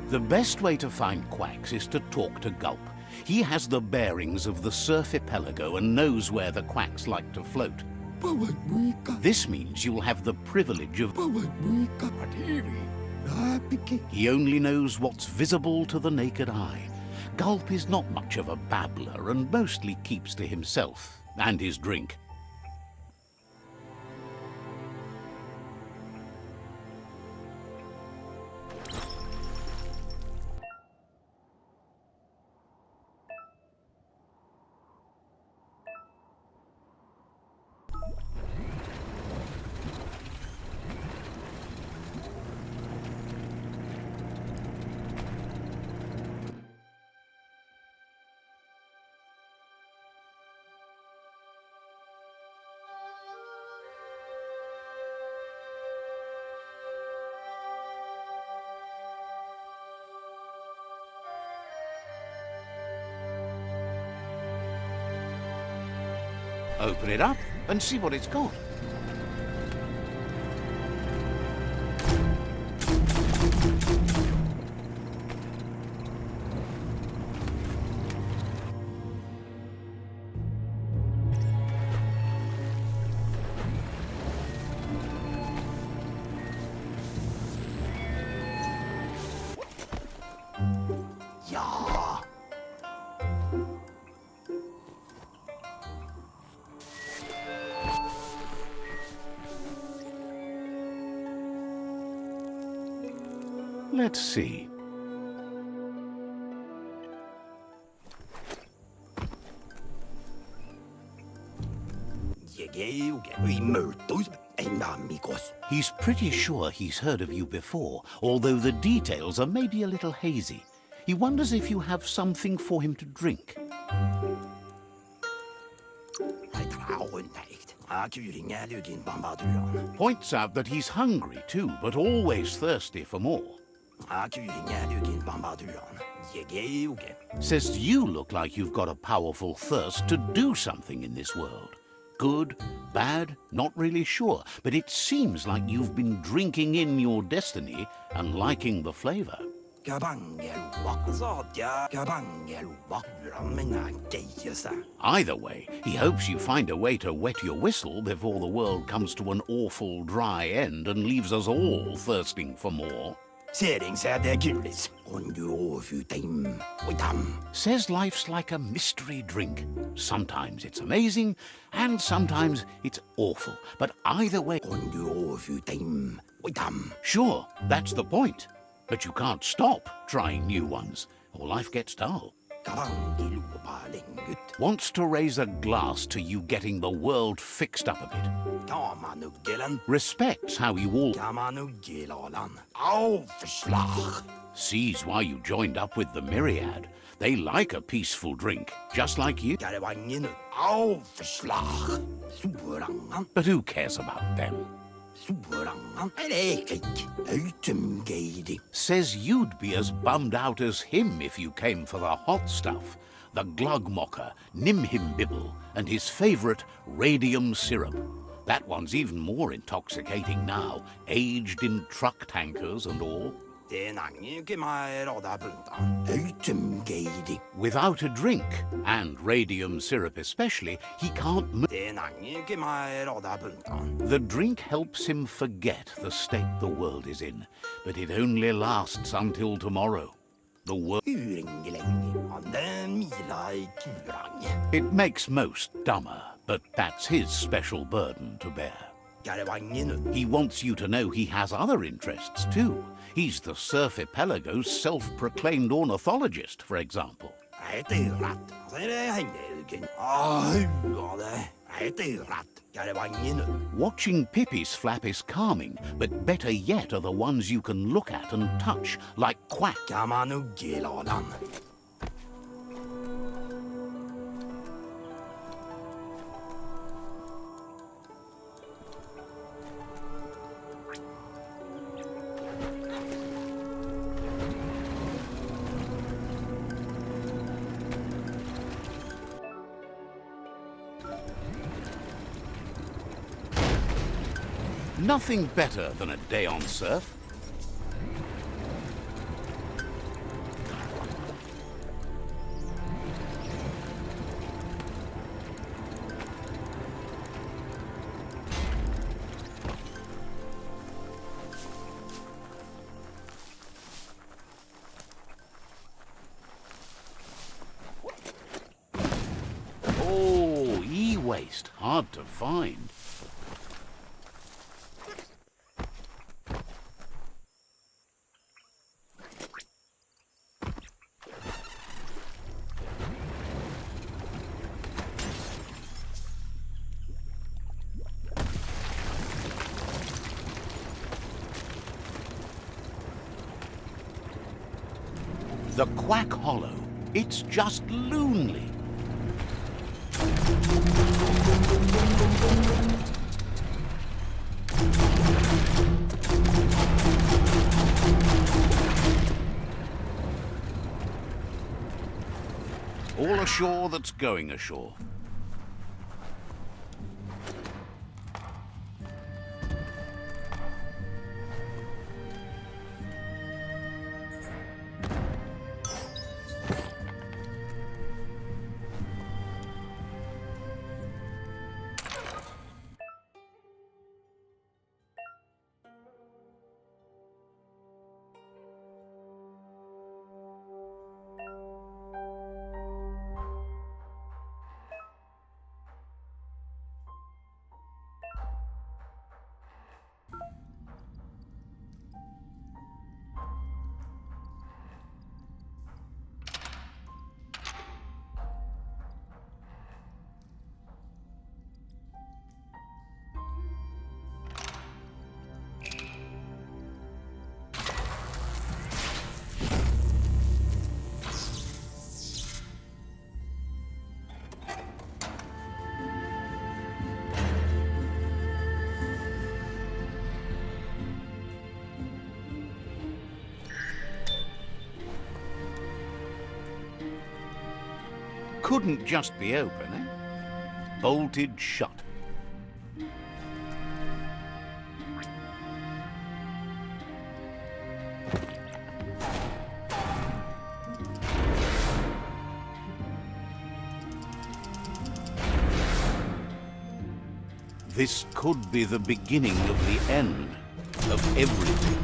The best way to find quacks is to talk to Gulp. He has the bearings of the surf archipelago and knows where the quacks like to float. This means you'll have the privilege of... He only knows what's visible to the naked eye. Gulp is not much of a babbler and mostly keeps to himself and his drink. Open it up and see what it's got. Let's see. He's pretty sure he's heard of you before, although the details are maybe a little hazy. He wonders if you have something for him to drink. Points out that he's hungry too, but always thirsty for more. Says you look like you've got a powerful thirst to do something in this world. Good? Bad? Not really sure. But it seems like you've been drinking in your destiny and liking the flavor. Either way, he hopes you find a way to wet your whistle before the world comes to an awful dry end and leaves us all thirsting for more. Says life's like a mystery drink. Sometimes it's amazing, and sometimes it's awful. But either way... Sure, that's the point. But you can't stop trying new ones, or life gets dull. Wants to raise a glass to you getting the world fixed up a bit. Respects how you all... Sees why you joined up with the Myriad. They like a peaceful drink, just like you. But who cares about them? Says you'd be as bummed out as him if you came for the hot stuff. The Glugmocker, Nimhimbibble, and his favourite radium syrup. That one's even more intoxicating now, aged in truck tankers and all. Without a drink, and radium syrup especially, he can't move. The drink helps him forget the state the world is in, but it only lasts until tomorrow. The world... It makes most dumber, but that's his special burden to bear. He wants you to know he has other interests too. He's the Surfipelago's self-proclaimed ornithologist, for example. Watching Pippi's flap is calming, but better yet are the ones you can look at and touch, like Quack. Nothing better than a day on surf. Oh, e-waste, hard to find. The Quack Hollow. It's just lonely. All ashore that's going ashore. Couldn't just be open, eh? Bolted shut. This could be the beginning of the end of everything.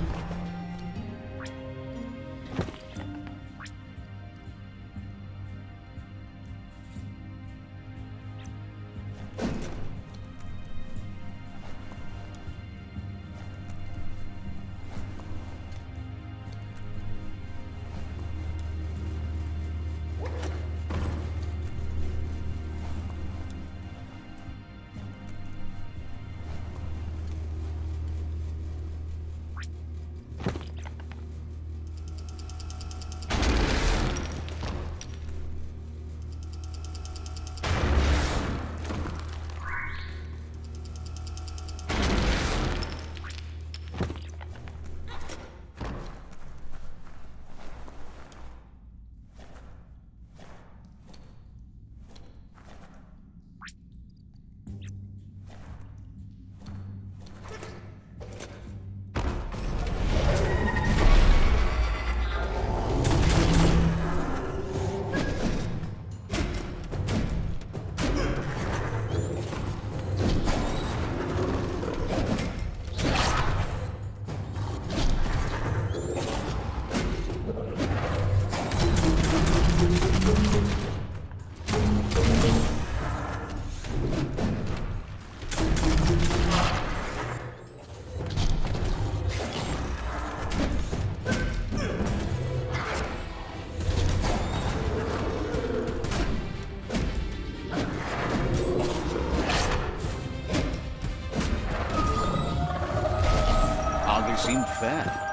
Hardly seemed fair.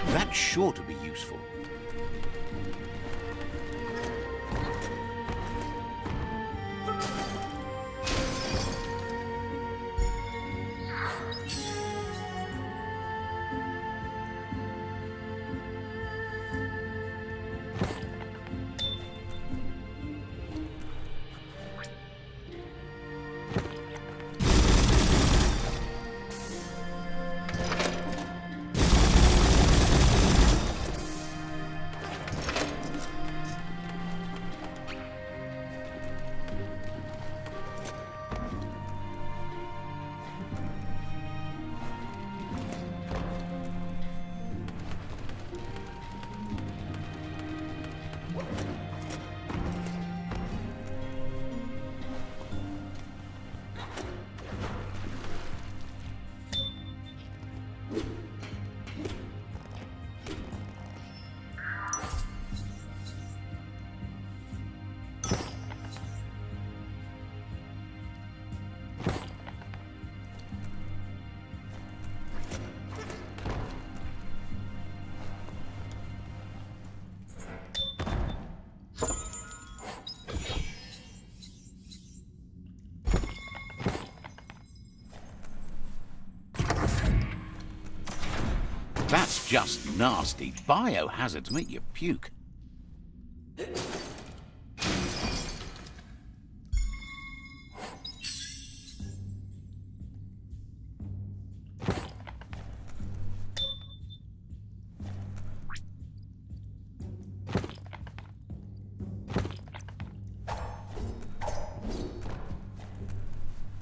That's sure to be useful. That's just nasty. Biohazards make you puke.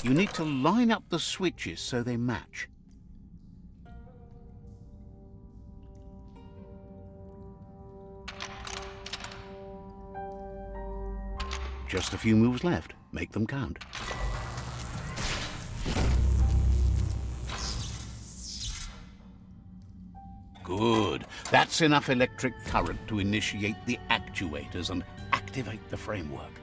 You need to line up the switches so they match. Just a few moves left. Make them count. Good. That's enough electric current to initiate the actuators and activate the framework.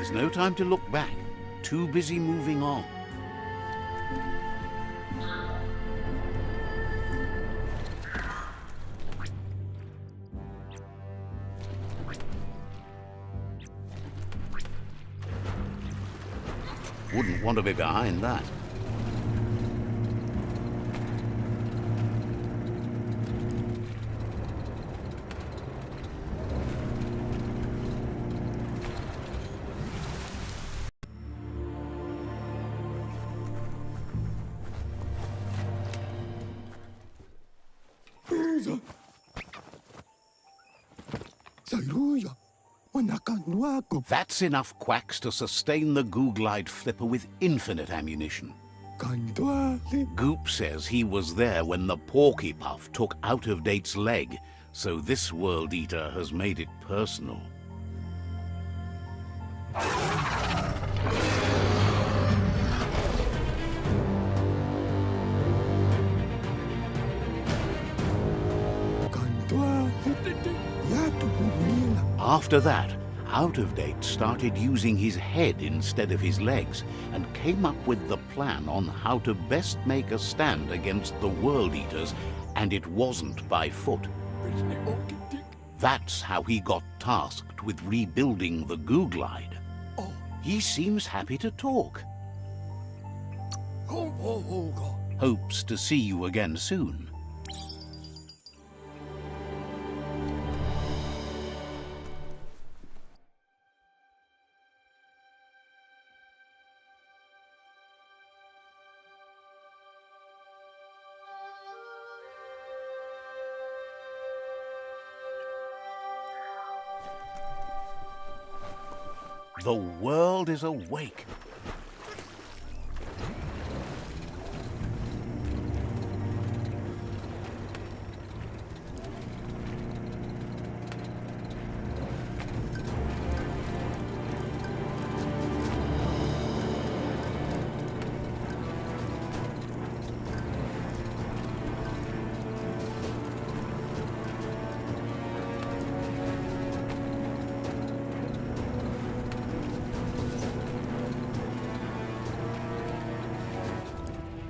There's no time to look back. Too busy moving on. Wouldn't want to be behind that. Sairuya. Wanakanwaku. That's enough quacks to sustain the Googlide flipper with infinite ammunition. Kandwali. Goop says he was there when the Porky Puff took Out-of-Date's leg, so this World Eater has made it personal. After that, Out-of-Date started using his head instead of his legs and came up with the plan on how to best make a stand against the World Eaters, and it wasn't by foot. That's how he got tasked with rebuilding the Googlide. He seems happy to talk. Hopes to see you again soon. The world is awake.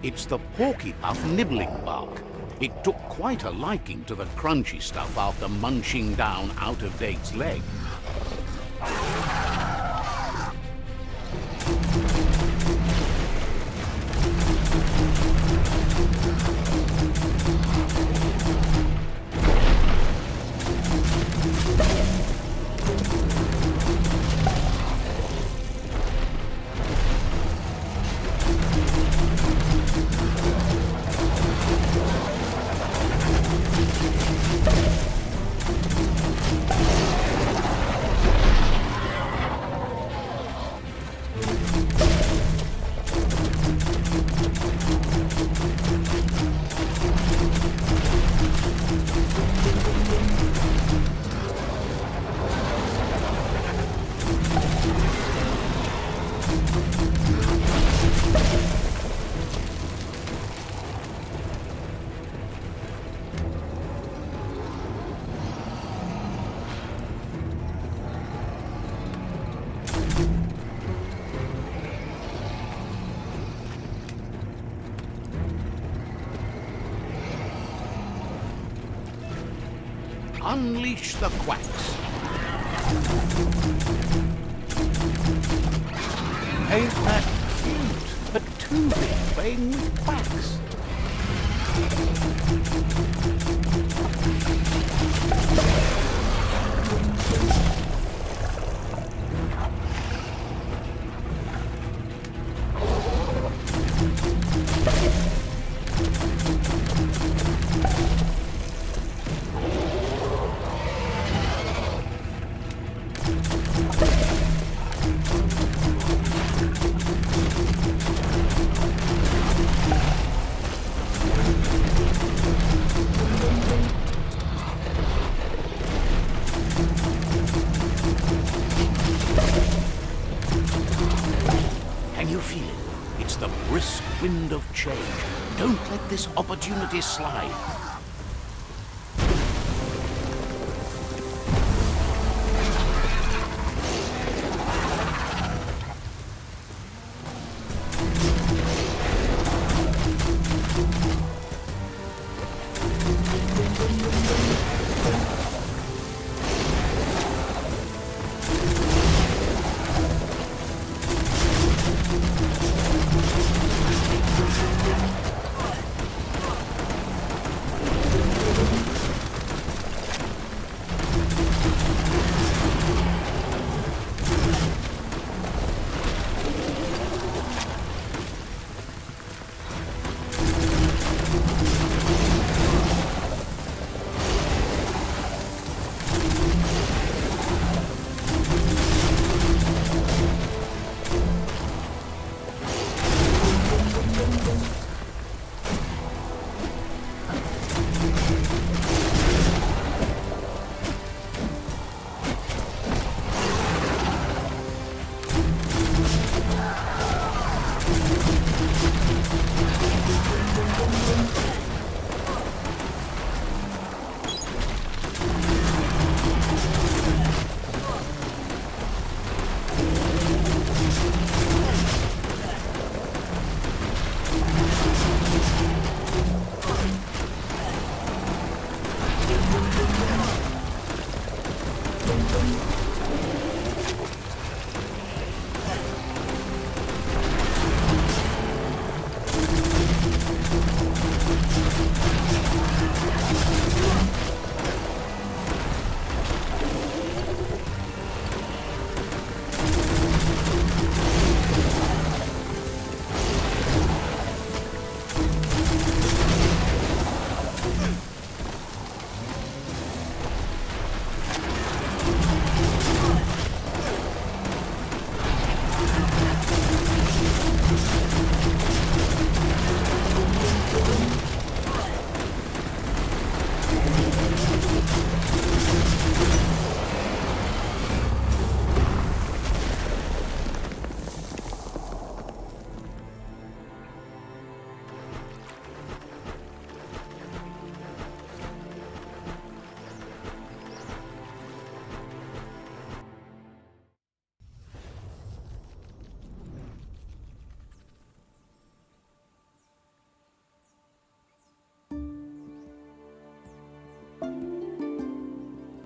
It's the Porky Puff nibbling bark. It took quite a liking to the crunchy stuff after munching down Out-of-Date's leg. Unleash the quacks. Ain't that cute? A two-bit playing with quacks. Can you feel it? It's the brisk wind of change. Don't let this opportunity slide.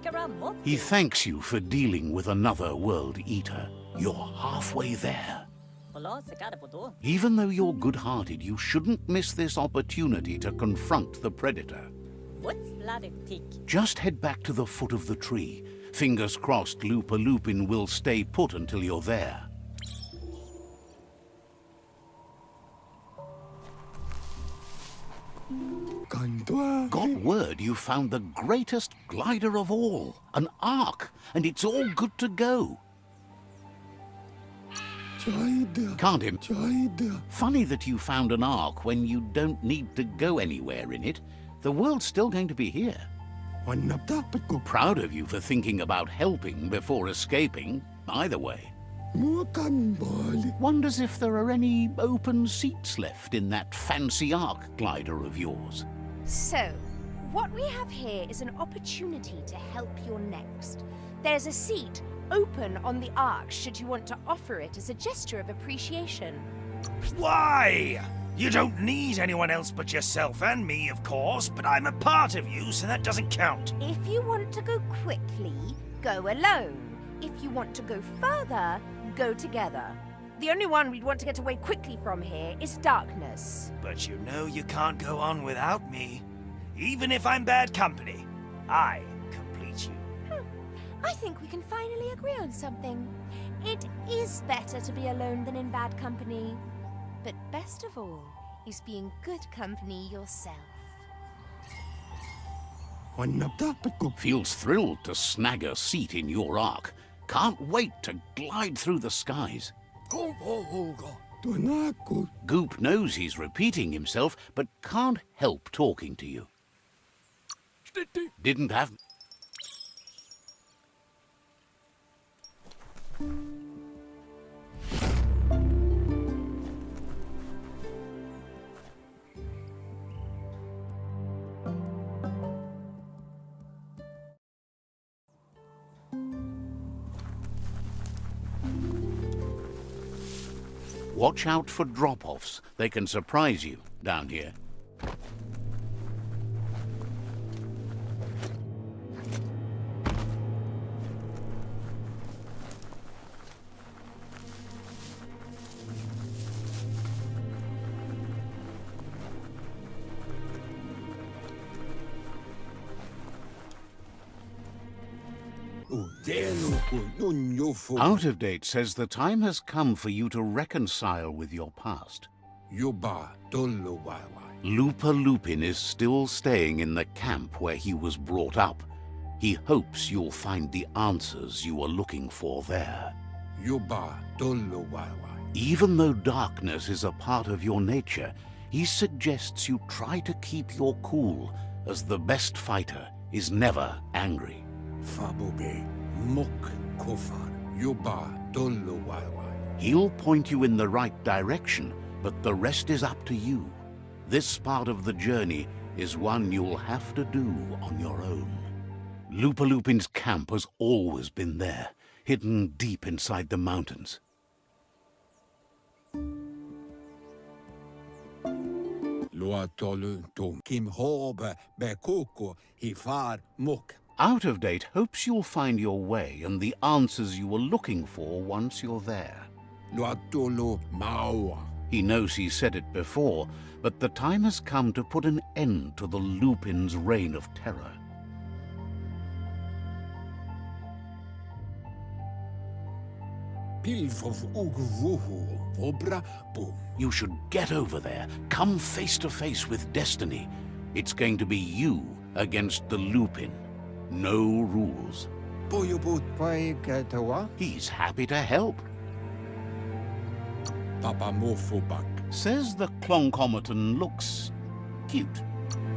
Ikara Mok. He thanks you for dealing with another world eater. You're halfway there. Polo Sakara Bodo. Even though you're good-hearted, you shouldn't miss this opportunity to confront the predator. What's Latin tick? Just head back to the foot of the tree. Fingers crossed Lupa Lupin will stay put until you're there. Kantua. Got word you found the greatest glider of all, an Ark, and it's all good to go. Chida. Can't him. Chida. Funny that you found an Ark when you don't need to go anywhere in it. The world's still going to be here. Wanaptapat Proud of you for thinking about helping before escaping, either way. Mukanbali. Wonders if there are any open seats left in that fancy Ark glider of yours. So, what we have here is an opportunity to help your next. There's a seat open on the Ark should you want to offer it as a gesture of appreciation. Why? You don't need anyone else but yourself and me, of course, but I'm a part of you, so that doesn't count. If you want to go quickly, go alone. If you want to go further, go together. The only one we'd want to get away quickly from here is darkness. But you know you can't go on without me. Even if I'm bad company, I complete you. I think we can finally agree on something. It is better to be alone than in bad company. But best of all is being good company yourself. Wanaptapat. Feels thrilled to snag a seat in your Ark. Can't wait to glide through the skies. Tuanaku. Goop knows he's repeating himself, but can't help talking to you. Didn't have... Watch out for drop-offs. They can surprise you down here. Out of Date says the time has come for you to reconcile with your past. Yuba Dolo Wawa. Lupa Lupin is still staying in the camp where he was brought up. He hopes you'll find the answers you are looking for there. Yuba Dolo Wawa. Even though darkness is a part of your nature, he suggests you try to keep your cool, as the best fighter is never angry. Fabobe. Mok Kofar. Yuba Dolo Wawa. He'll point you in the right direction, but the rest is up to you. This part of the journey is one you'll have to do on your own. Lupa Lupin's camp has always been there, hidden deep inside the mountains. Lua Tolu Tom Kim Hobe Bekoko Hifar Mok. Out of Date hopes you'll find your way and the answers you were looking for once you're there. Lua Tolo Maua. He knows he said it before, but the time has come to put an end to the Lupin's reign of terror. Pilfov Ugvuhu Vobra Boom. You should get over there, come face to face with destiny. It's going to be you against the Lupin. No rules. Boyobut Paikatawa. He's happy to help. Papa Mofobak. Says the Cloncometon looks cute.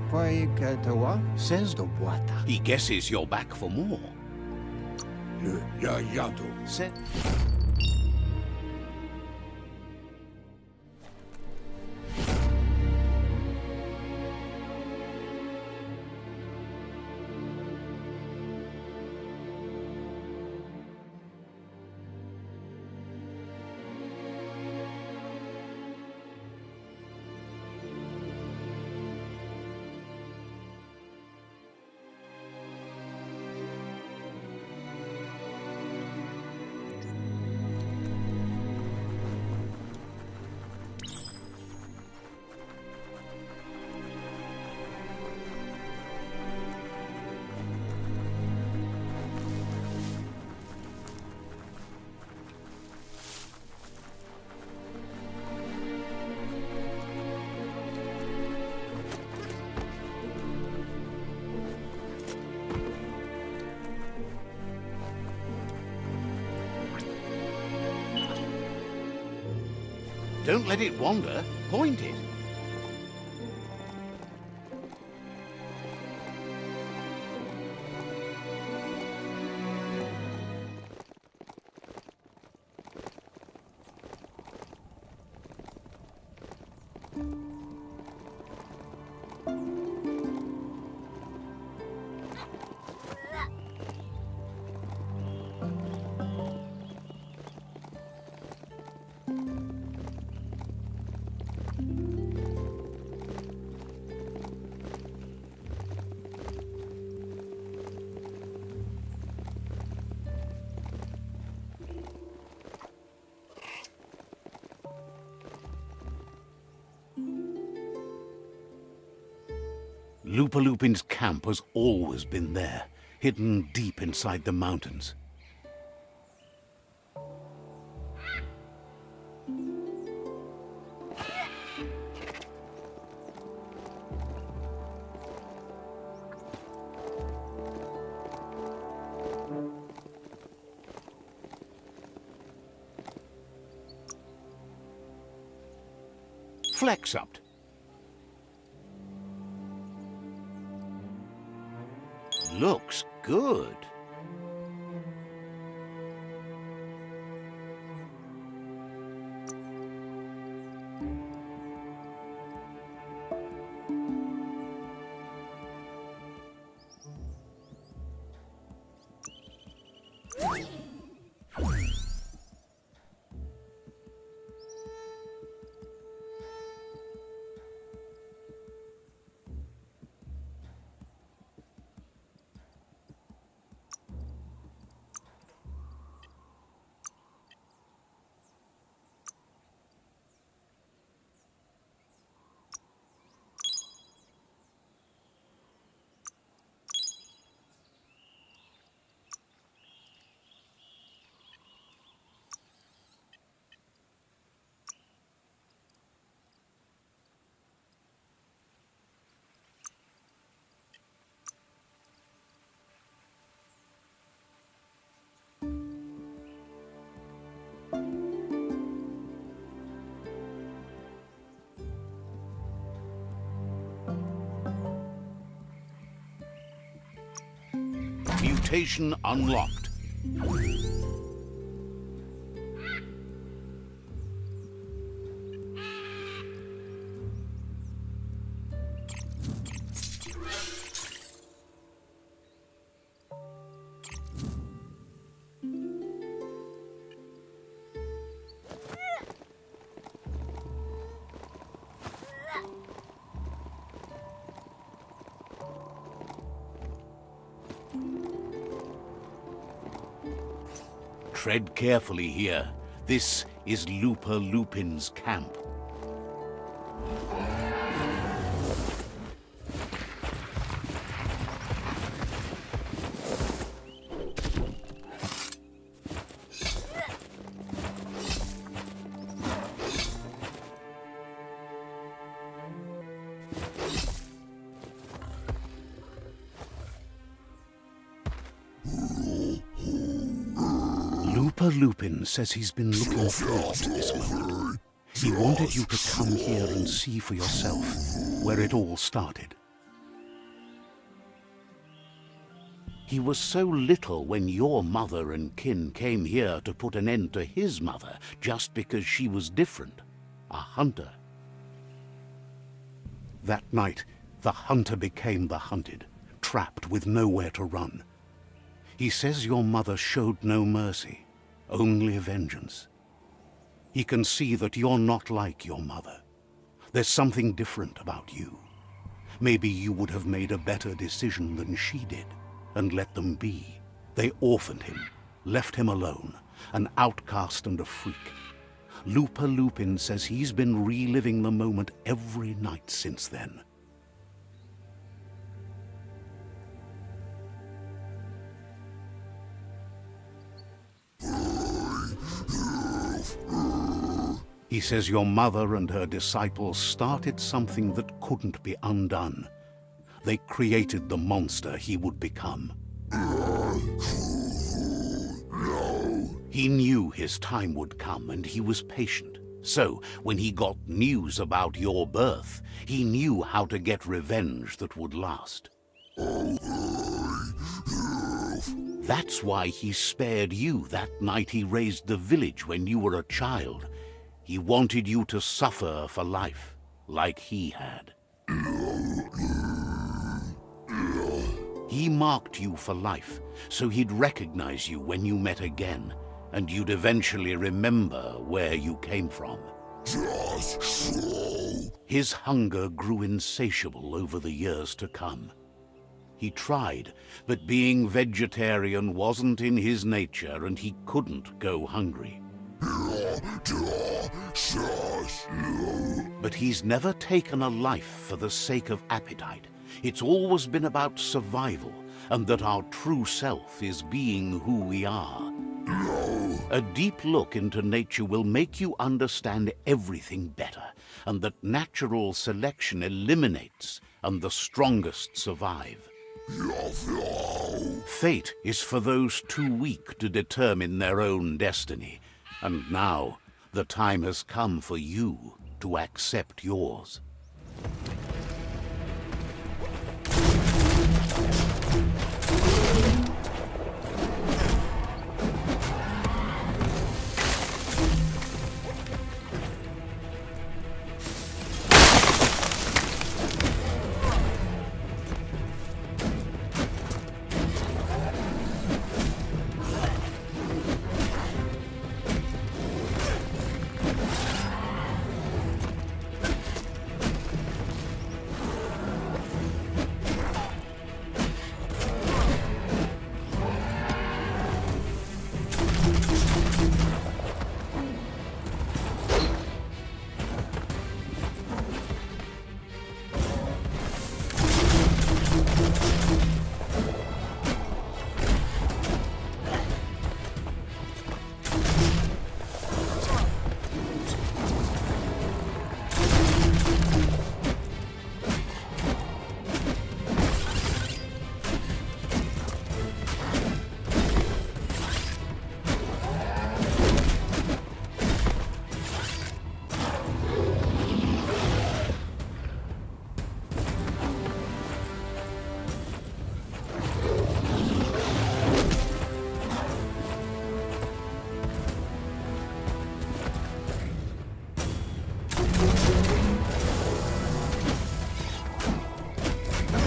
Paikatawa. Says The Wata. he guesses you're back for more. Le Yayato. Said Don't let it wander. Point it. Lupin's camp has always been there, hidden deep inside the mountains. Flex up. Looks good. Mutation unlocked. Tread carefully here. This is Lupin's camp. Lupin says he's been looking forward to this moment. He wanted you to come here and see for yourself where it all started. He was so little when your mother and kin came here to put an end to his mother just because she was different, a hunter. That night, the hunter became the hunted, trapped with nowhere to run. He says your mother showed no mercy. Only vengeance. He can see that you're not like your mother. There's something different about you. Maybe you would have made a better decision than she did, and let them be. They orphaned him, left him alone, an outcast and a freak. Lupin says he's been reliving the moment every night since then. He says your mother and her disciples started something that couldn't be undone. They created the monster he would become. He knew his time would come, and he was patient. So, when he got news about your birth, he knew how to get revenge that would last. That's why he spared you that night he raised the village when you were a child. He wanted you to suffer for life, like he had. He marked you for life, so he'd recognize you when you met again, and you'd eventually remember where you came from. Just so. His hunger grew insatiable over the years to come. He tried, but being vegetarian wasn't in his nature, and he couldn't go hungry. But he's never taken a life for the sake of appetite. It's always been about survival, and that our true self is being who we are. A deep look into nature will make you understand everything better, and that natural selection eliminates, and the strongest survive. Fate is for those too weak to determine their own destiny, and now the time has come for you to accept yours.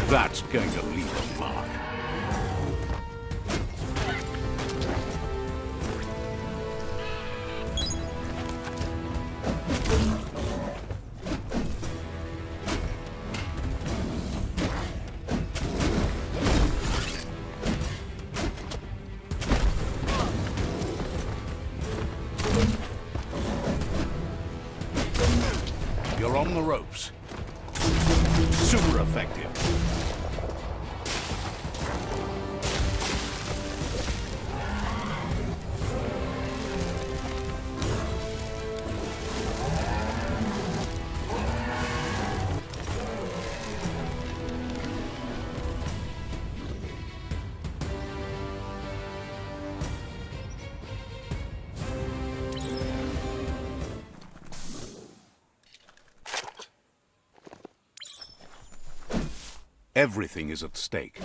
That's going to leave a mark. You're on the ropes. Super effective. Everything is at stake.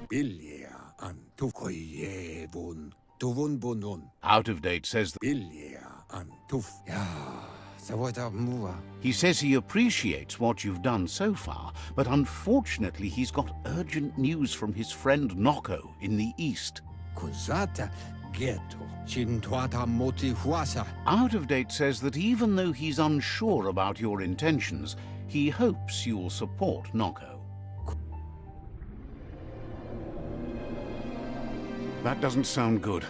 Billia an tukoyevun tuvun bunun. Out of date says Billia an Tuf. Ja, så var det mua. He says he appreciates what you've done so far, but unfortunately he's got urgent news from his friend Noko in the east. Kusata ghetto. Cintuata motihuasa. Out of Date says that even though he's unsure about your intentions, he hopes you'll support Noko. That doesn't sound good.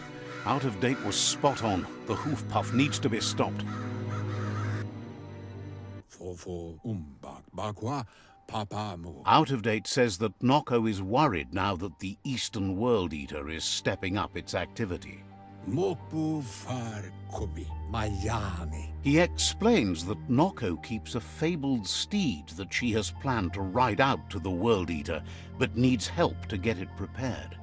Out of Date was spot on. The hoof puff needs to be stopped. Fofo umbak bakwa papa mu. Out of Date says that Noko is worried now that the Eastern World Eater is stepping up its activity. Mopu far kobi. Miami. He explains that Noko keeps a fabled steed that she has planned to ride out to the World Eater, but needs help to get it prepared.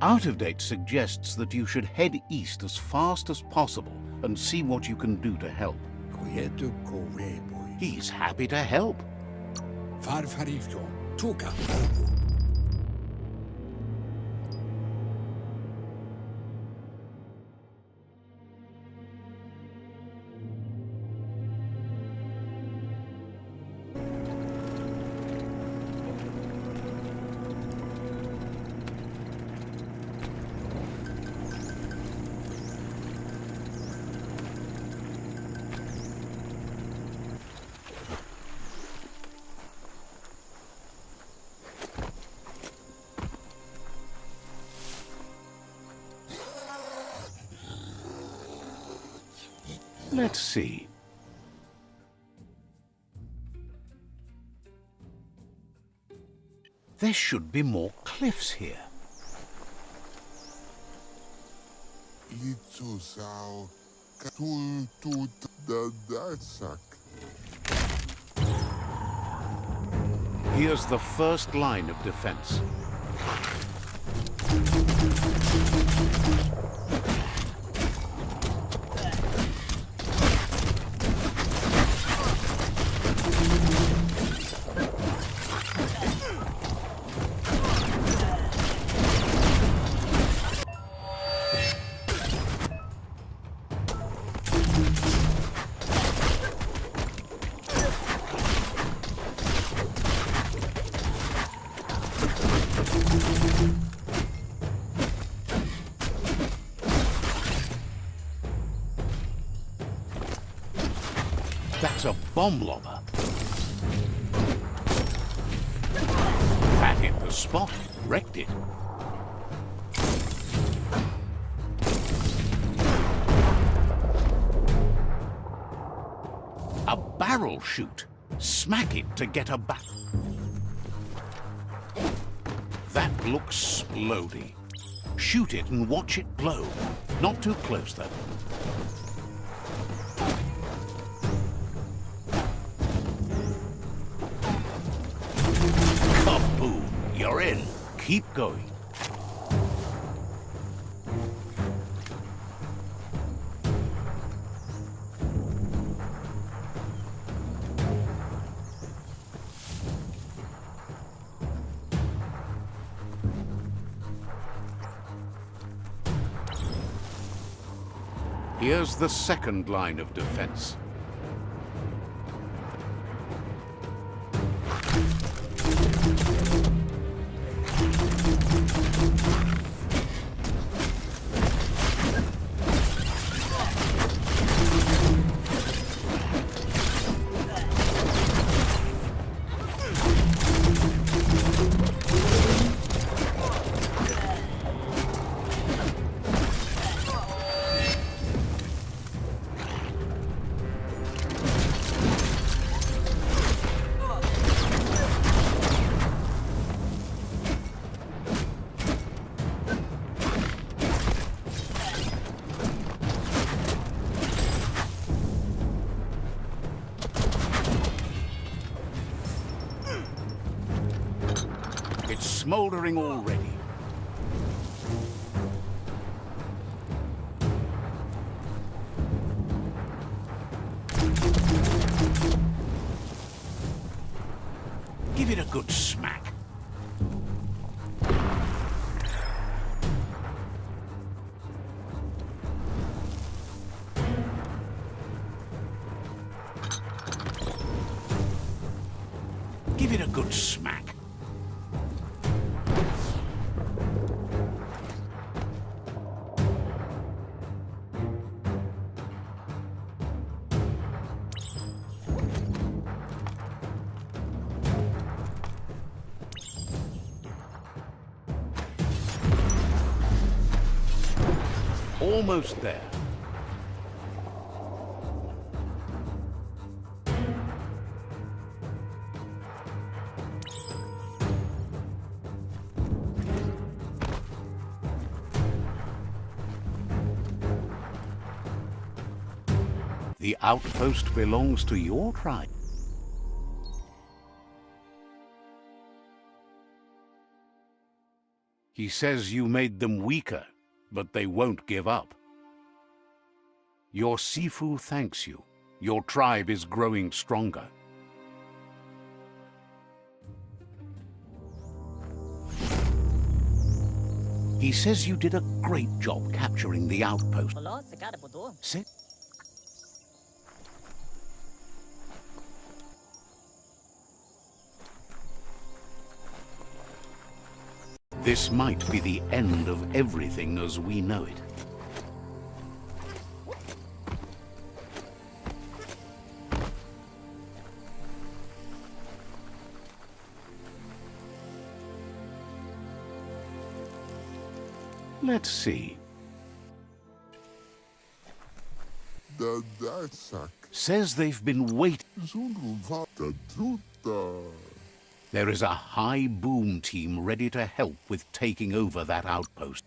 Out of Date suggests that you should head east as fast as possible and see what you can do to help. Kuyetu koreboy. He's happy to help. Farfarifto. Tuka. Let's see. There should be more cliffs here. Itsusau. Katul tut da dasak. Here's the first line of defense. That's a bomb lobber. That hit the spot, wrecked it. A barrel shoot. Smack it to get a back. That looks splody. Shoot it and watch it blow. Not too close, though. Kaboom! You're in. Keep going. Here's the second line of defense. It's smoldering already. Give it a good smack. Give it a good smack. Almost there. The outpost belongs to your tribe. He says you made them weaker, but they won't give up. Your Sifu thanks you. Your tribe is growing stronger. He says you did a great job capturing the outpost. Wala, sekada po to. Sit. This might be the end of everything as we know it. Let's see. Says they've been waiting. There is a high boom team ready to help with taking over that outpost.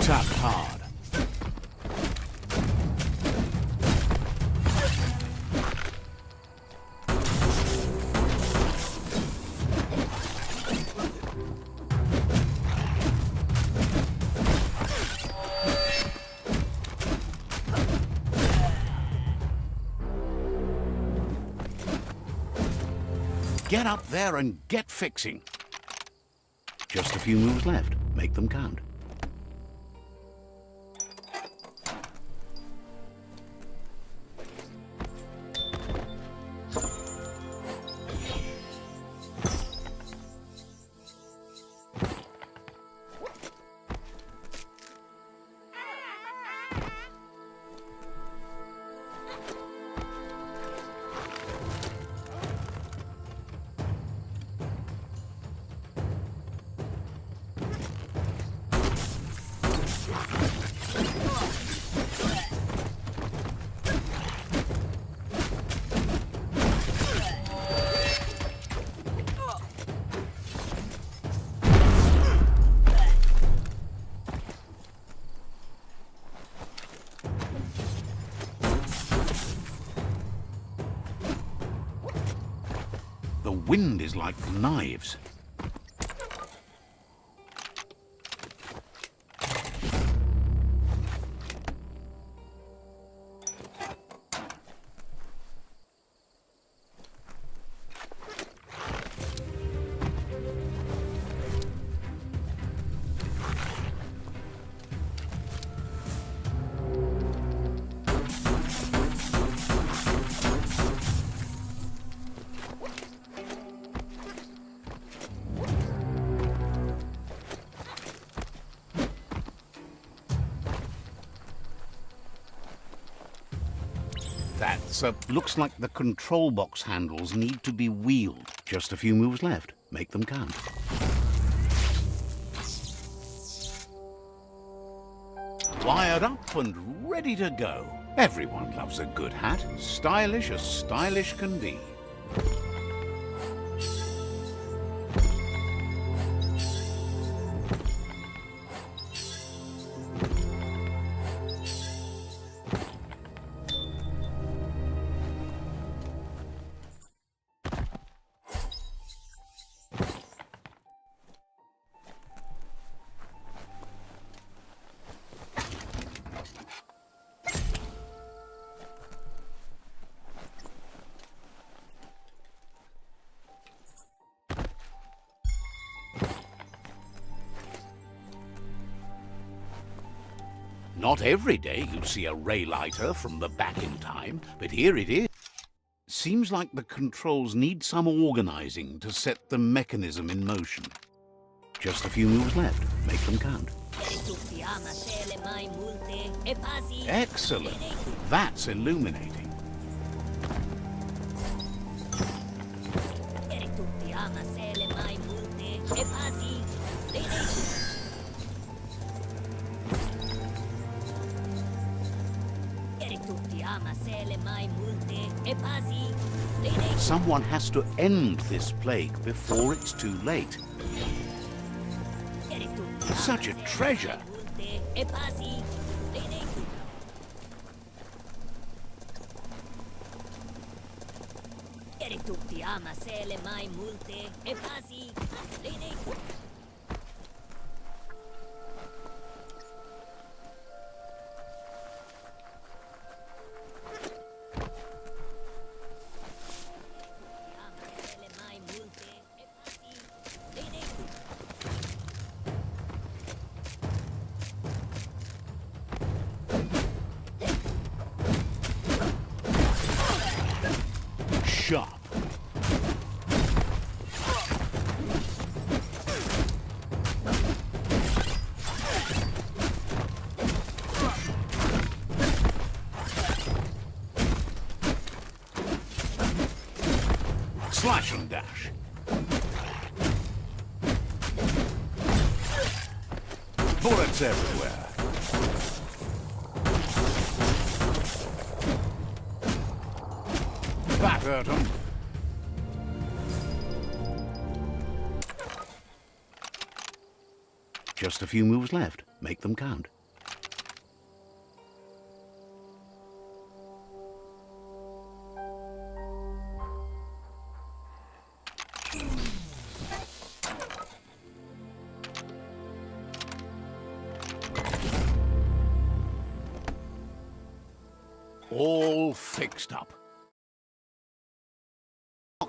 Tap hard. Get up there and get fixing. Just a few moves left. Make them count. The wind is like knives. Looks like the control box handles need to be wheeled. Just a few moves left. Make them count. Wired up and ready to go. Everyone loves a good hat. Stylish as stylish can be. Not every day you see a ray lighter from the back in time, but here it is. Seems like the controls need some organizing to set the mechanism in motion. Just a few moves left. Make them count. Excellent. That's illuminating. Someone has to end this plague before it's too late. Such a treasure! Sharp. Slash and dash. Bullets everywhere. That hurt him. Just a few moves left. Make them count. All fixed up.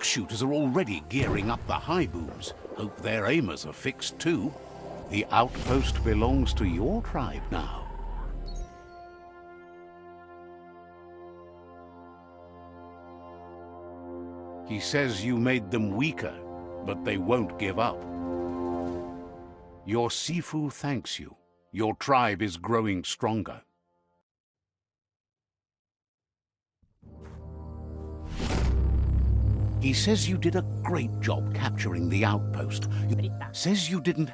Shooters are already gearing up the high booms. Hope their aimers are fixed too. The outpost belongs to your tribe now. He says you made them weaker, but they won't give up. Your Sifu thanks you. Your tribe is growing stronger. He says you did a great job capturing the outpost. Says you didn't...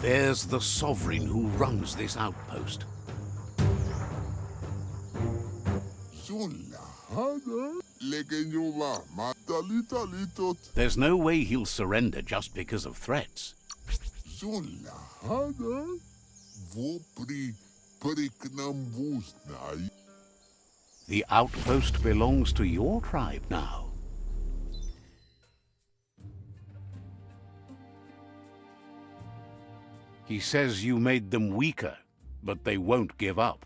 There's the sovereign who runs this outpost. There's no way he'll surrender just because of threats. The outpost belongs to your tribe now. He says you made them weaker, but they won't give up.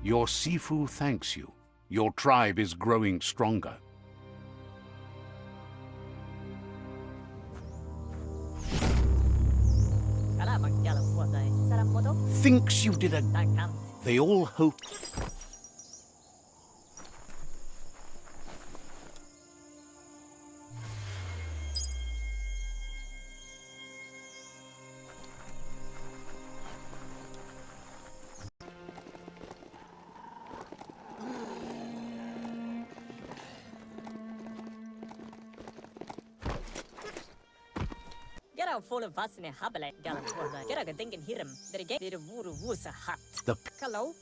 Your Sifu thanks you. Your tribe is growing stronger. Thinks you did a... They all hope...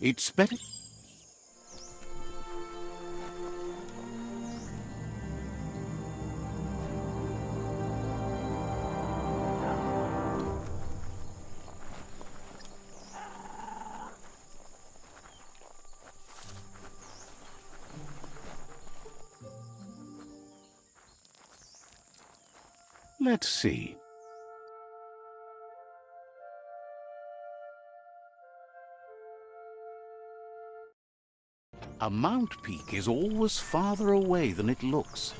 It's better... Let's see. A mount peak is always farther away than it looks.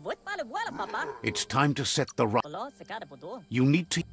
Vot pala wala, Papa. It's time to set the right. Wala, sakada po to. You need to.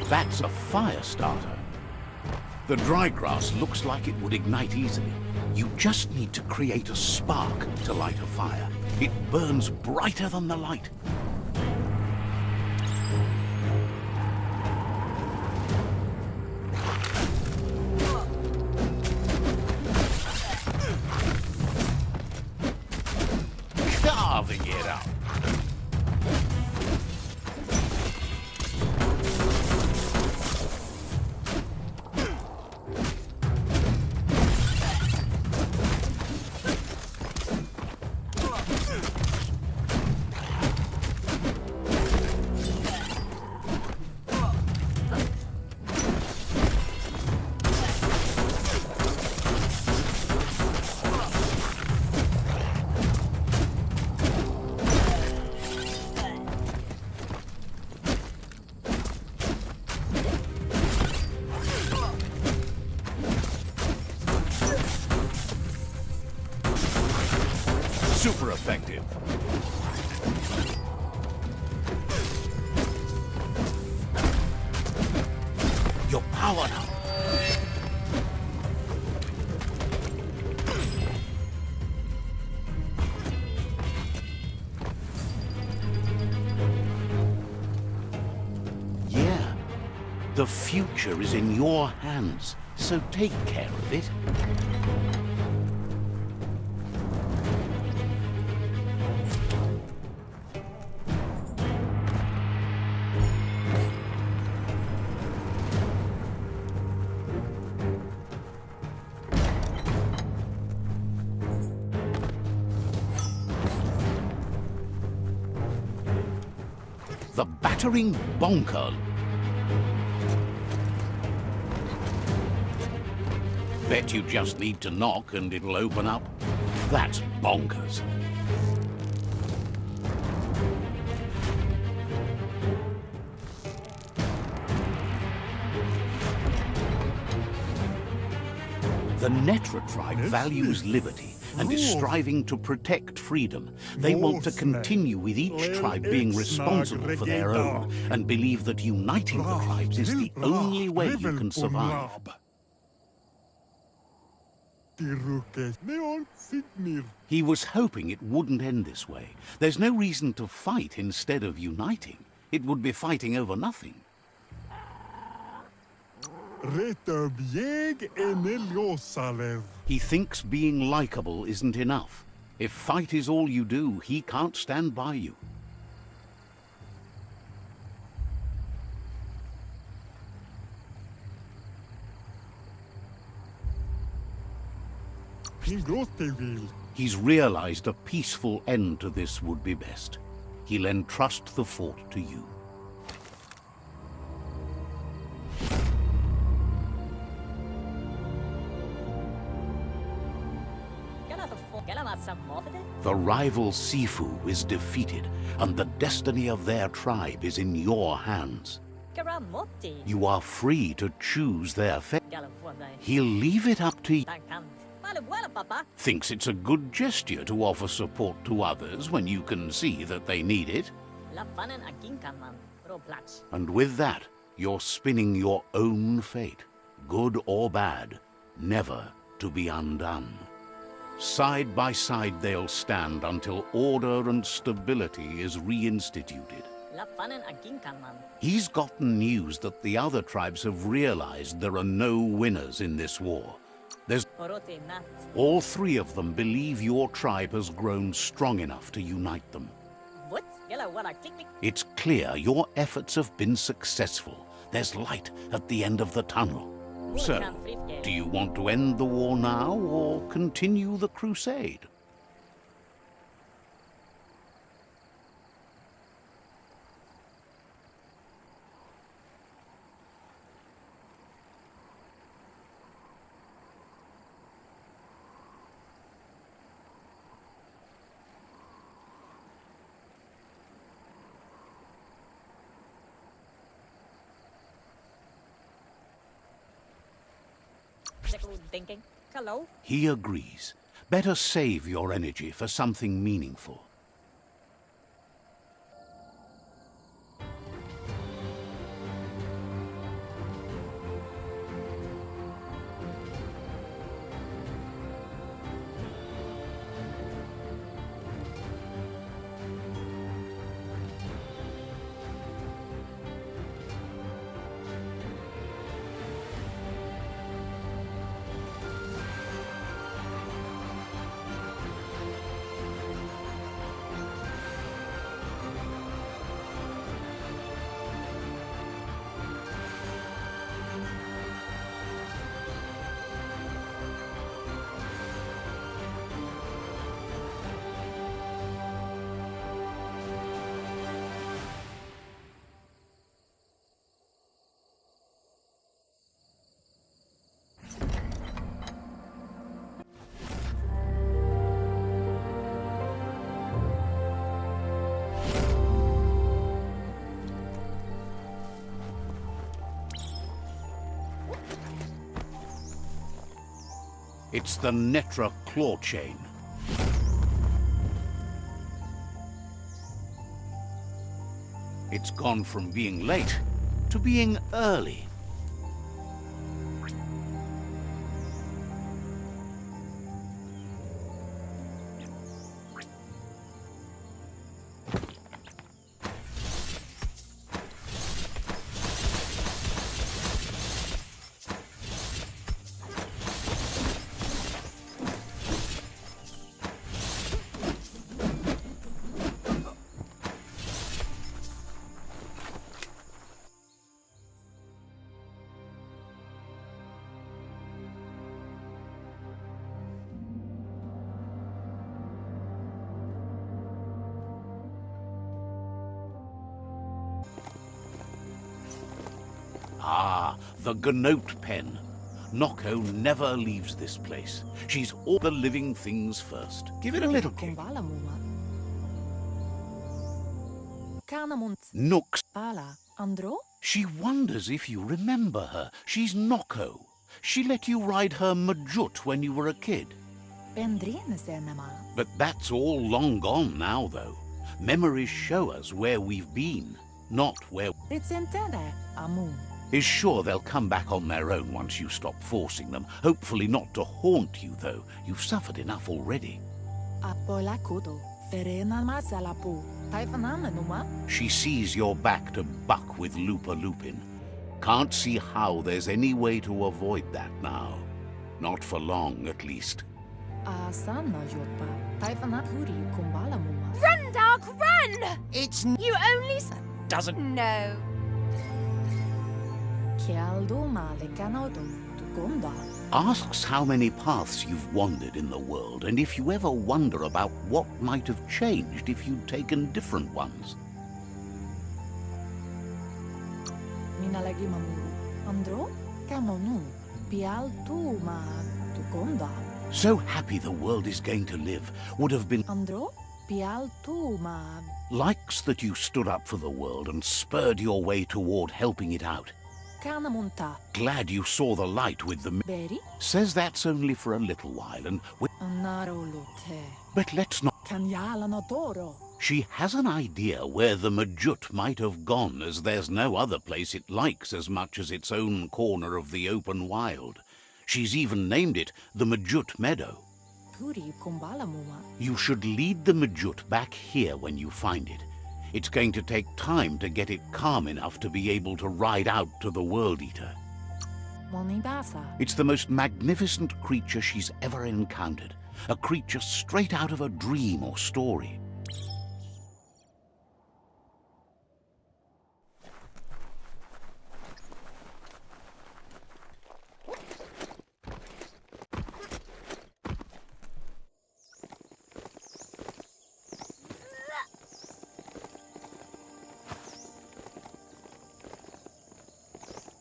That's a fire starter. The dry grass looks like it would ignite easily. You just need to create a spark to light a fire. It burns brighter than the light. Carving it up. Super effective. You're powered up. Yeah, the future is in your hands, so take care of it. The battering bonker. Bet you just need to knock and it'll open up. That's bonkers. The Netra tribe values liberty and is striving to protect freedom. They want to continue with each tribe being responsible for their own and believe that uniting the tribes is the only way you can survive. He was hoping it wouldn't end this way. There's no reason to fight instead of uniting. It would be fighting over nothing. He thinks being likable isn't enough. If fight is all you do, he can't stand by you. He's realized a peaceful end to this would be best. He'll entrust the fort to you. The rival Sifu is defeated, and the destiny of their tribe is in your hands. You are free to choose their fate. He'll leave it up to you. Thinks it's a good gesture to offer support to others when you can see that they need it. And with that, you're spinning your own fate, good or bad, never to be undone. Side by side they'll stand until order and stability is reinstituted. He's gotten news that the other tribes have realized there are no winners in this war. All three of them believe your tribe has grown strong enough to unite them. It's clear your efforts have been successful. There's light at the end of the tunnel. So, do you want to end the war now or continue the crusade? Thinking. Hello? He agrees. Better save your energy for something meaningful. It's the Netra claw chain. It's gone from being late to being early. Ah, the Gnote pen. Noko never leaves this place. She's all the living things first. Give it a little kick. Nooks. Ala, Andro? She wonders if you remember her. She's Noko. She let you ride her Majut when you were a kid. Pendrin senema. But that's all long gone now, though. Memories show us where we've been, not where... Ritsentende, Amun. Is sure they'll come back on their own once you stop forcing them. Hopefully not to haunt you, though. You've suffered enough already. Apola kudo. Ferena masalapu. Taifanamenuma. She sees you're back to buck with Lupa Lupin. Can't see how there's any way to avoid that now. Not for long, at least. Asana yotpa. Taifanakuri kumbalamuma. Run, Dark, run! It's You only doesn't. No. Kialduma le canodo. Tukonda. Asks how many paths you've wandered in the world, and if you ever wonder about what might have changed if you'd taken different ones. Minalagi mamuru. Andro? Kamonu. Pial tu ma. Tukonda. So happy the world is going to live, would have been... Andro? Pial tu ma. Likes that you stood up for the world and spurred your way toward helping it out. Kanamunta. Glad you saw the light with the... Beri? Says that's only for a little while, and... Anarolote. But let's not... Kanyala no toro. She has an idea where the Majut might have gone, as there's no other place it likes as much as its own corner of the open wild. She's even named it the Majut Meadow. Puri kumbalamuma. You should lead the Majut back here when you find it. It's going to take time to get it calm enough to be able to ride out to the World Eater. Monibasa. It's the most magnificent creature she's ever encountered. A creature straight out of a dream or story.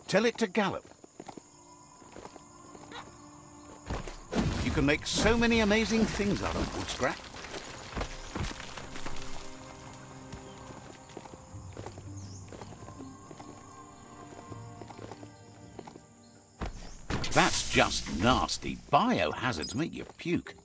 Tell it to gallop. You can make so many amazing things out of wood scrap. That's just nasty. Biohazards make you puke.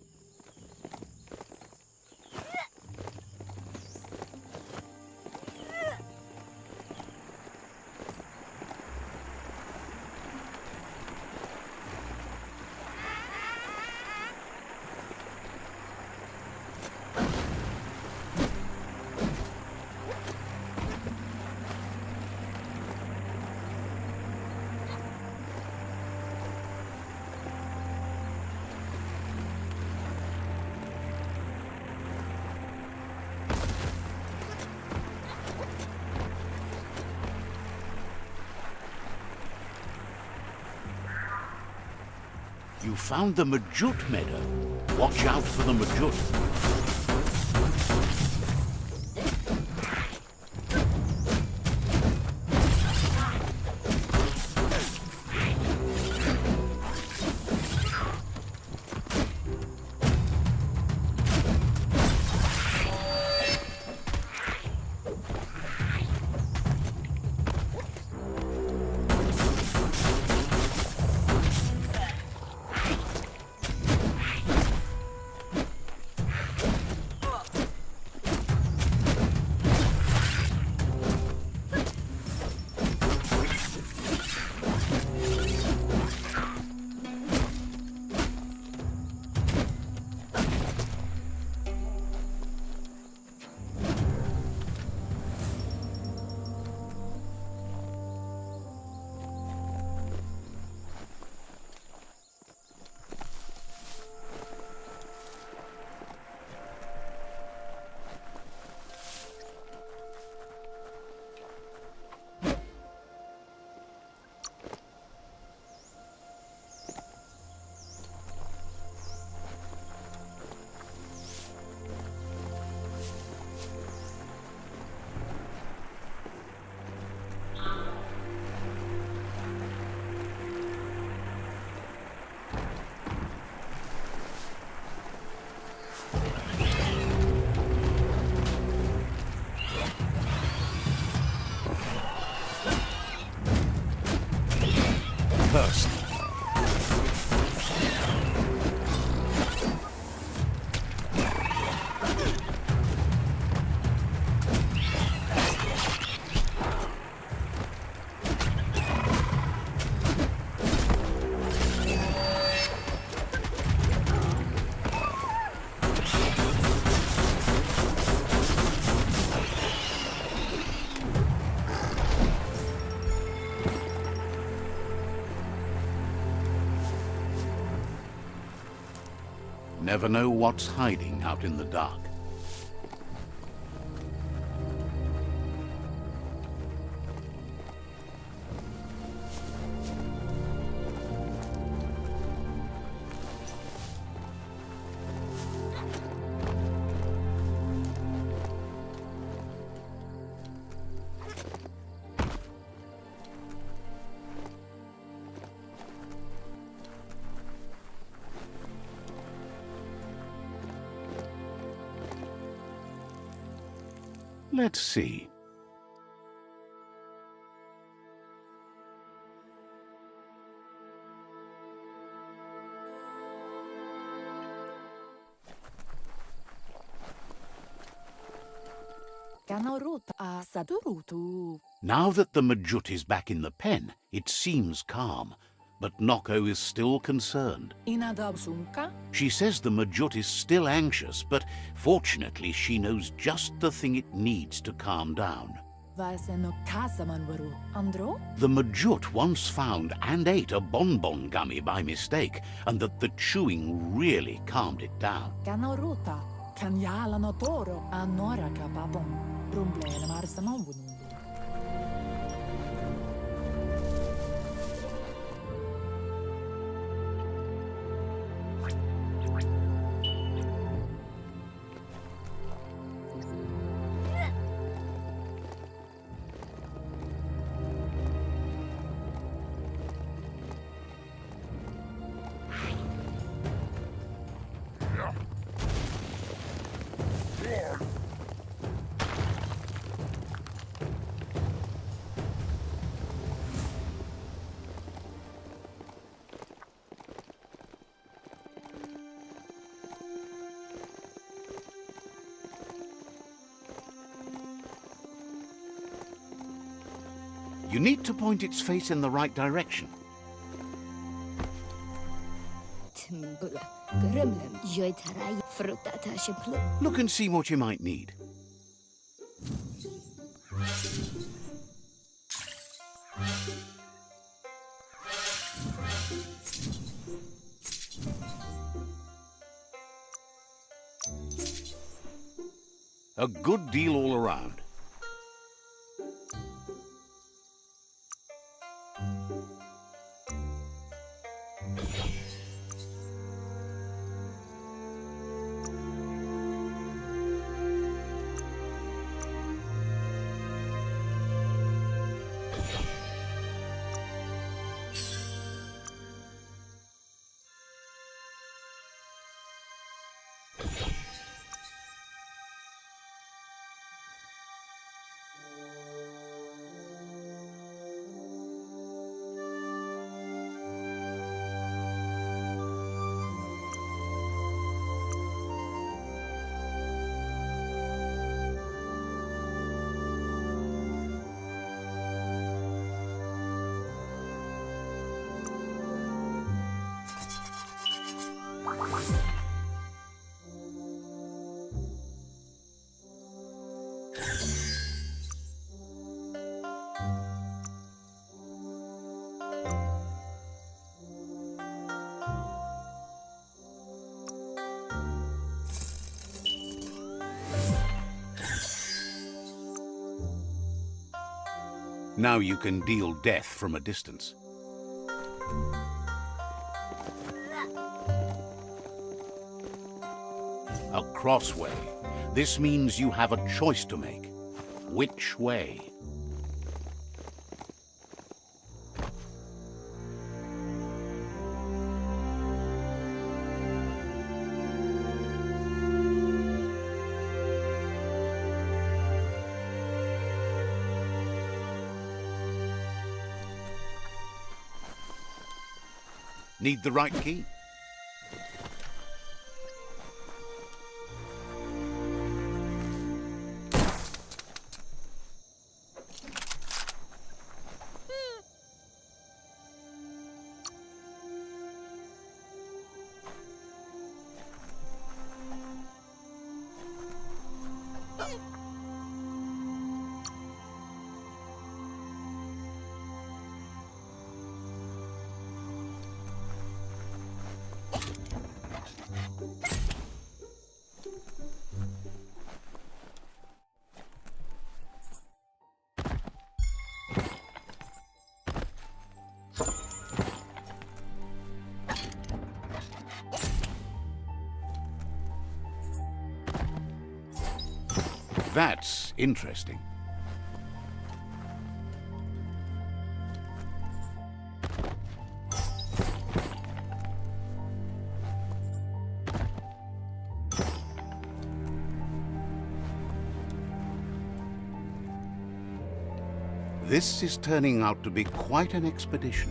You found the Majut Meadow. Watch out for the Majut. First, Never know what's hiding out in the dark. Let's see. Kanaruta a Sadurutu. Now that the Majut is back in the pen, it seems calm, but Noko is still concerned. Inadabsunka? She says the Majut is still anxious, but fortunately she knows just the thing it needs to calm down. Vaiseno Kasamanwaru. Andro? The Majut once found and ate a bonbon gummy by mistake, and that the chewing really calmed it down. Kanaruta. Kanyala notoro. Anora kapapon. Rumble marsamonvunu. You need to point its face in the right direction. Look and see what you might need. A good deal all around. Now you can deal death from a distance. A crossway. This means you have a choice to make. Which way? Need the right key? That's interesting. This is turning out to be quite an expedition.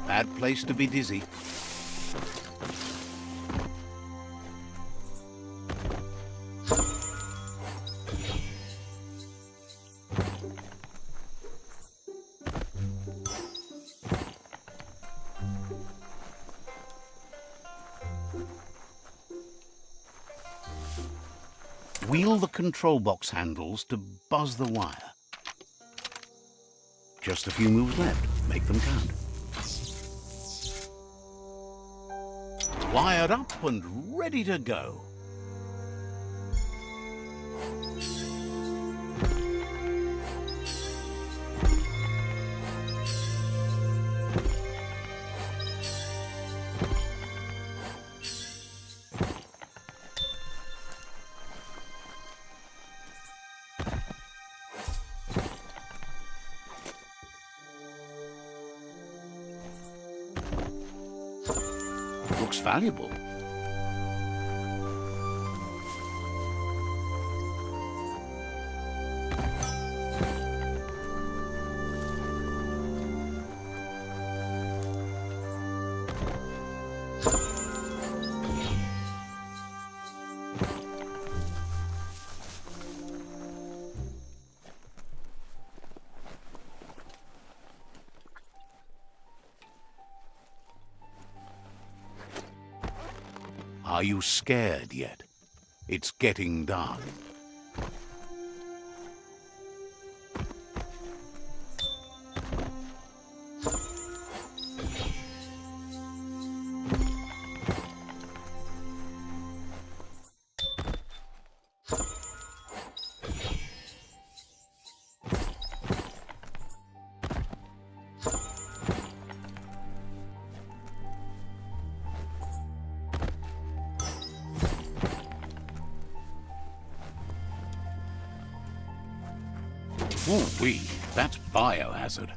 Bad place to be dizzy. Wheel the control box handles to buzz the wire. Just a few moves left. Make them count. Wired up and ready to go. Looks valuable. Are you scared yet? It's getting dark. Ooh-wee, that's biohazard.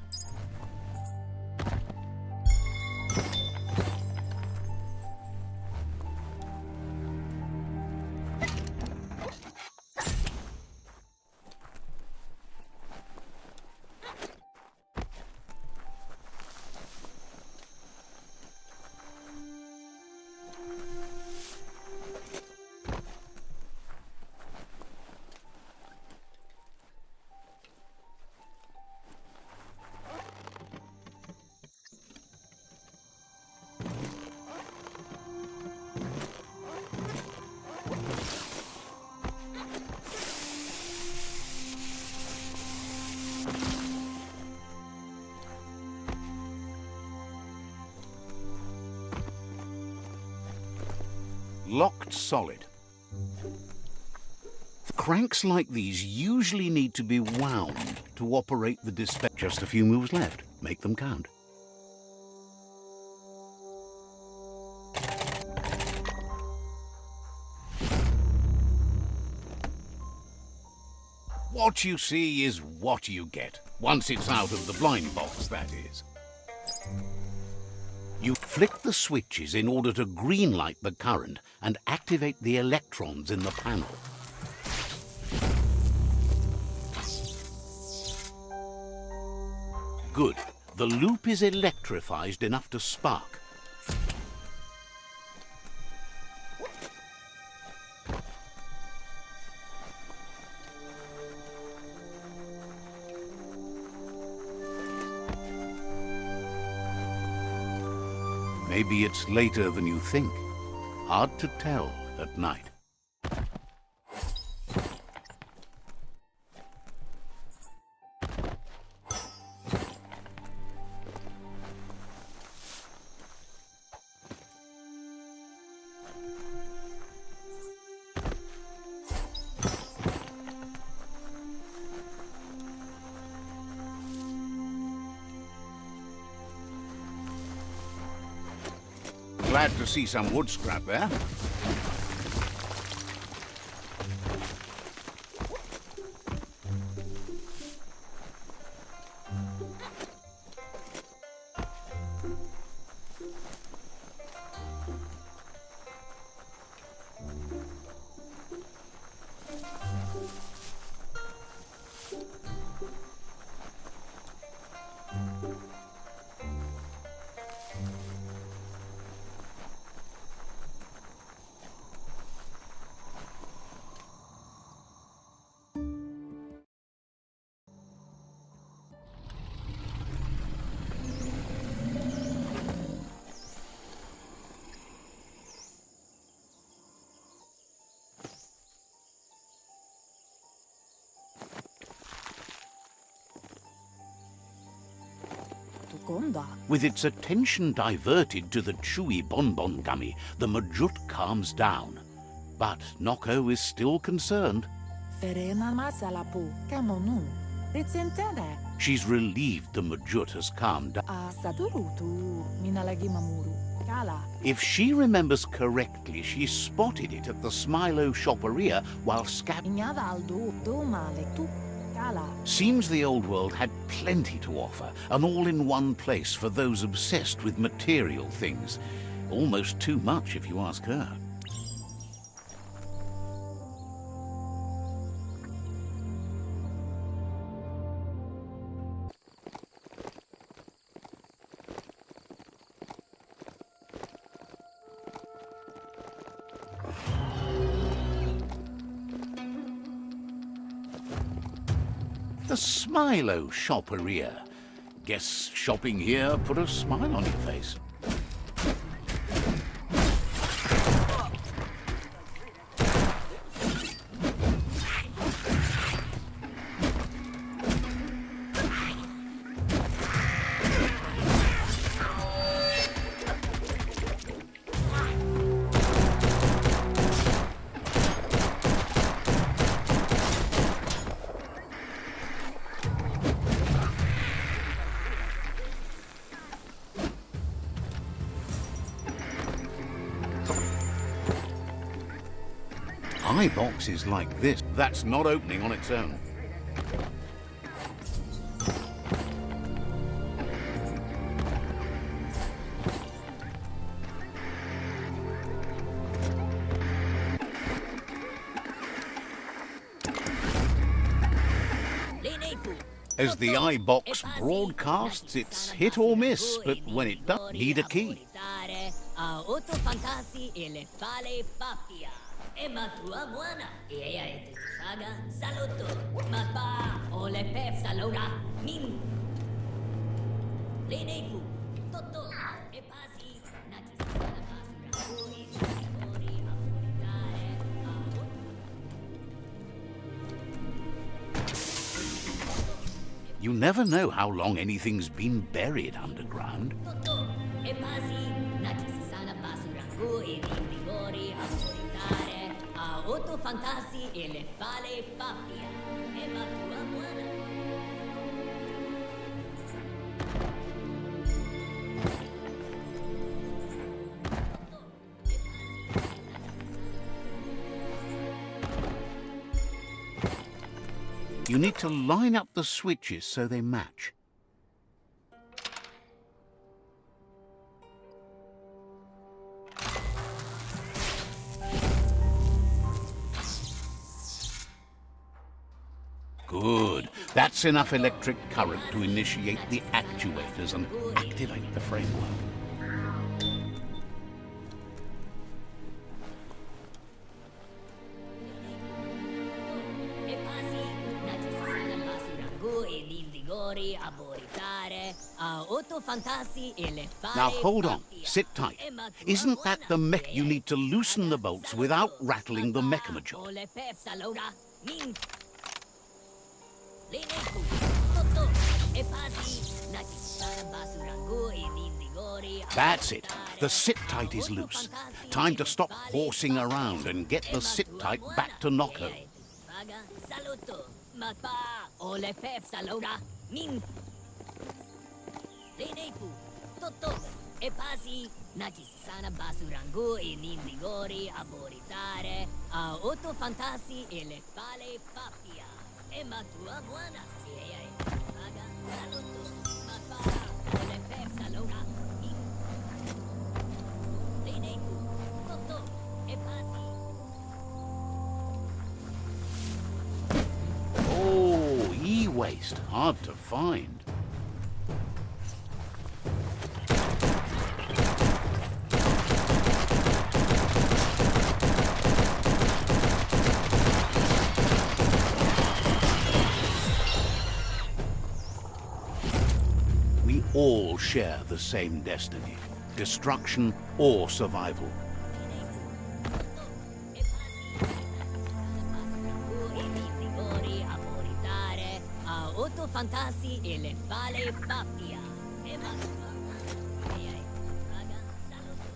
Locked solid. Cranks like these usually need to be wound to operate the dispenser. Just a few moves left. Make them count. What you see is what you get. Once it's out of the blind box, that is. You flick the switches in order to green-light the current and activate the electrons in the panel. Good. The loop is electrified enough to spark. Maybe it's later than you think. Hard to tell at night. Glad to see some wood scrap there. Tukonda. With its attention diverted to the chewy bonbon gummy, the Majut calms down. But Noko is still concerned. Ferena masalapu. Kamonu. Ritsentere. She's relieved the Majut has calmed down. A sadurutu. Minalagi mamuru. Kala. If she remembers correctly, she spotted it at the Smilo shopperia while Ignadaldo. Do male tu. Kala. Seems the old world had plenty to offer, an all-in-one place for those obsessed with material things. Almost too much, if you ask her. The Smilo shopperia. Guess shopping here put a smile on your face. Boxes like this, that's not opening on its own. As the iBox broadcasts, it's hit or miss, but when it does, need a key. Emma tua buona, e te faga saluto, ma pa o le pep salora, min. Lenefu, toto, e pasi, nati sala basura, ui, ori, You never know how long anything's been buried underground. toto, e pasi, nati sala basura, ui, vigori, Auto fantasi e le fale pappia. Emma tua buona. You need to line up the switches so they match. Good. That's enough electric current to initiate the actuators and activate the framework. Now hold on. Sit tight. Isn't that the mech you need to loosen the bolts without rattling the mechamajot? That's it. The sit-tight is loose. Time to stop horsing around and get the sit-tight back to Noko. e pasi, naki sana basurangu e nindigori aboritare, a otto fantasi e le fale papia. E ma tua buona si e paga saluto, ma para, e le persa loga, Lene ku, toto, e pasi. Oh, e-waste. Hard to find. We all share the same destiny. Destruction or survival. Otto fantasi e le fale pappia. E ma paga saluto.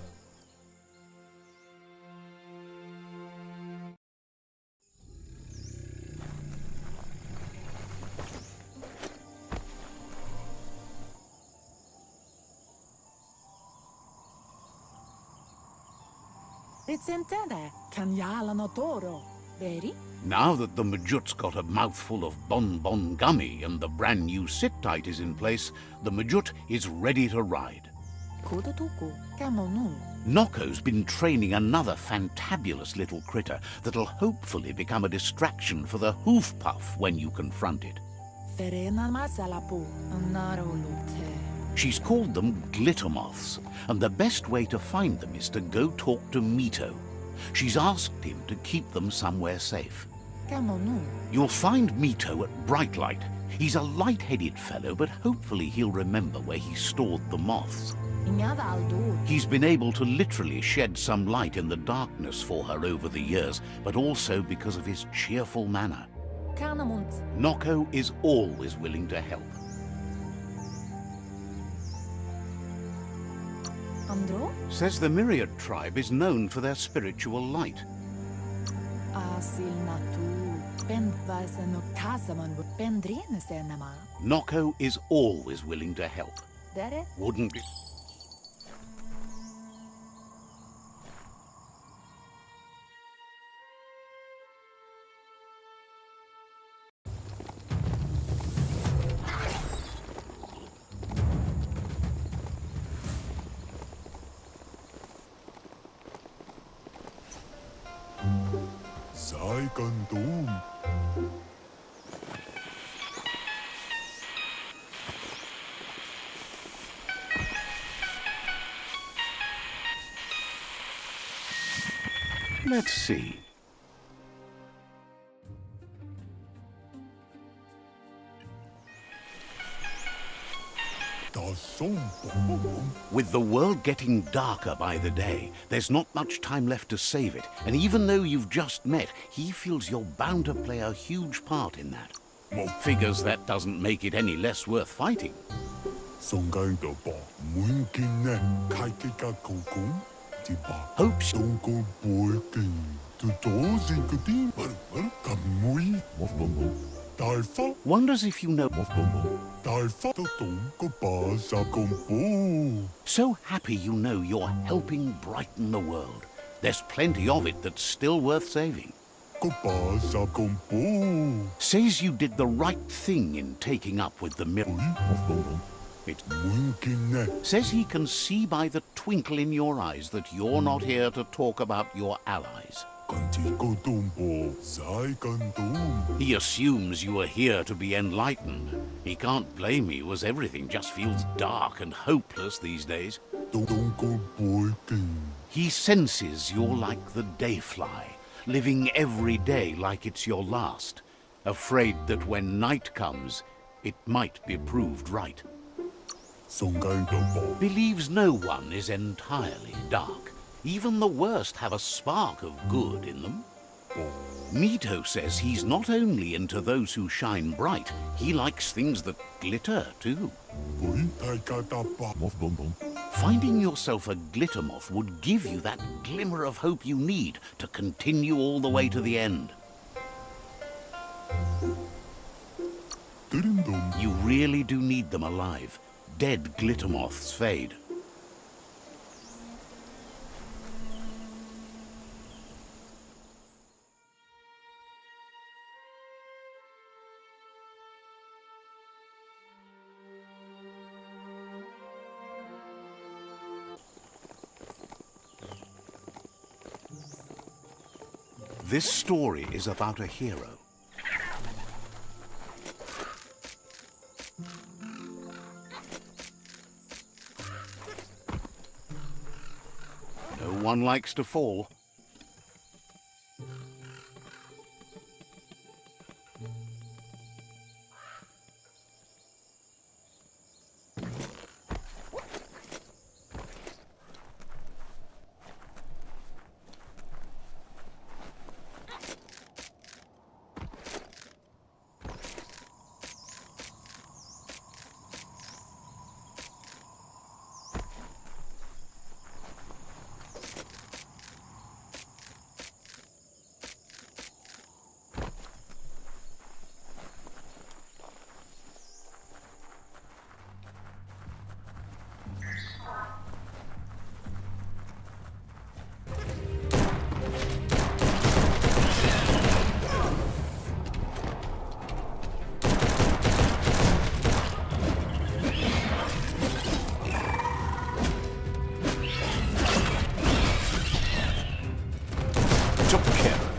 Ricentene, canjalano toro, veri? Now that the Majut's got a mouthful of bonbon gummy and the brand new sit-tight is in place, the Majut is ready to ride. Kudutuku, kamonu. Nokko's been training another fantabulous little critter that'll hopefully become a distraction for the hoof puff when you confront it. Ferena masalapu, narolute. She's called them glitter moths, and the best way to find them is to go talk to Mito. She's asked him to keep them somewhere safe. Kamonu. You'll find Mito at Bright Light. He's a light-headed fellow, but hopefully he'll remember where he stored the moths. Ingadaldu. He's been able to literally shed some light in the darkness for her over the years, but also because of his cheerful manner. Kanamunt. Nokko is always willing to help. Andro? Says the Myriad tribe is known for their spiritual light. Asil natu. Pendvaisen kasaman pendrene senema. Nokko is always willing to help. Dere? Wouldn't it? Sei Gandum. Let's see. Das Sombom. With the world getting darker by the day, there's not much time left to save it. And even though you've just met, he feels you're bound to play a huge part in that. Figures that doesn't make it any less worth fighting. Songaida ba. Munkine. Kaikika kokum. Tiba. Hopes Donko boykin. Tu dozin kudim. Kamui. Mofbombo. Dalfa. wonders if you know. Mofbombo. Dalfa. Donko baza kombo. So happy you know you're helping brighten the world. There's plenty of it that's still worth saving. Baza kombo. Says you did the right thing in taking up with the mirror. Mofbombo. It Munkine. says he can see by the twinkle in your eyes that you're not here to talk about your allies. Kantiko Dumbo. Sei Gandum. He assumes you are here to be enlightened. He can't blame you, as everything just feels dark and hopeless these days. Donko boykin. He senses you're like the dayfly, living every day like it's your last, afraid that when night comes, it might be proved right. Songaida ba. Believes no one is entirely dark. Even the worst have a spark of good in them. Mito says he's not only into those who shine bright, he likes things that glitter too. Finding yourself a glitter moth would give you that glimmer of hope you need to continue all the way to the end. You really do need them alive. Dead glitter moths fade. This story is about a hero. No one likes to fall. Took care of it.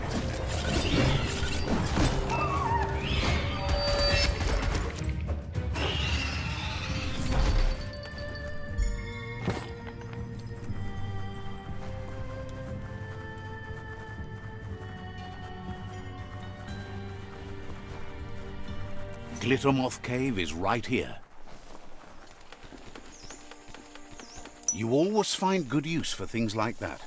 Glittermoth Cave is right here. You always find good use for things like that.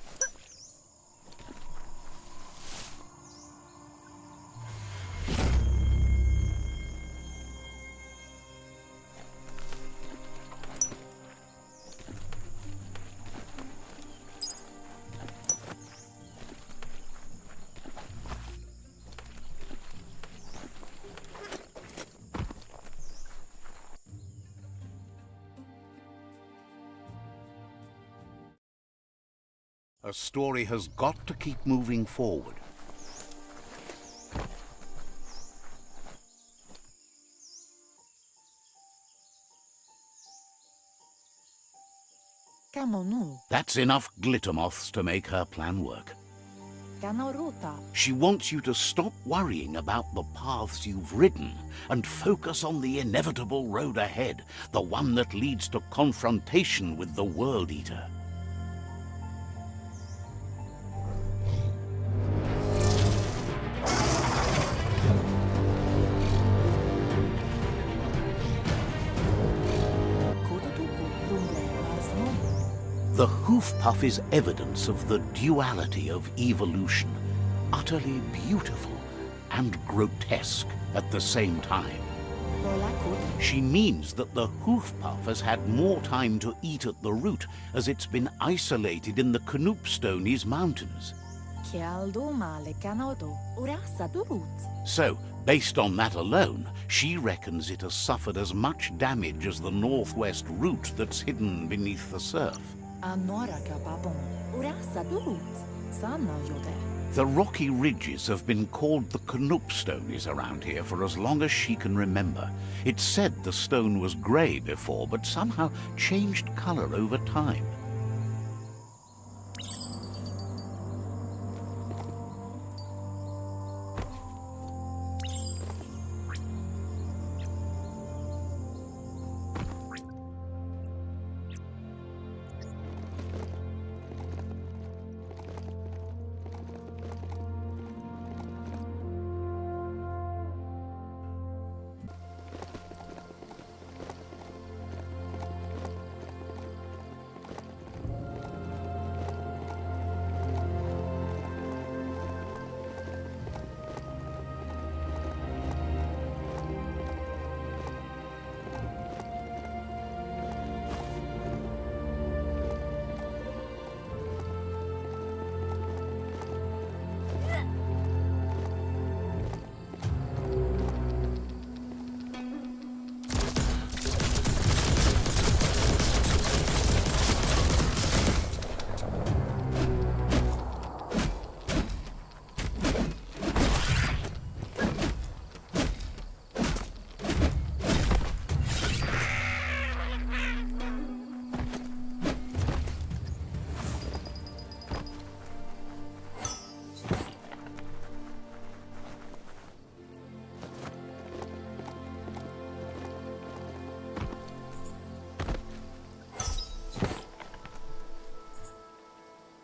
A story has got to keep moving forward. Kamonu, That's enough glittermoths to make her plan work. Kanorota, She wants you to stop worrying about the paths you've ridden and focus on the inevitable road ahead, the one that leads to confrontation with the World Eater. Kototuku, Rumble, Arsno, The hoof puff is evidence of the duality of evolution, utterly beautiful and grotesque at the same time. Rolakut, She means that the hoof puff has had more time to eat at the root as it's been isolated in the Knoopstonies mountains. Kialdo Male Kanoto, Urasa Durut, So, based on that alone, she reckons it has suffered as much damage as the northwest root that's hidden beneath the surf. Anora Kapapon, Urasa Durut, Sana Yote, The rocky ridges have been called the Knoopstonies around here for as long as she can remember. It's said the stone was grey before, but somehow changed colour over time.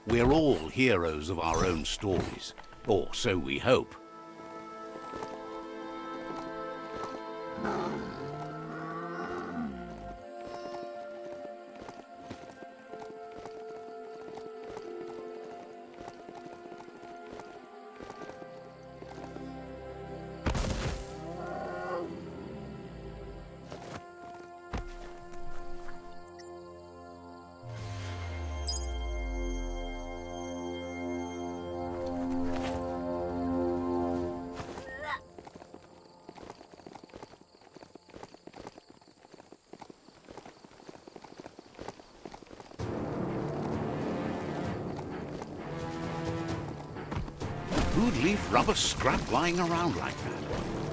We're all heroes of our own stories. Or so we hope. Who'd leave rubber scrap lying around like that?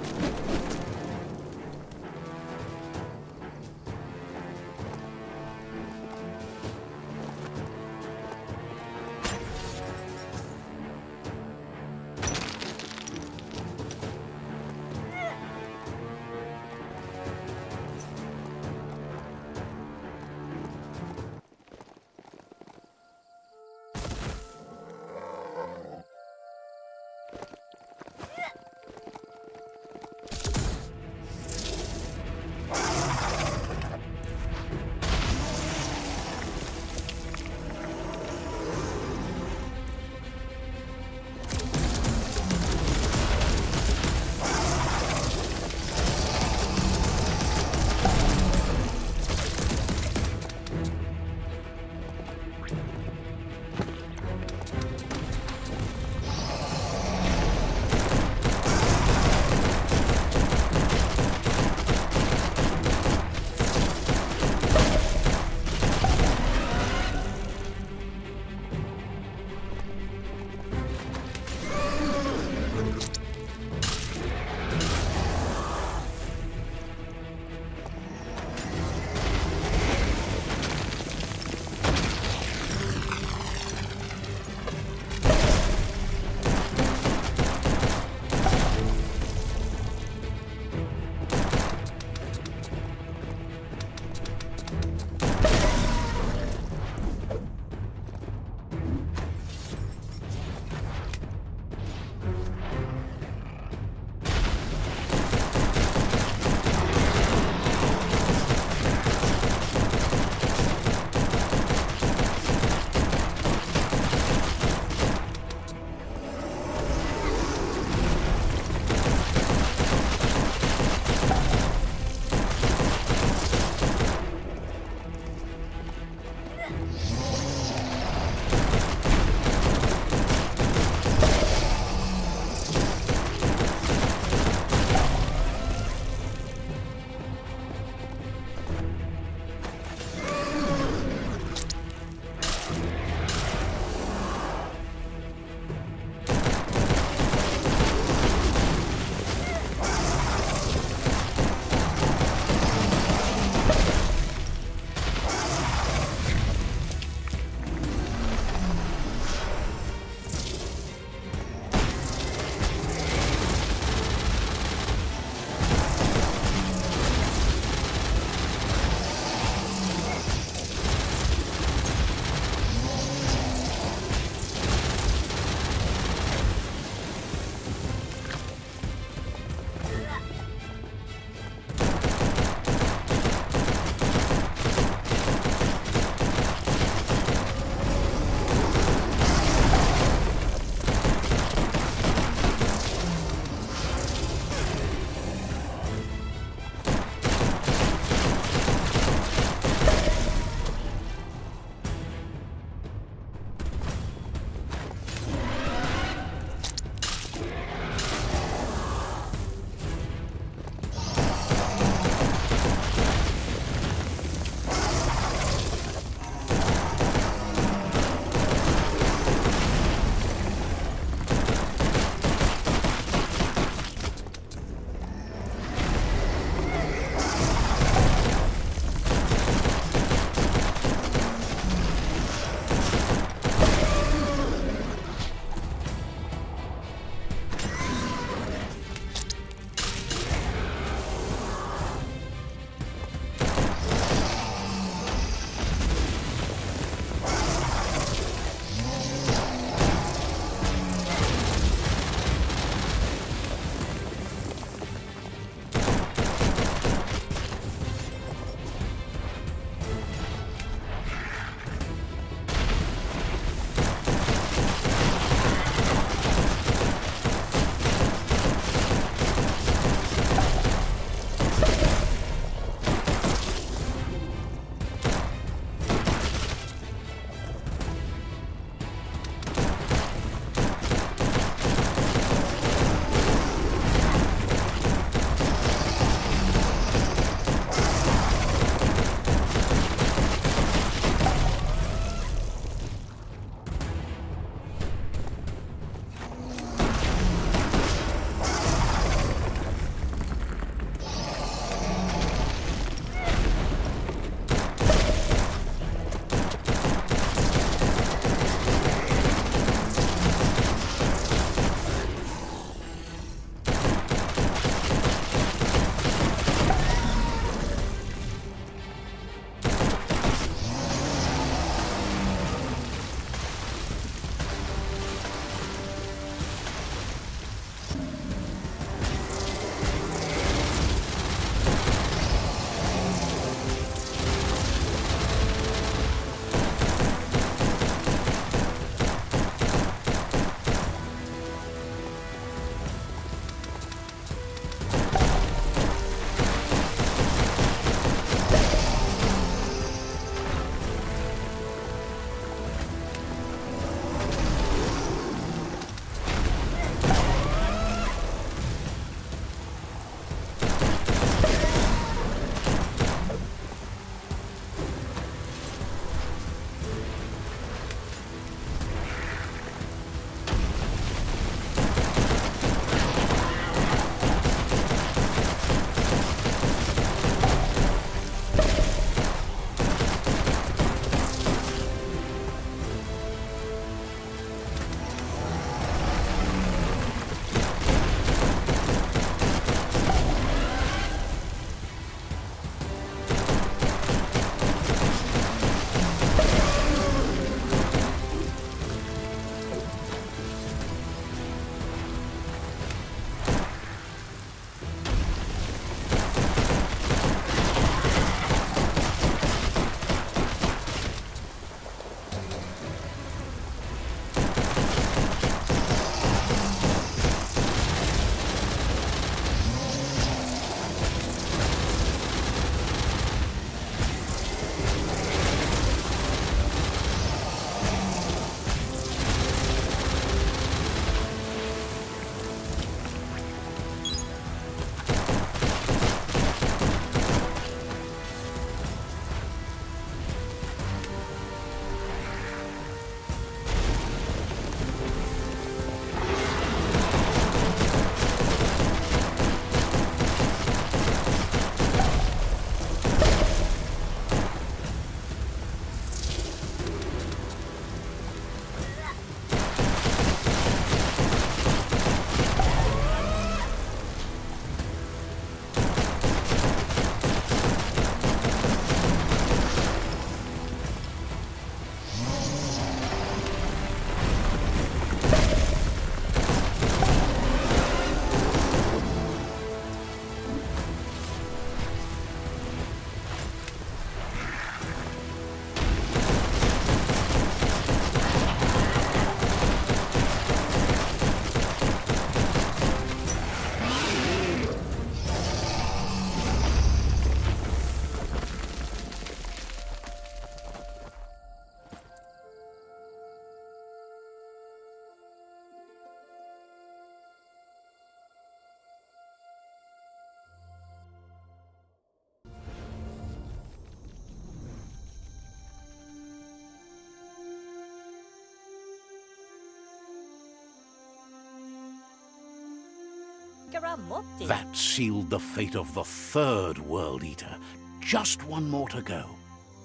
Ikara Motti. That sealed the fate of the third World Eater. Just one more to go.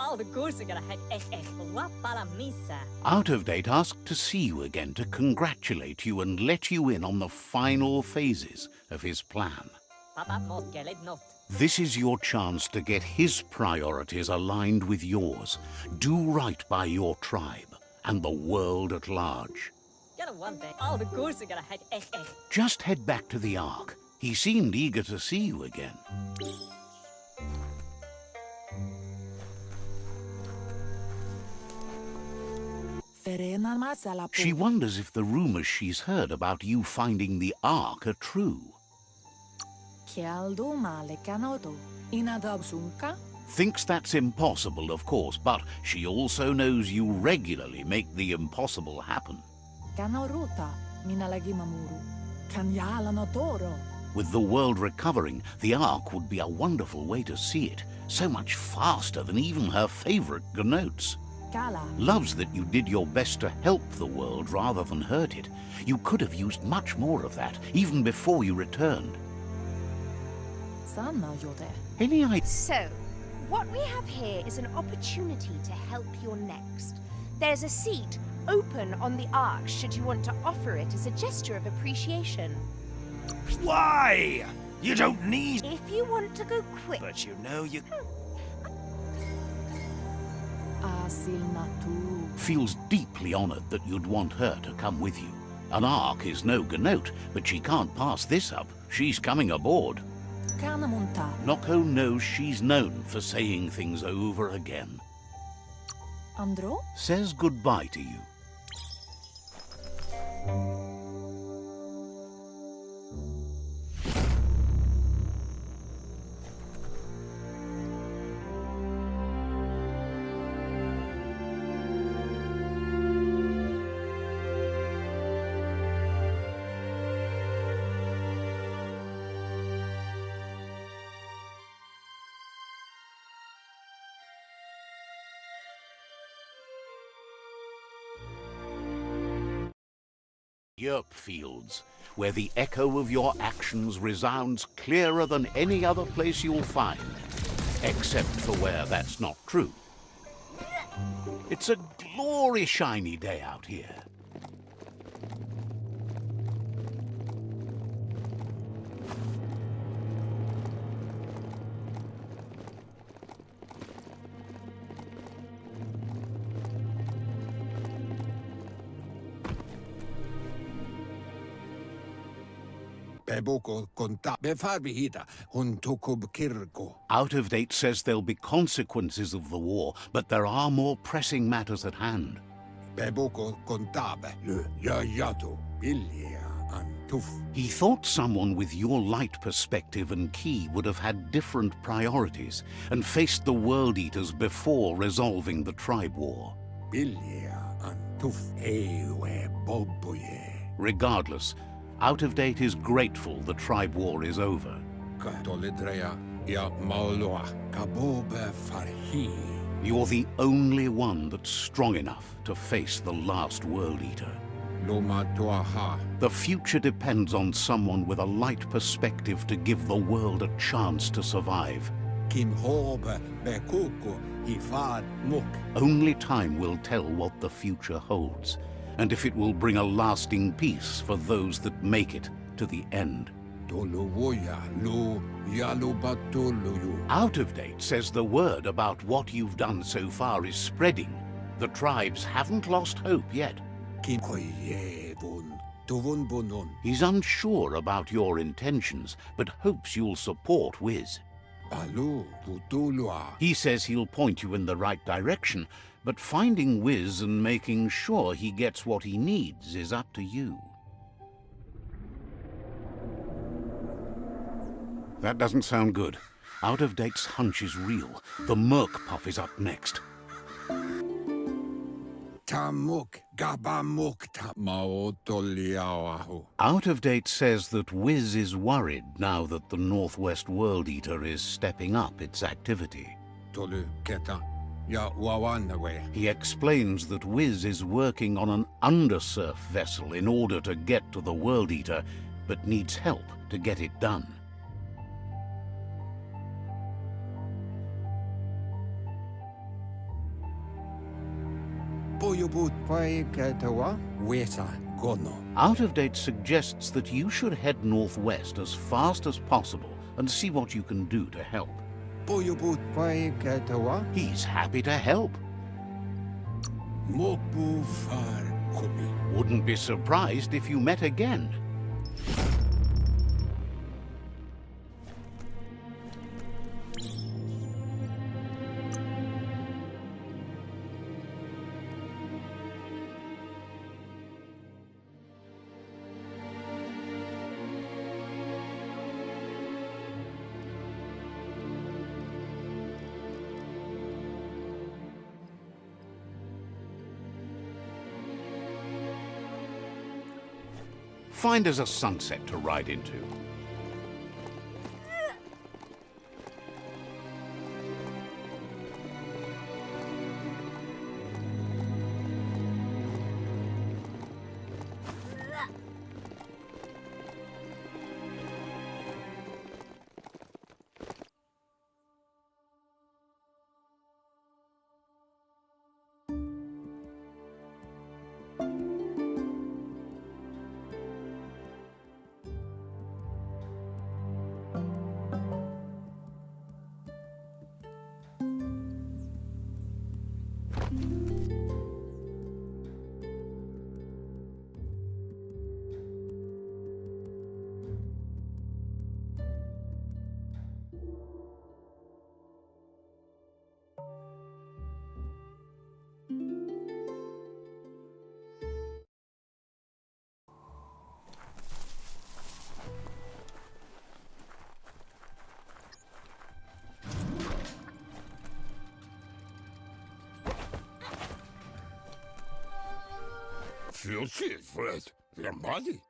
All the goose are gonna head wapala misa. Out of Date asked to see you again to congratulate you and let you in on the final phases of his plan. Papa mot geled not. This is your chance to get his priorities aligned with yours. Do right by your tribe and the world at large. Gotta one thing. All the goose are gonna head Just head back to the Ark. He seemed eager to see you again. She wonders if the rumors she's heard about you finding the Ark are true. Thinks that's impossible, of course, but she also knows you regularly make the impossible happen. With the world recovering, the Ark would be a wonderful way to see it. So much faster than even her favorite gnotes. Loves that you did your best to help the world rather than hurt it. You could have used much more of that, even before you returned. Any idea? So, what we have here is an opportunity to help your next. There's a seat open on the Ark should you want to offer it as a gesture of appreciation. Why? You don't need... If you want to go quick. But you know you... Feels deeply honored that you'd want her to come with you. An Ark is no gnote, but she can't pass this up. She's coming aboard. Noko knows she's known for saying things over again. Andro? Says goodbye to you. Yerp fields, where the echo of your actions resounds clearer than any other place you'll find, except for where that's not true. It's a glory shiny day out here. Out of Date says there'll be consequences of the war, but there are more pressing matters at hand. He thought someone with your light perspective and key would have had different priorities and faced the World Eaters before resolving the tribe war. Regardless, Out of Date is grateful the tribe war is over. You're the only one that's strong enough to face the last World Eater. The future depends on someone with a light perspective to give the world a chance to survive. Only time will tell what the future holds, and if it will bring a lasting peace for those that make it to the end. Out of Date says the word about what you've done so far is spreading. The tribes haven't lost hope yet. He's unsure about your intentions, but hopes you'll support Wiz. He says he'll point you in the right direction, but finding Wiz and making sure he gets what he needs is up to you. That doesn't sound good. Out of Date's hunch is real. The Merc Puff is up next. Out of Date says that Wiz is worried now that the Northwest World Eater is stepping up its activity. He explains that Wiz is working on an undersurf vessel in order to get to the World Eater, but needs help to get it done. Boyobut Paikatawa, Weta Gono. Out of Date suggests that you should head northwest as fast as possible and see what you can do to help. Boyobut Paikatawa, He's happy to help. Mopu Far Kobi. Wouldn't be surprised if you met again. Find us a sunset to ride into. Filthy Fred, your body,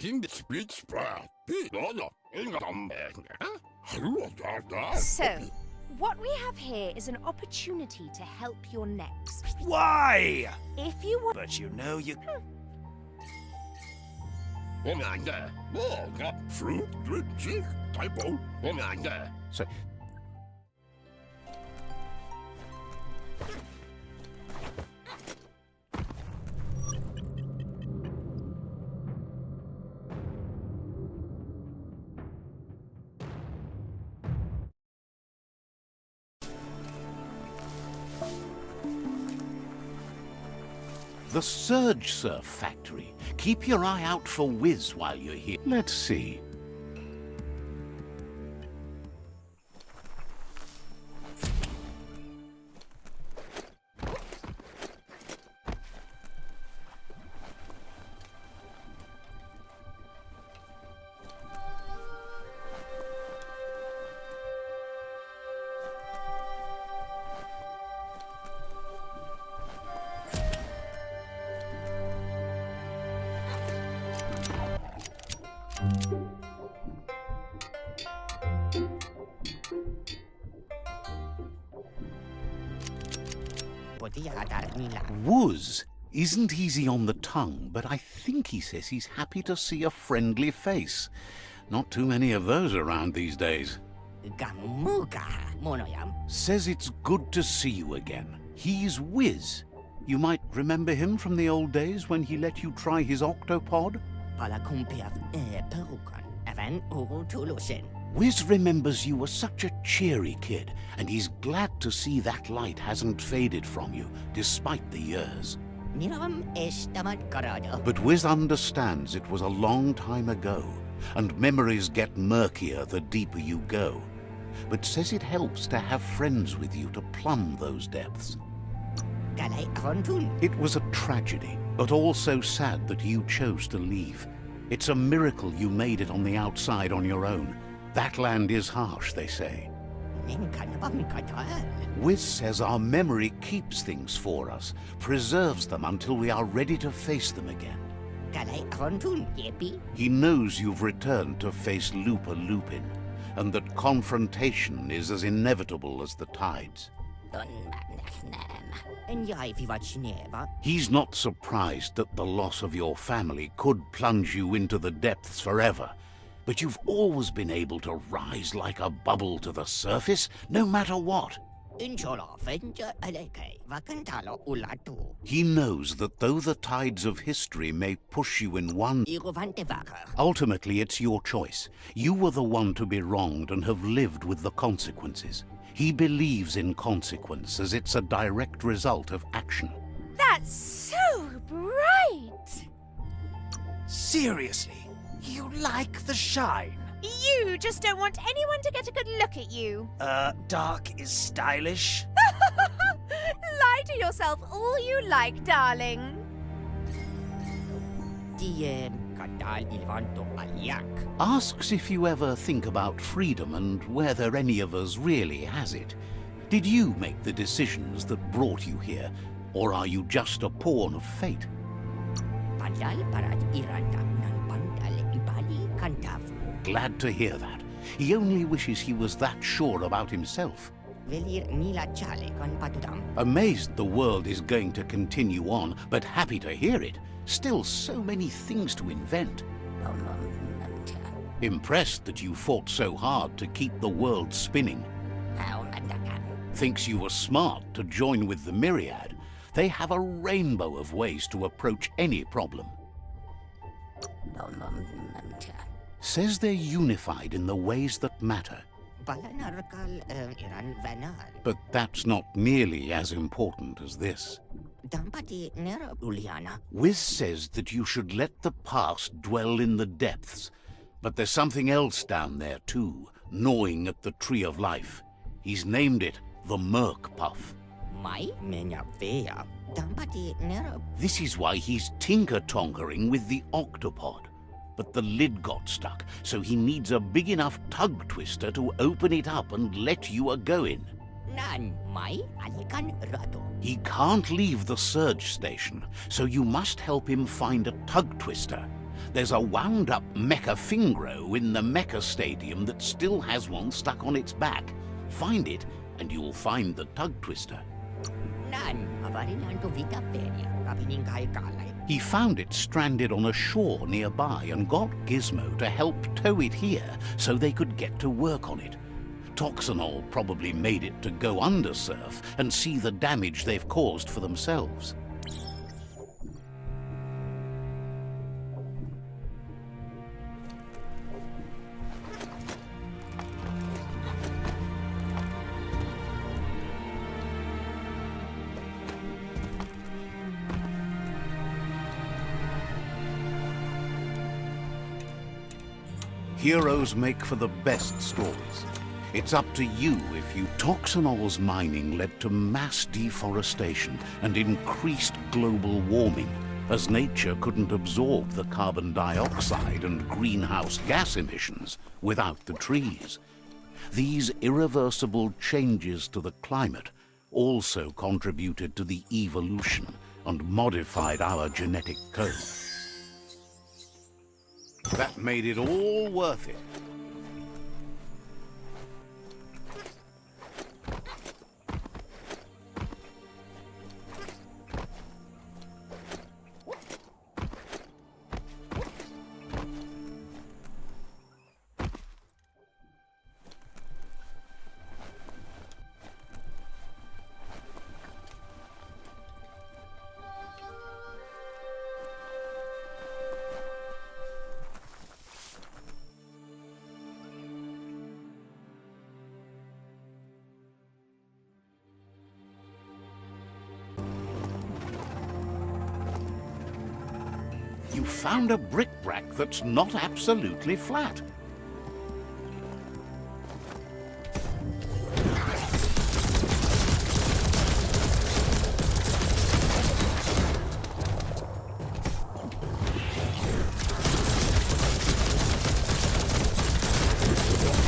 in the speech spot, be no, in the So, what we have here is an opportunity to help your next. Why? If you want... But you know you... Fruit, drip, chick, typo, So, the Surge Surf Factory. Keep your eye out for Wiz while you're here. Let's see. Wuz isn't easy on the tongue, but I think he says he's happy to see a friendly face. Not too many of those around these days. Says it's good to see you again. He's Wiz. You might remember him from the old days when he let you try his octopod? Wiz remembers you were such a cheery kid, and he's glad to see that light hasn't faded from you, despite the years. But Wiz understands it was a long time ago, and memories get murkier the deeper you go. But says it helps to have friends with you to plumb those depths. It was a tragedy, but also sad that you chose to leave. It's a miracle you made it on the outside on your own. That land is harsh, they say. Wiz says our memory keeps things for us, preserves them until we are ready to face them again. He knows you've returned to face Lupa Lupin, and that confrontation is as inevitable as the tides. He's not surprised that the loss of your family could plunge you into the depths forever. But you've always been able to rise like a bubble to the surface, no matter what. He knows that though the tides of history may push you in one, ultimately it's your choice. You were the one to be wronged and have lived with the consequences. He believes in consequence as it's a direct result of action. That's so bright! Seriously, you like the shine? You just don't want anyone to get a good look at you. Dark is stylish. Lie to yourself all you like, darling. Asks if you ever think about freedom and whether any of us really has it. Did you make the decisions that brought you here, or are you just a pawn of fate? Glad to hear that. He only wishes he was that sure about himself. Amazed the world is going to continue on, but happy to hear it. Still so many things to invent. Impressed that you fought so hard to keep the world spinning. Thinks you were smart to join with the Myriad. They have a rainbow of ways to approach any problem. Says they're unified in the ways that matter. But that's not nearly as important as this. Wiz says that you should let the past dwell in the depths. But there's something else down there too, gnawing at the Tree of Life. He's named it the Merc Puff. This is why he's tinker-tonkering with the octopod. But the lid got stuck, so he needs a big enough tug twister to open it up and let you a-going. He can't leave the surge station, so you must help him find a tug twister. There's a wound-up mecha Fingro in the mecha stadium that still has one stuck on its back. Find it, and you'll find the tug twister. He found it stranded on a shore nearby and got Gizmo to help tow it here so they could get to work on it. Toxanol probably made it to go under surf and see the damage they've caused for themselves. Heroes make for the best stories. It's up to you if you... Toxanol's mining led to mass deforestation and increased global warming, as nature couldn't absorb the carbon dioxide and greenhouse gas emissions without the trees. These irreversible changes to the climate also contributed to the evolution and modified our genetic code. That made it all worth it. You found a bric-brac that's not absolutely flat.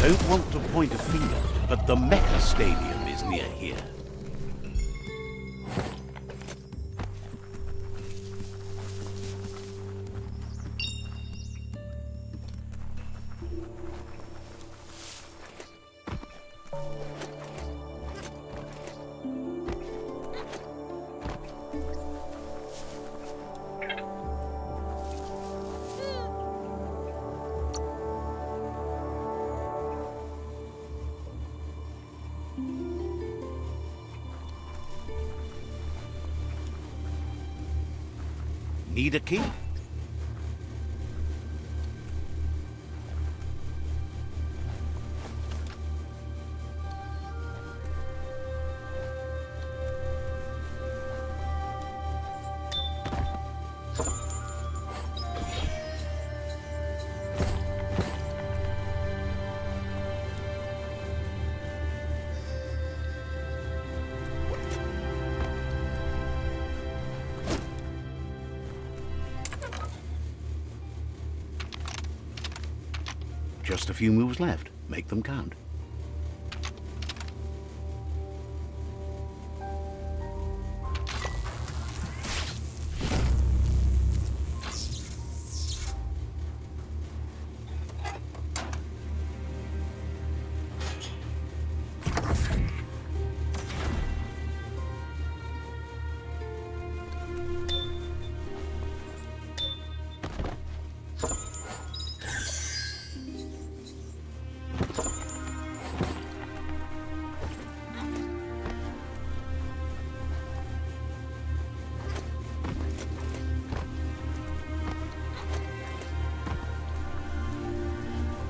Don't want to point a finger, but the Mecha Stadium is near here. Need a key? Just a few moves left. Make them count.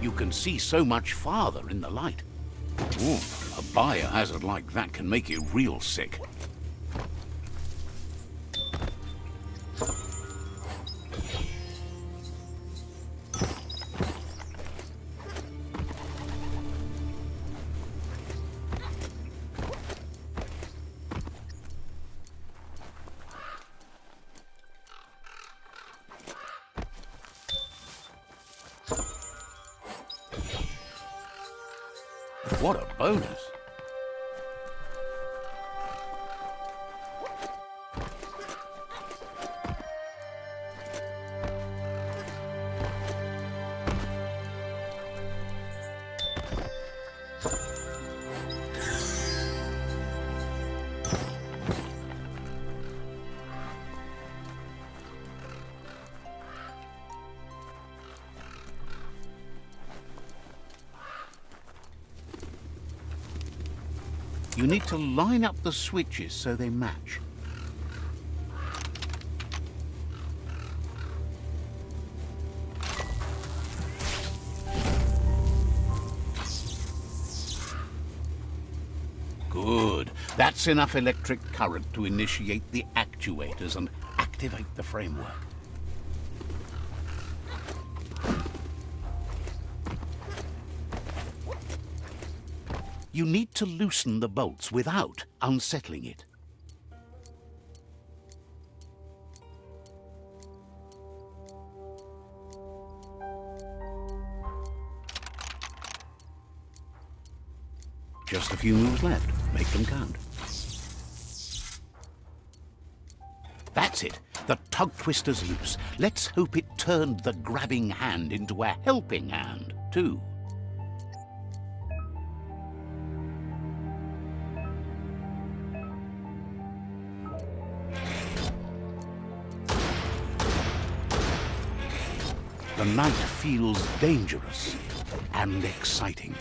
You can see so much farther in the light. Ooh, a biohazard like that can make you real sick. What a bonus! You need to line up the switches so they match. Good. That's enough electric current to initiate the actuators and activate the framework. You need to loosen the bolts without unsettling it. Just a few moves left. Make them count. That's it. The tug twister's loose. Let's hope it turned the grabbing hand into a helping hand, too. The night feels dangerous and exciting.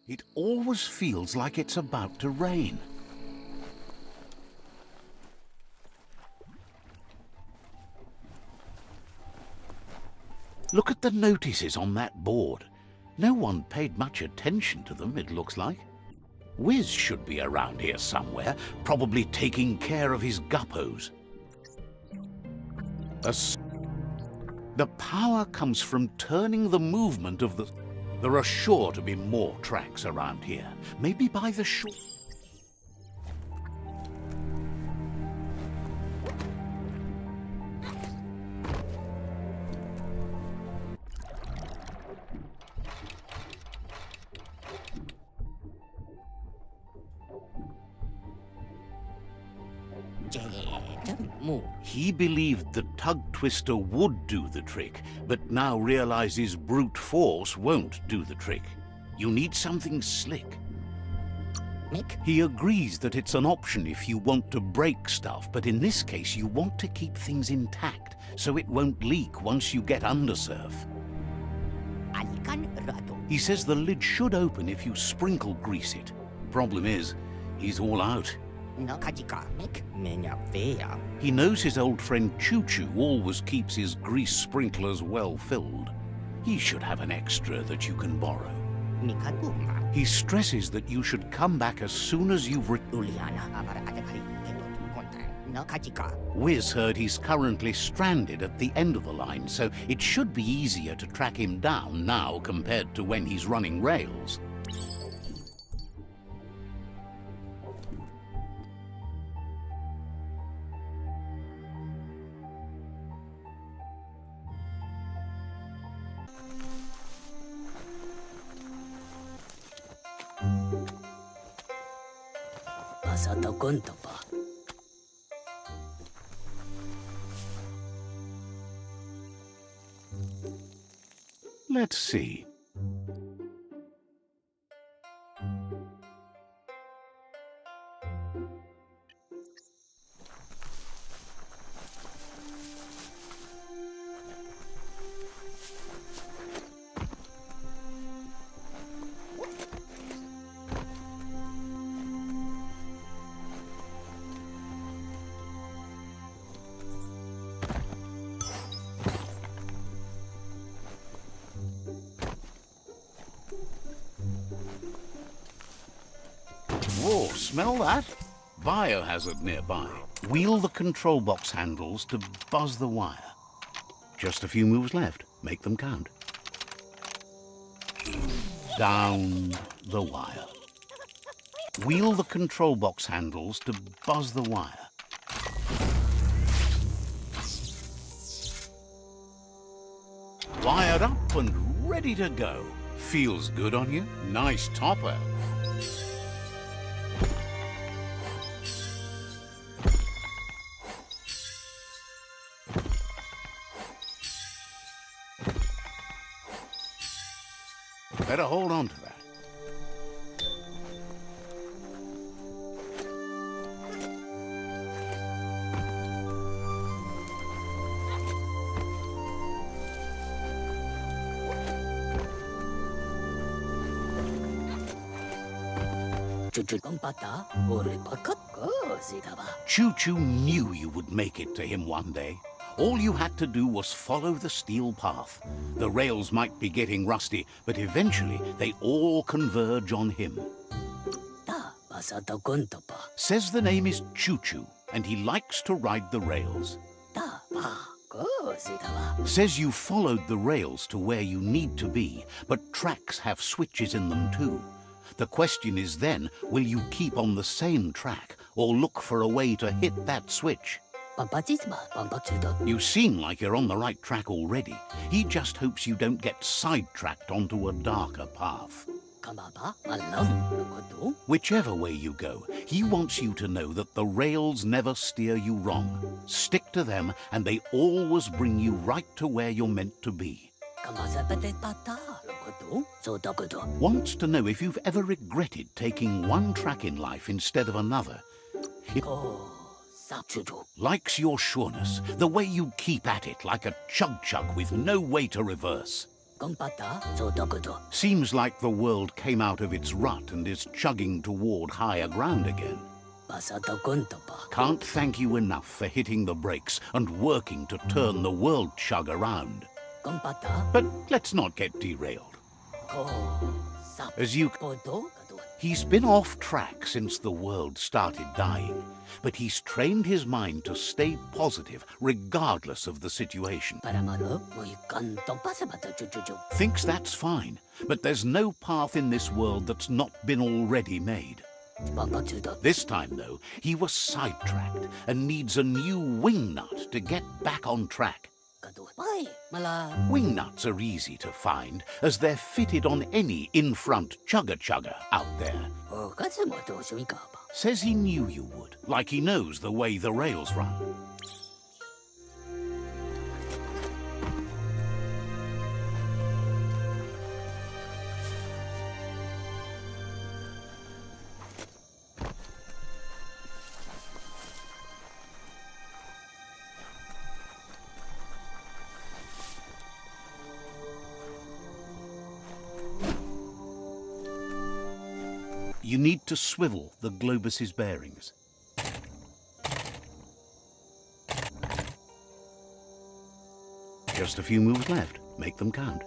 It always feels like it's about to rain. Look at the notices on that board. No one paid much attention to them, it looks like. Wiz should be around here somewhere, probably taking care of his guppos. The power comes from turning the movement of the... There are sure to be more tracks around here. Maybe by the shore. He believed the tug twister would do the trick, but now realizes brute force won't do the trick. You need something slick. He agrees that it's an option if you want to break stuff, but in this case you want to keep things intact, so it won't leak once you get undersurf. He says the lid should open if you sprinkle grease it. Problem is, he's all out. He knows his old friend Choo-Choo always keeps his grease sprinklers well filled. He should have an extra that you can borrow. He stresses that you should come back as soon as you've Wiz heard he's currently stranded at the end of the line, so it should be easier to track him down now compared to when he's running rails. Let's see. Whoa, smell that? Biohazard nearby. Wheel the control box handles to buzz the wire. Just a few moves left. Make them count. Down the wire. Wheel the control box handles to buzz the wire. Wired up and ready to go. Feels good on you? Nice topper. Better hold on to that. Choo-Choo knew you would make it to him one day. All you had to do was follow the steel path. The rails might be getting rusty, but eventually they all converge on him. Says the name is Choo-Choo, and he likes to ride the rails. Says you followed the rails to where you need to be, but tracks have switches in them too. The question is then, will you keep on the same track, or look for a way to hit that switch? You seem like you're on the right track already. He just hopes you don't get sidetracked onto a darker path. Whichever way you go, he wants you to know that the rails never steer you wrong. Stick to them, and they always bring you right to where you're meant to be. Wants to know if you've ever regretted taking one track in life instead of another. Likes your sureness, the way you keep at it like a chug-chug with no way to reverse. Kompata, so dokoto. Seems like the world came out of its rut and is chugging toward higher ground again. Basato kontopa. Can't thank you enough for hitting the brakes and working to turn the world chug around. Kompata, But let's not get derailed. ko, sap. As you... Poto, He's been off track since the world started dying, but he's trained his mind to stay positive regardless of the situation. paramalo, muy kanto pasabato chuchuchu. Thinks that's fine, but there's no path in this world that's not been already made. Papachudo. This time, though, he was sidetracked and needs a new wing nut to get back on track. Why, mala. Wing nuts are easy to find, as they're fitted on any in-front chugger out there. Oh, katsumoto shuikaba. Says he knew you would, like he knows the way the rails run. You need to swivel the globus's bearings. Just a few moves left. Make them count.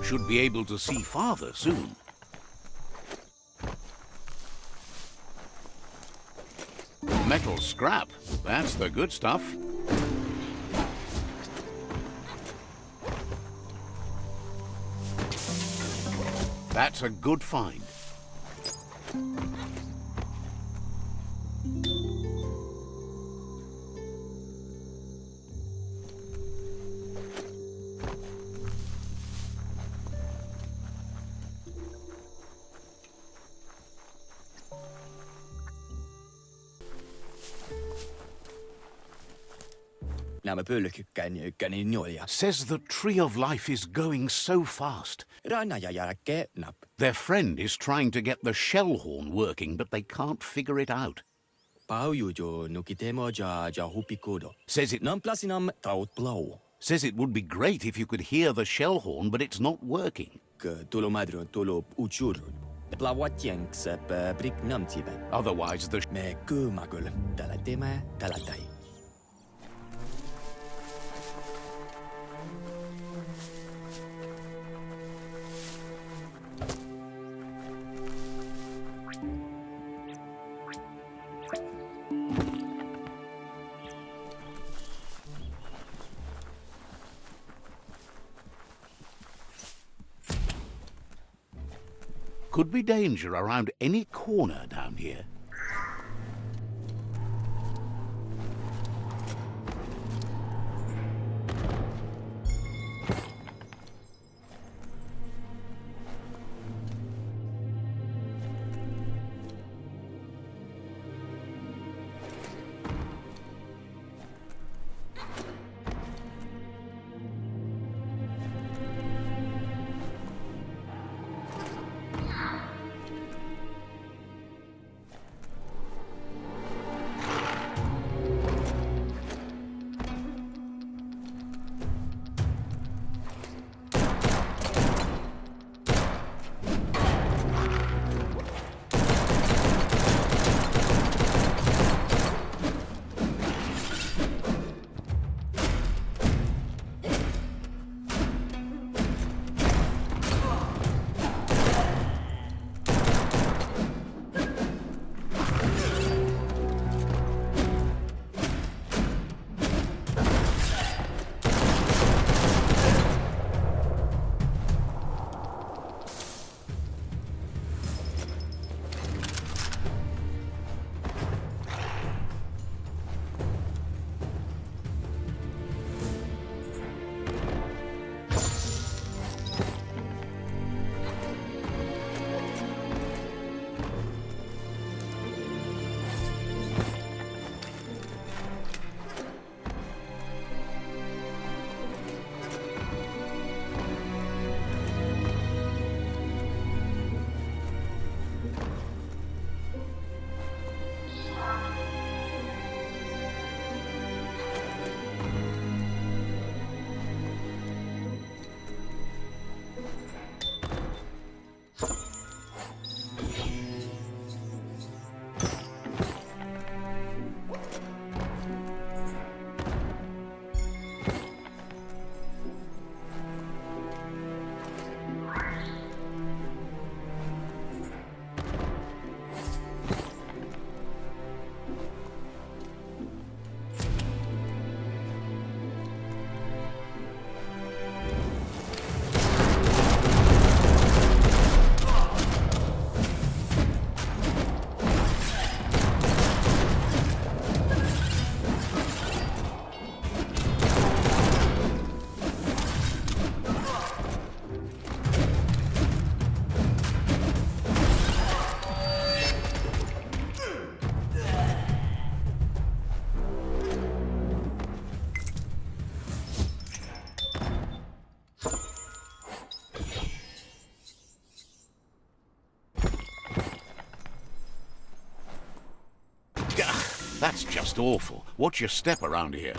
Should be able to see farther soon. Metal scrap. That's the good stuff. That's a good find. Nämä pölkykkäin njoja. Says the tree of life is going so fast. Rana ja jälkeen nap. Their friend is trying to get the shell horn working, but they can't figure it out. Pauju jo nukitemo ja hupikodo. Says it Nam plasinam taut blau. Says it would be great if you could hear the shell horn, but it's not working. Tulo madru, tulo uchurru. Plawatjenks, brik namtibe. Otherwise, the... Me kumakul, tala tema, tala tai. Could be danger around any corner down here. That's just awful. Watch your step around here.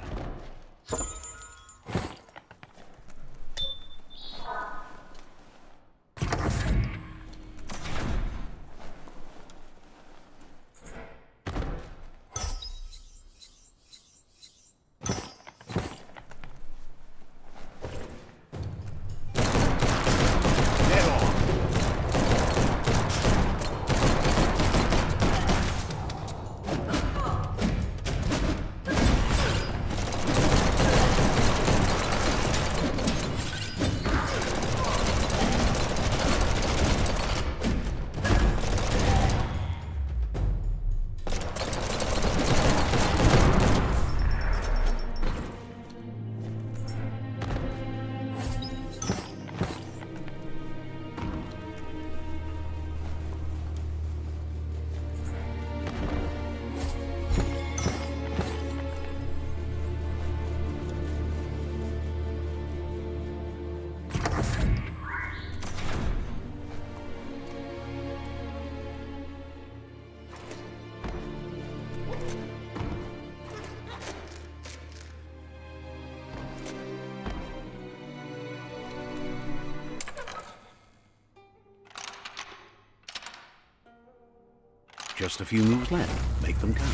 Just a few moves left. Make them count.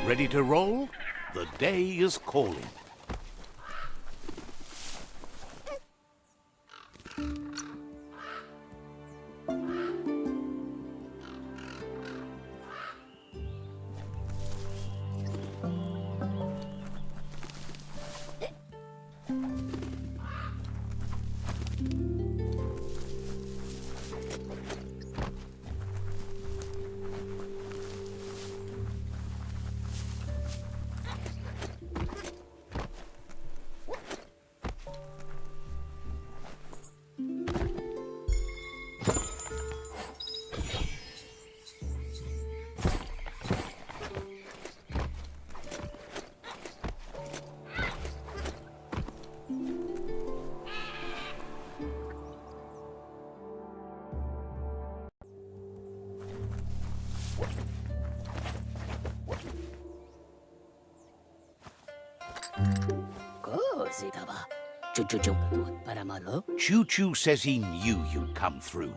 Ready to roll? The day is calling. Choo-Choo says he knew you'd come through.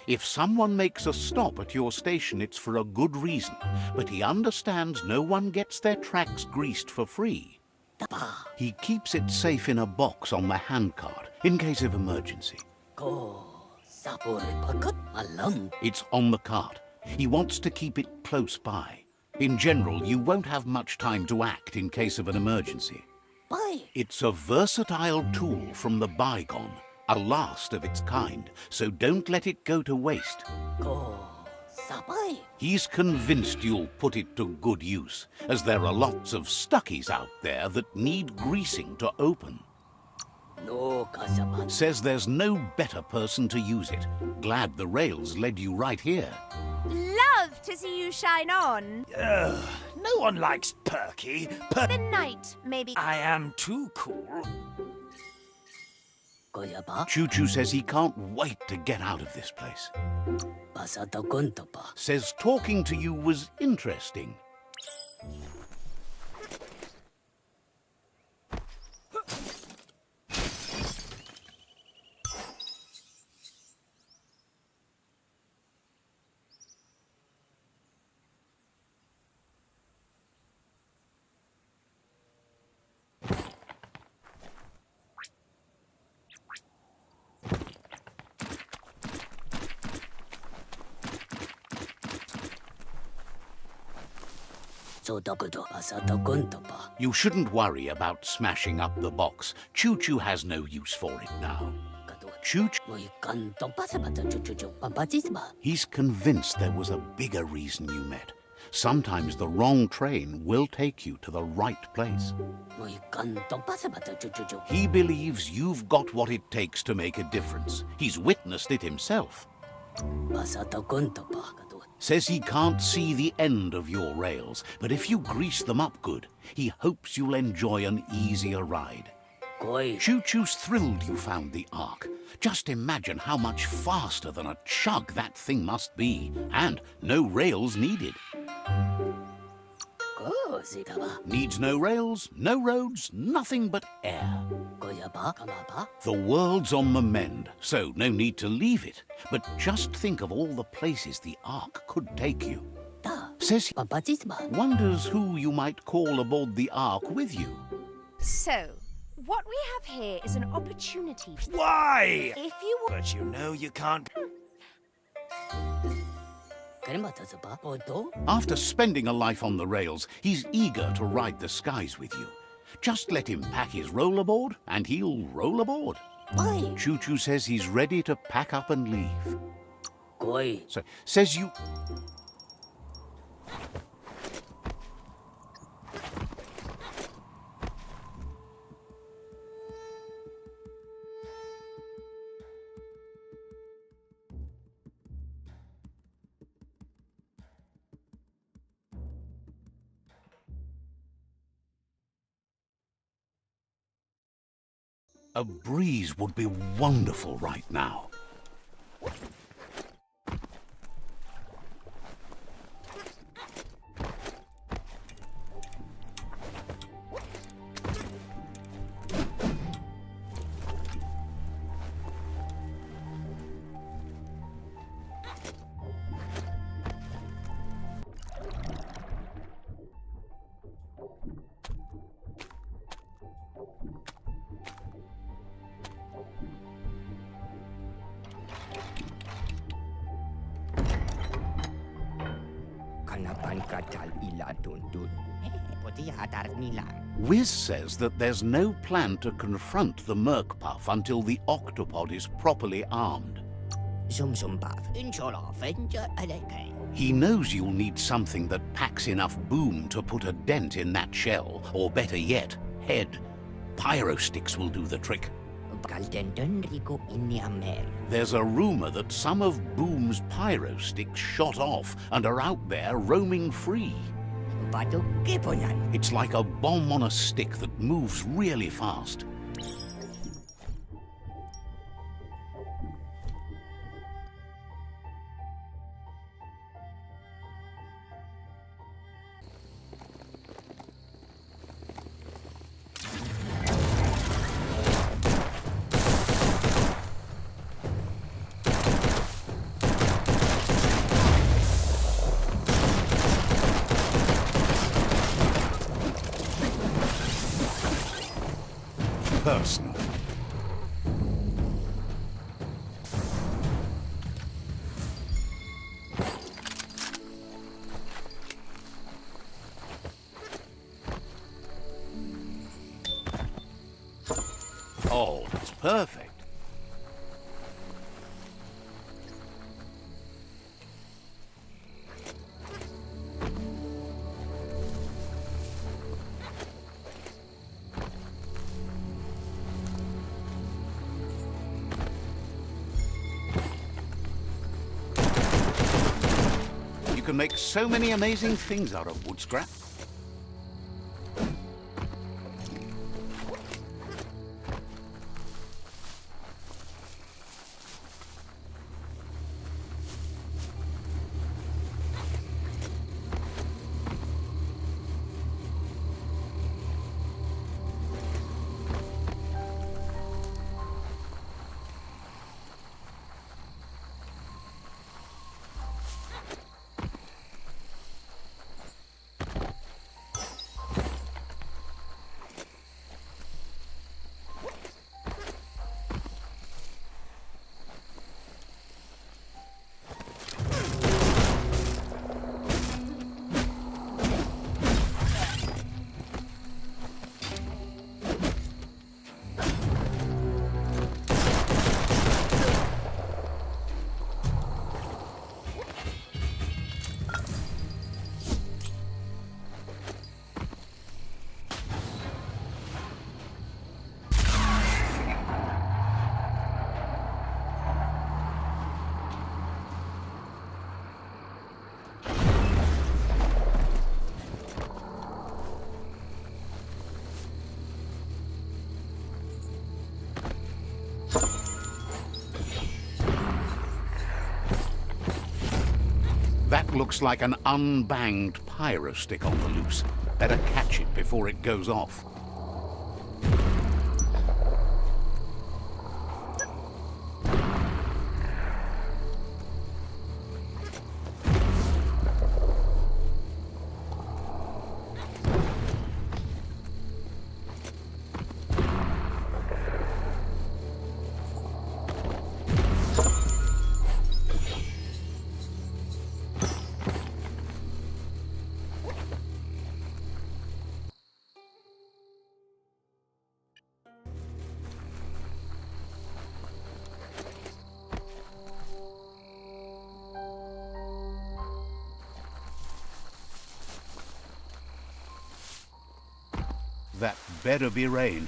If someone makes a stop at your station, it's for a good reason, but he understands no one gets their tracks greased for free. He keeps it safe in a box on the handcart, in case of emergency. It's on the cart. He wants to keep it close by. In general, you won't have much time to act in case of an emergency. It's a versatile tool from the bygone, a last of its kind, so don't let it go to waste. He's convinced you'll put it to good use, as there are lots of stuckies out there that need greasing to open. Says there's no better person to use it. Glad the rails led you right here. Love to see you shine on. No one likes Perky. The night, maybe. I am too cool. Choo-Choo says he can't wait to get out of this place. Says talking to you was interesting. You shouldn't worry about smashing up the box. Choo-Choo has no use for it now. He's convinced there was a bigger reason you met. Sometimes the wrong train will take you to the right place. He believes you've got what it takes to make a difference. He's witnessed it himself. Says he can't see the end of your rails, but if you grease them up good, he hopes you'll enjoy an easier ride. Choo-Choo's thrilled you found the Ark. Just imagine how much faster than a chug that thing must be, and no rails needed. Needs no rails, no roads, nothing but air. The world's on the mend, so no need to leave it. But just think of all the places the Ark could take you. Says he wonders who you might call aboard the Ark with you. So, what we have here is an opportunity. Why? If you want. But you know you can't. After spending a life on the rails, he's eager to ride the skies with you. Just let him pack his rollerboard, and he'll roll aboard. Choo-Choo says he's ready to pack up and leave. So, says you... A breeze would be wonderful right now. Wiz says that there's no plan to confront the Merkpuff until the octopod is properly armed. He knows you'll need something that packs enough boom to put a dent in that shell, or better yet, head. Pyro sticks will do the trick. There's a rumor that some of Boom's pyro sticks shot off and are out there roaming free. It's like a bomb on a stick that moves really fast. Personal. Oh, that's perfect. You can make so many amazing things out of wood scrap. That looks like an unbanged pyro stick on the loose. Better catch it before it goes off. That better be rain.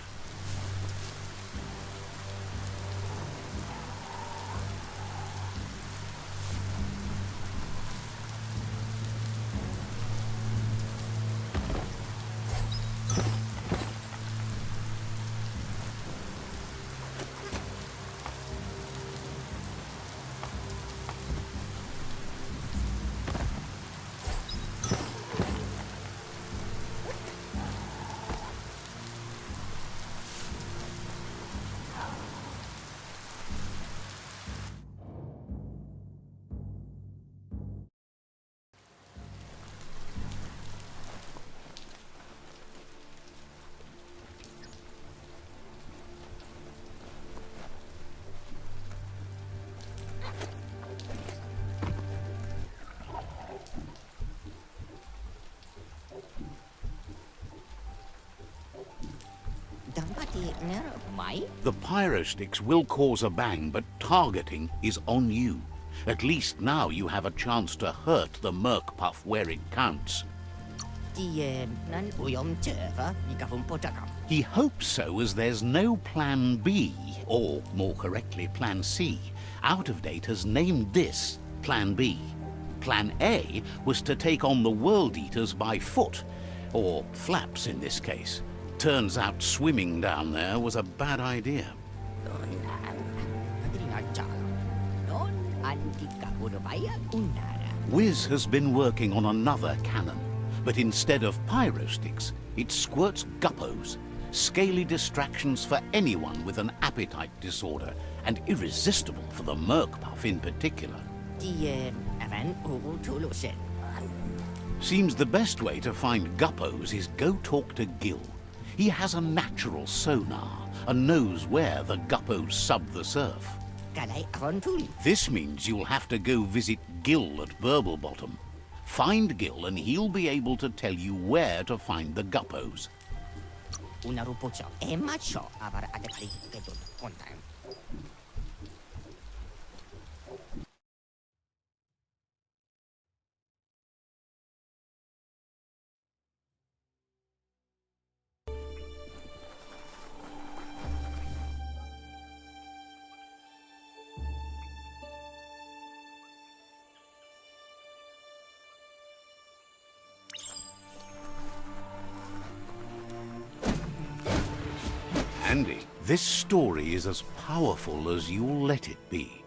Mai? The pyrosticks will cause a bang, but targeting is on you. At least now you have a chance to hurt the Merc Puff where it counts. Nan uyom teva, ikavum potakam. He hopes so, as there's no Plan B, or more correctly, Plan C. Out of Date has named this Plan B. Plan A was to take on the World Eaters by foot, or flaps in this case. Turns out swimming down there was a bad idea. Wiz has been working on another cannon, but instead of pyrosticks, it squirts guppos, scaly distractions for anyone with an appetite disorder, and irresistible for the Merc Puff in particular. Seems the best way to find guppos is go talk to Gil. He has a natural sonar and knows where the guppos sub the surf. This means you'll have to go visit Gil at Burblebottom. Find Gil and he'll be able to tell you where to find the guppos. Andy, this story is as powerful as you'll let it be.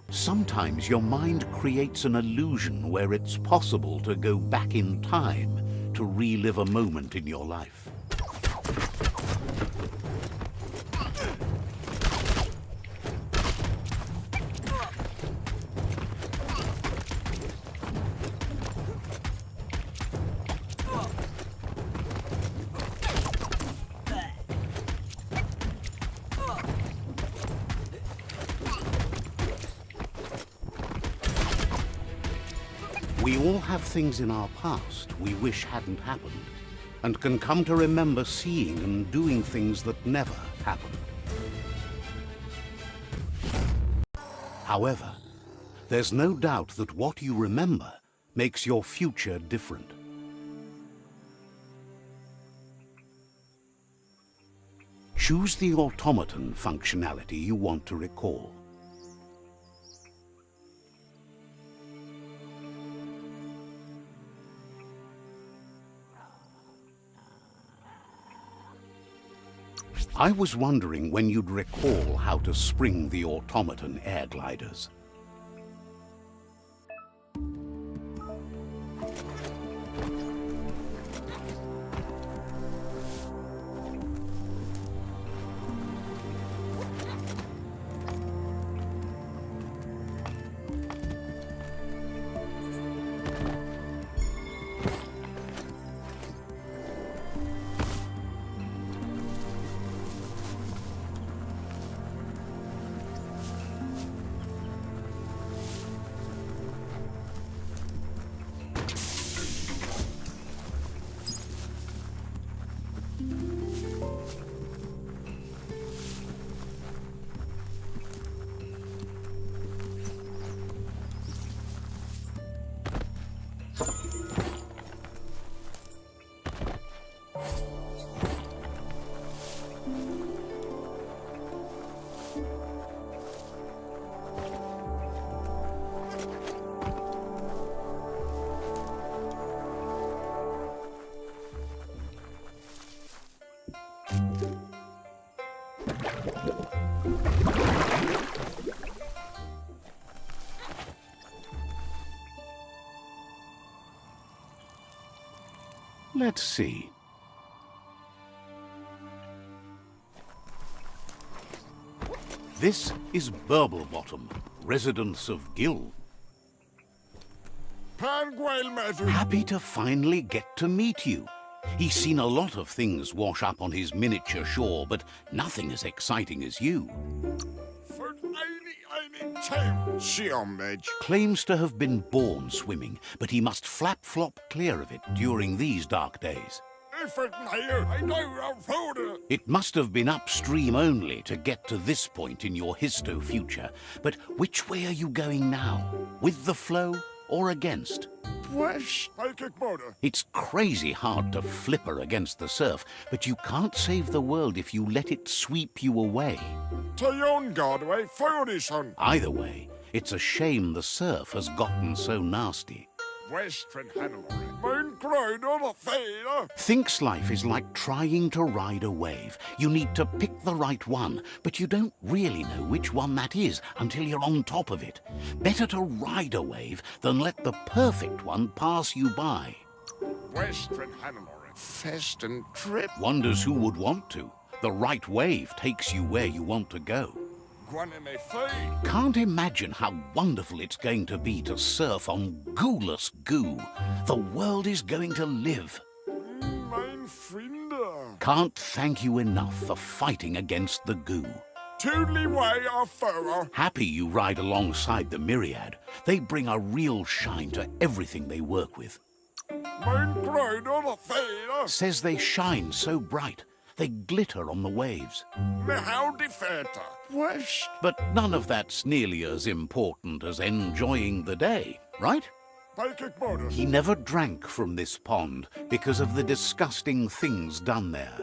Sometimes your mind creates an illusion where it's possible to go back in time to relive a moment in your life. We all have things in our past we wish hadn't happened, and can come to remember seeing and doing things that never happened. However, there's no doubt that what you remember makes your future different. Choose the automaton functionality you want to recall. I was wondering when you'd recall how to spring the automaton air gliders. Let's see. This is Burblebottom, residence of Gil. Happy to finally get to meet you. He's seen a lot of things wash up on his miniature shore, but nothing as exciting as you. Claims to have been born swimming, but he must flap-flop clear of it during these dark days. It must have been upstream only to get to this point in your histo-future. But which way are you going now? With the flow or against? It's crazy hard to flipper against the surf, but you can't save the world if you let it sweep you away. Either way, it's a shame the surf has gotten so nasty. Thinks life is like trying to ride a wave. You need to pick the right one, but you don't really know which one that is until you're on top of it. Better to ride a wave than let the perfect one pass you by. Fest and trip. Wonders who would want to. The right wave takes you where you want to go. Can't imagine how wonderful it's going to be to surf on gooless goo. The world is going to live. Can't thank you enough for fighting against the goo. Happy you ride alongside the myriad. They bring a real shine to everything they work with. Says they shine so bright. They glitter on the waves. But none of that's nearly as important as enjoying the day, right? He never drank from this pond because of the disgusting things done there.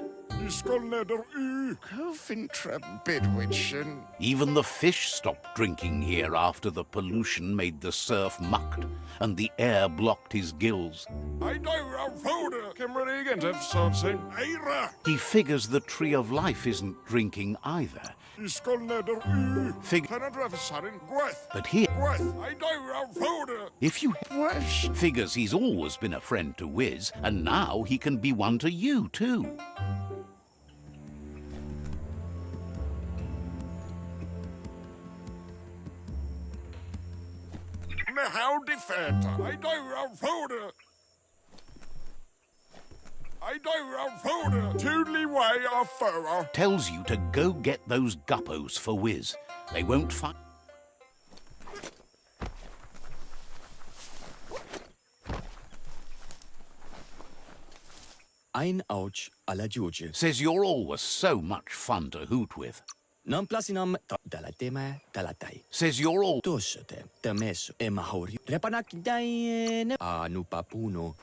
Even the fish stopped drinking here after the pollution made the surf mucked and the air blocked his gills. He figures the tree of life isn't drinking either. But here, if you figures he's always been a friend to Wiz, and now he can be one to you too. Tells you to go get those guppos for Wiz. They won't find. Ein ouch alla Giuge. Says you're always so much fun to hoot with. Non plasinam dalateme dalatai. Says you're all. Tossete, temeso, e mahori. Repanak daine. Anu papuno.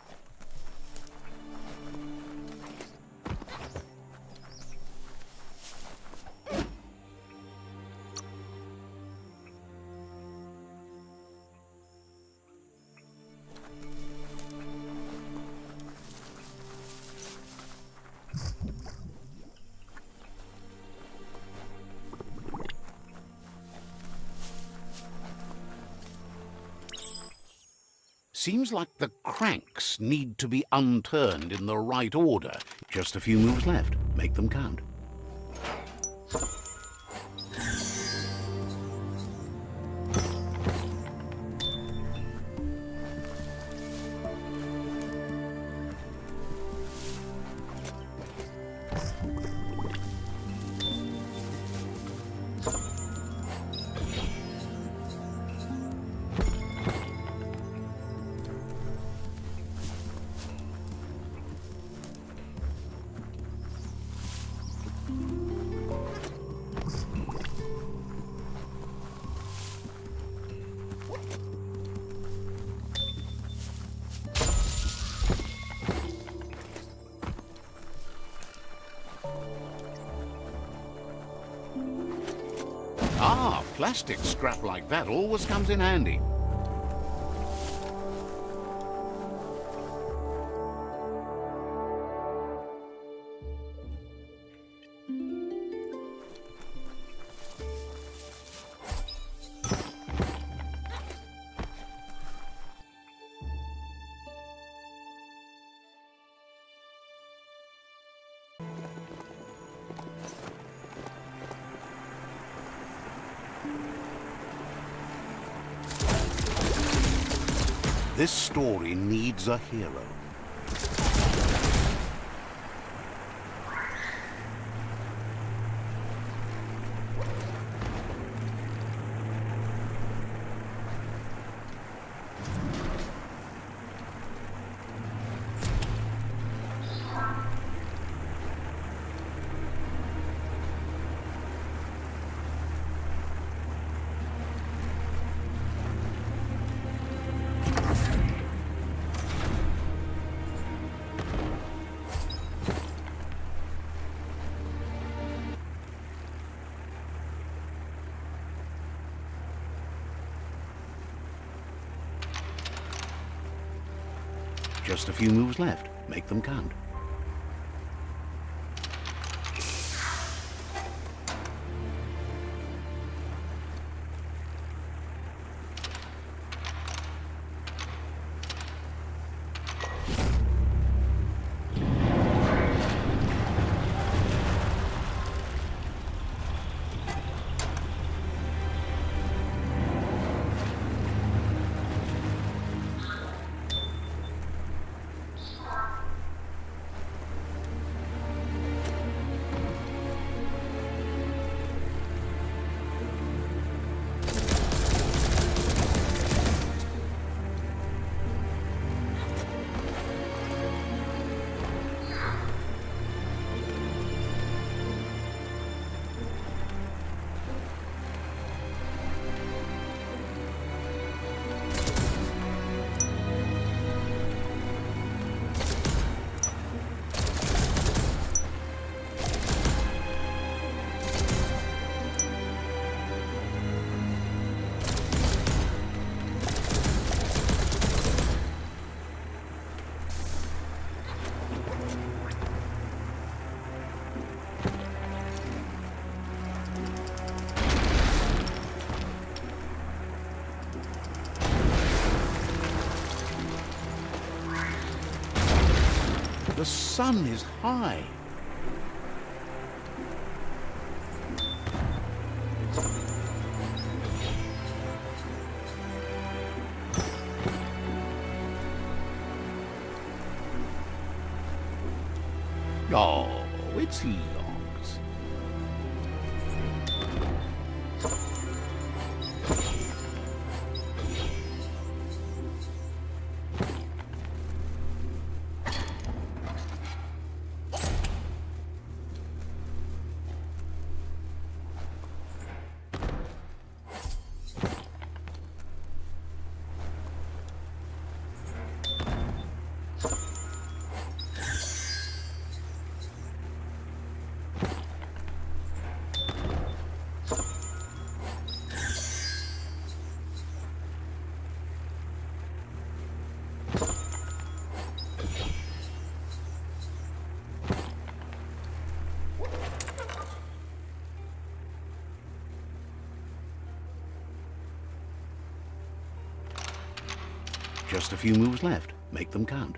Seems like the cranks need to be unturned in the right order. Just a few moves left. Make them count. Ah, plastic scrap like that always comes in handy. This story needs a hero. Just a few moves left. Make them count. The sun is high. Oh, it's locked. Just a few moves left. Make them count.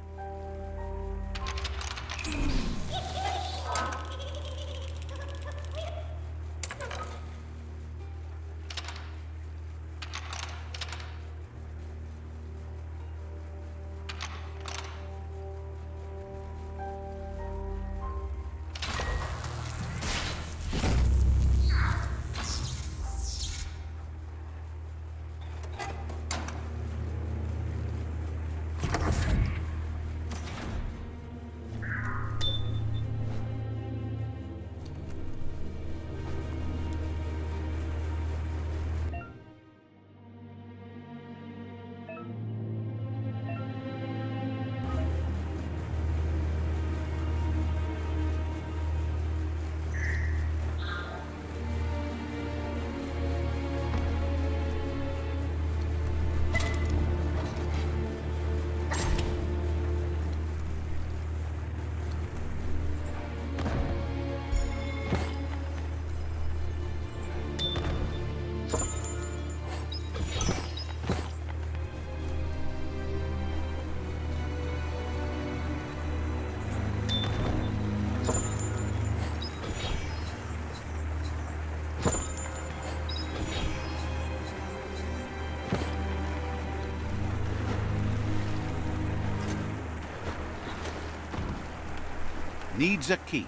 Needs a key.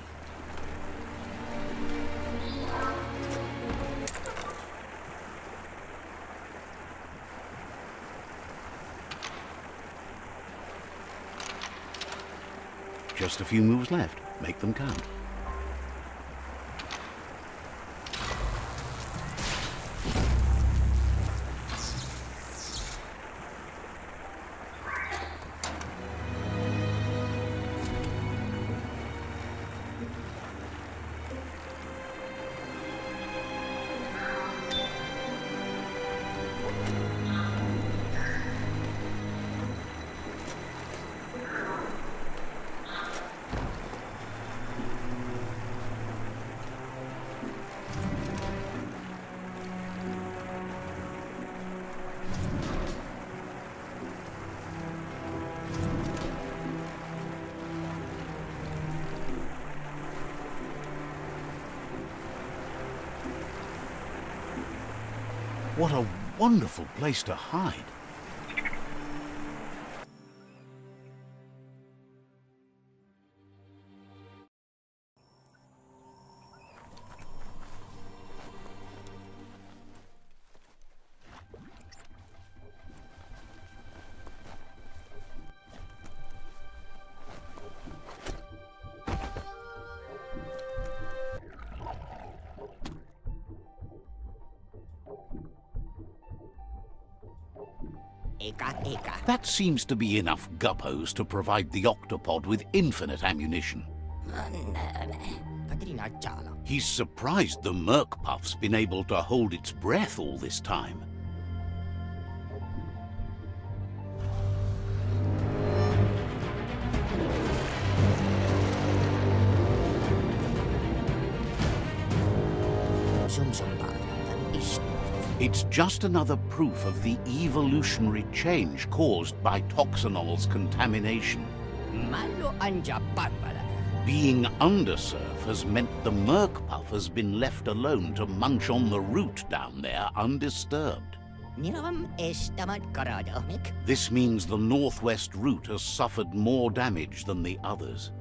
Just a few moves left. Make them count. What a wonderful place to hide. That seems to be enough guppos to provide the octopod with infinite ammunition. He's surprised the Merc Puff's been able to hold its breath all this time. It's just another proof of the evolutionary change caused by Toxanol's contamination. Being undersurf has meant the Merc Puff has been left alone to munch on the root down there undisturbed. This means the northwest route has suffered more damage than the others.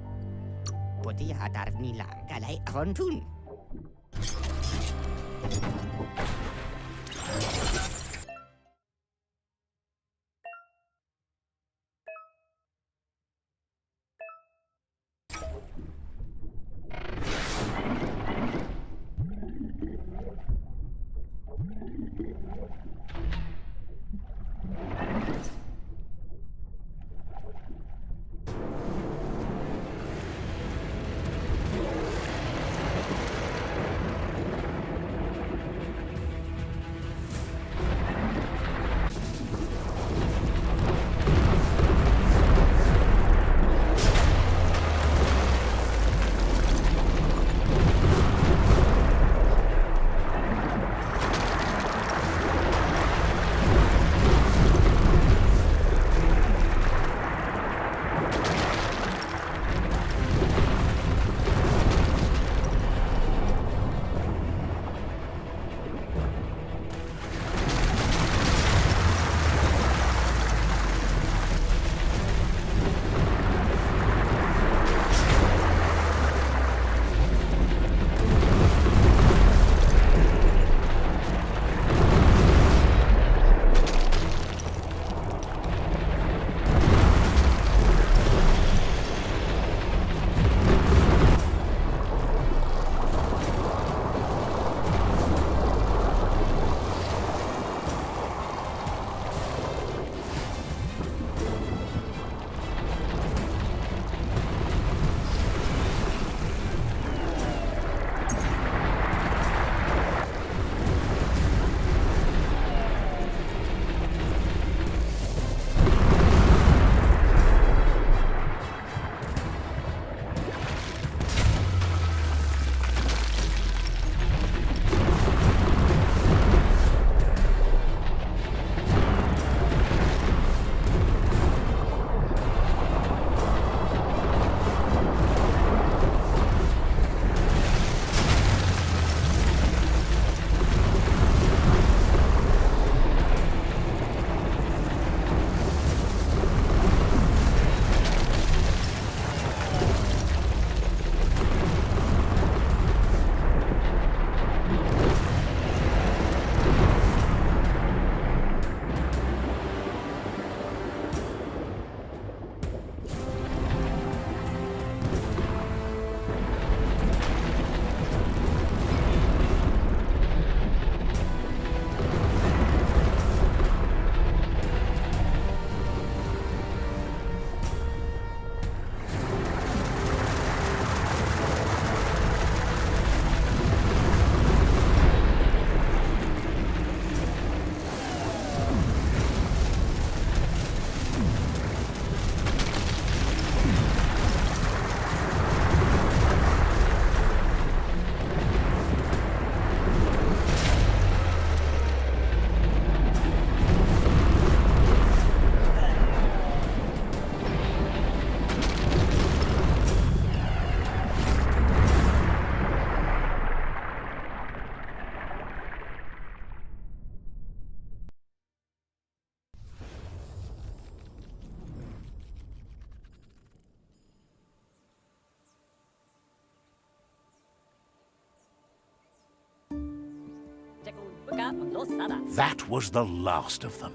That was the last of them.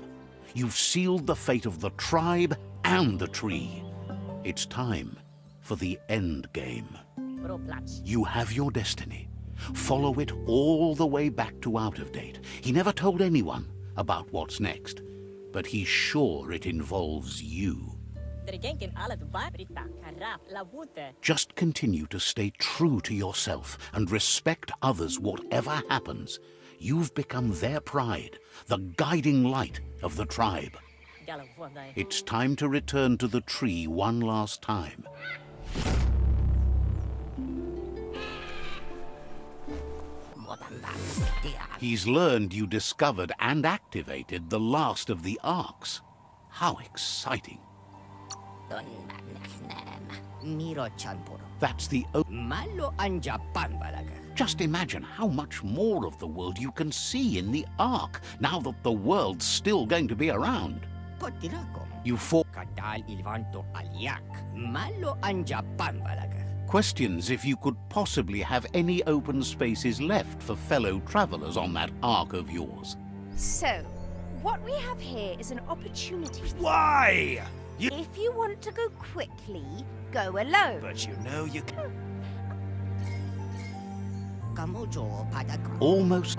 You've sealed the fate of the tribe and the tree. It's time for the end game. You have your destiny. Follow it all the way back to Out of Date. He never told anyone about what's next, but he's sure it involves you. Just continue to stay true to yourself and respect others whatever happens. You've become their pride, the guiding light of the tribe. It's time to return to the tree one last time. He's learned you discovered and activated the last of the arcs. How exciting. That's the Just imagine how much more of the world you can see in the Ark, now that the world's still going to be around. You questions if you could possibly have any open spaces left for fellow travelers on that Ark of yours. So, what we have here is an opportunity. Why? If you want to go quickly, go alone. But you know you can. Almost.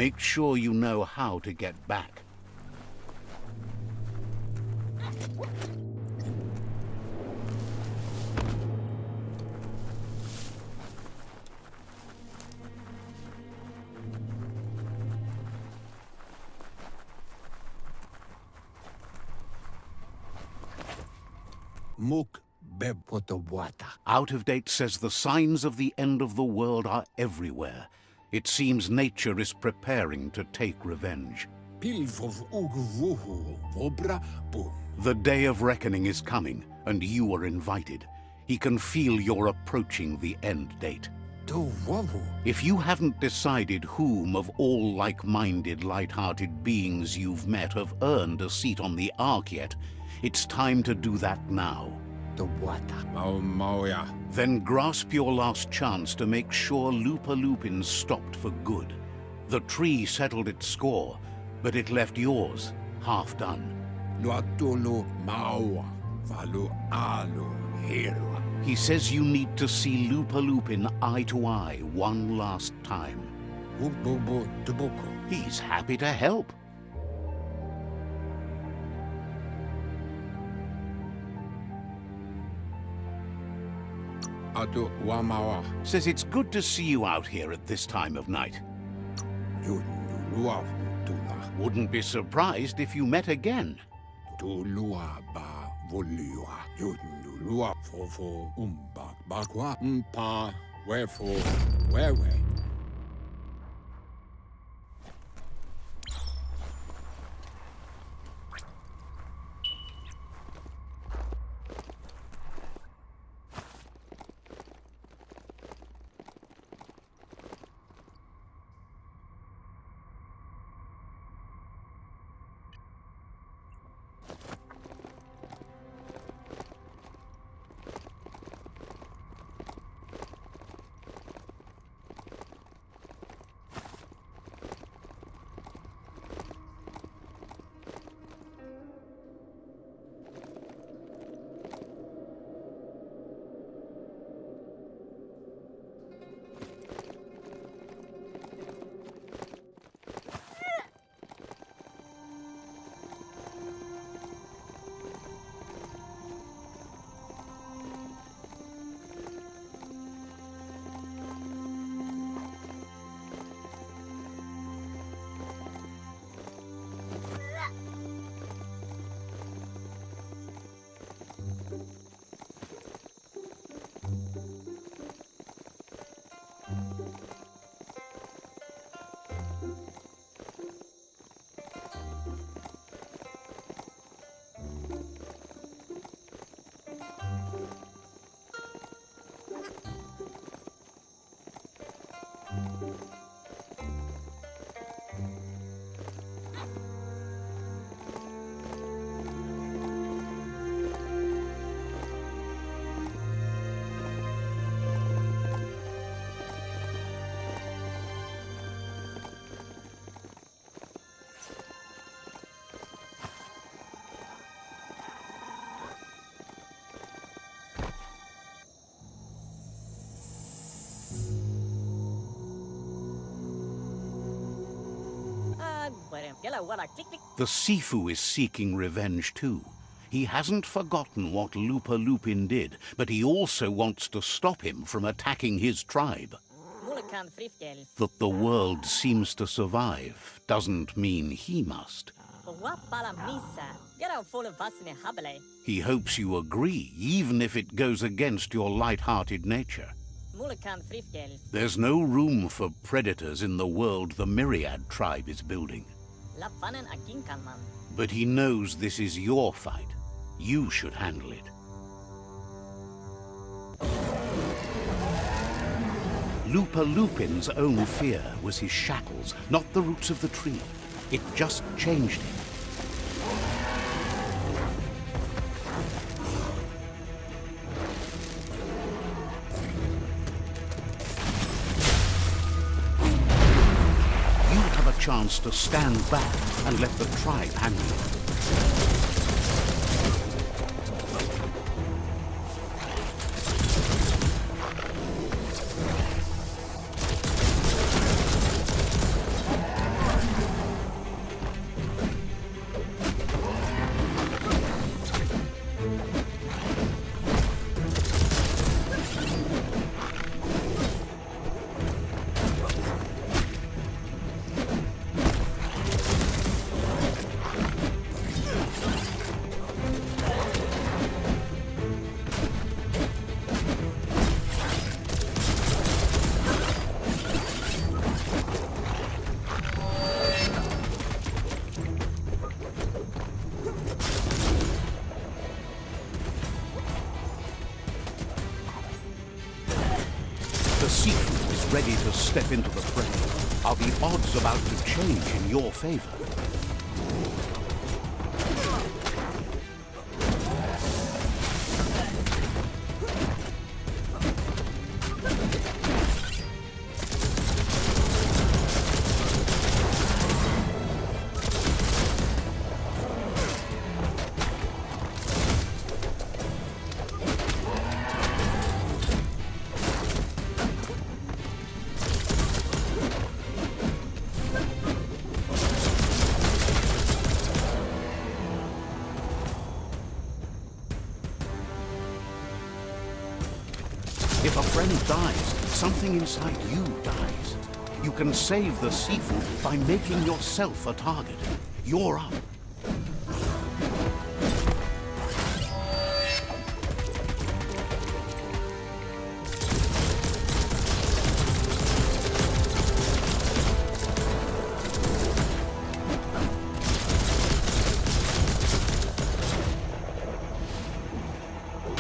Make sure you know how to get back. Out of Date says the signs of the end of the world are everywhere. It seems nature is preparing to take revenge. The day of reckoning is coming, and you are invited. He can feel you're approaching the end date. If you haven't decided whom of all like-minded, light-hearted beings you've met have earned a seat on the Ark yet, it's time to do that now. Then grasp your last chance to make sure Lupa Lupin stopped for good. The tree settled its score, but it left yours half done. He says you need to see Lupa Lupin eye to eye one last time. He's happy to help. Says it's good to see you out here at this time of night. Wouldn't be surprised if you met again. The Sifu is seeking revenge too. He hasn't forgotten what Lupa Lupin did, but he also wants to stop him from attacking his tribe. That the world seems to survive doesn't mean he must. He hopes you agree, even if it goes against your light-hearted nature. There's no room for predators in the world the Myriad tribe is building. But he knows this is your fight. You should handle it. Lupa Lupin's own fear was his shackles, not the roots of the tree. It just changed him. You have a chance to stand back and let the tribe handle it. The Sifu is ready to step into the fray. Are the odds about to change in your favor? If a friend dies, something inside you dies. You can save the Sifu by making yourself a target. You're up.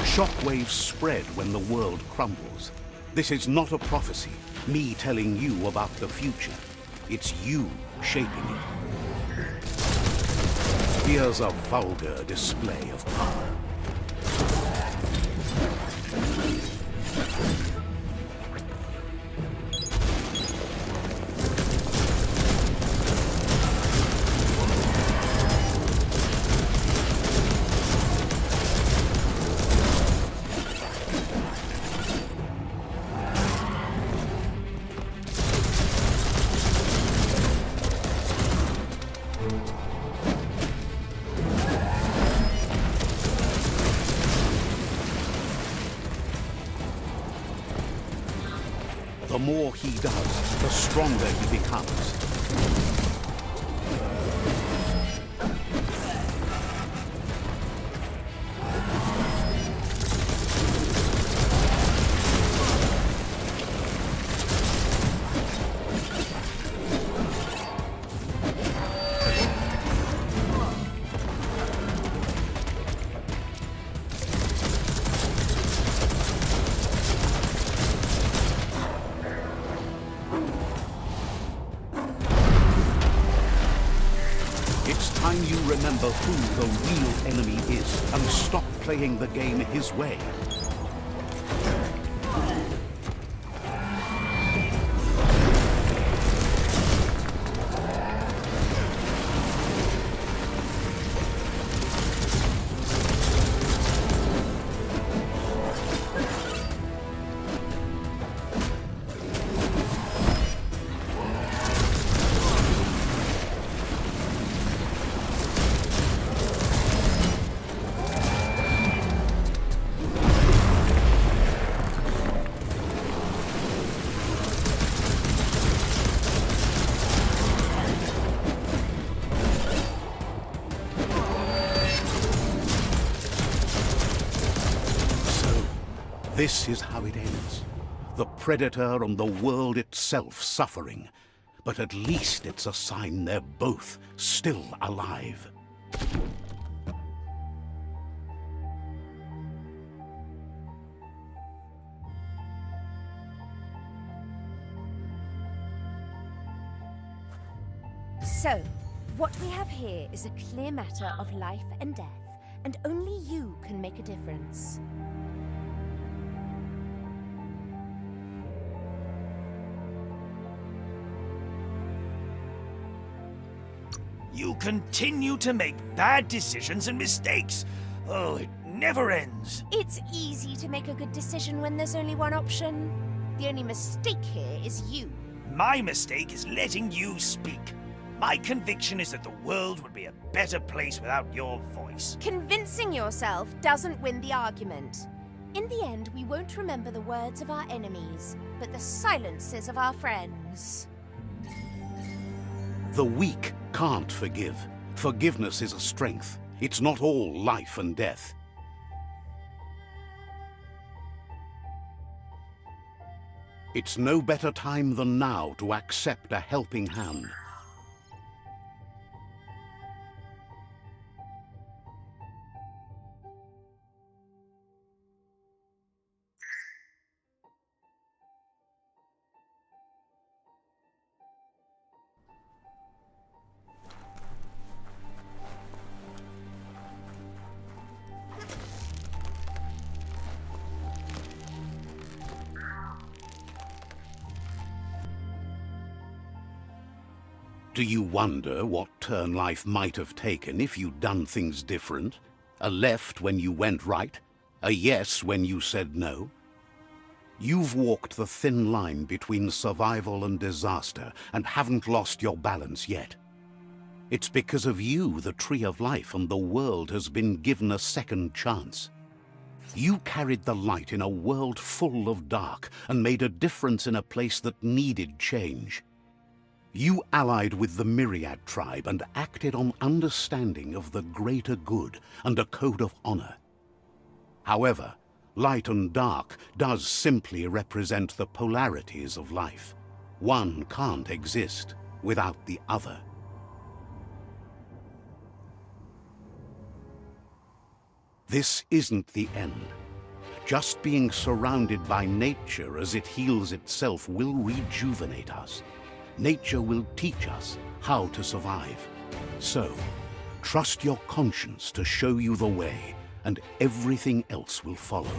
Shockwaves spread when the world crumbles. This is not a prophecy, me telling you about the future. It's you shaping it. Here's a vulgar display of power. The more he does, the stronger he becomes. It's time you remember who the real enemy is and stop playing the game his way. This is how it ends. The Predator and the world itself suffering. But at least it's a sign they're both still alive. So, what we have here is a clear matter of life and death, and only you can make a difference. You continue to make bad decisions and mistakes. Oh, it never ends. It's easy to make a good decision when there's only one option. The only mistake here is you. My mistake is letting you speak. My conviction is that the world would be a better place without your voice. Convincing yourself doesn't win the argument. In the end, we won't remember the words of our enemies, but the silences of our friends. The weak can't forgive. Forgiveness is a strength. It's not all life and death. It's no better time than now to accept a helping hand. Do you wonder what turn life might have taken if you'd done things different? A left when you went right? A yes when you said no? You've walked the thin line between survival and disaster and haven't lost your balance yet. It's because of you the Tree of Life and the world has been given a second chance. You carried the light in a world full of dark and made a difference in a place that needed change. You allied with the Myriad tribe and acted on understanding of the greater good and a code of honor. However, light and dark does simply represent the polarities of life. One can't exist without the other. This isn't the end. Just being surrounded by nature as it heals itself will rejuvenate us. Nature will teach us how to survive. So, trust your conscience to show you the way, and everything else will follow.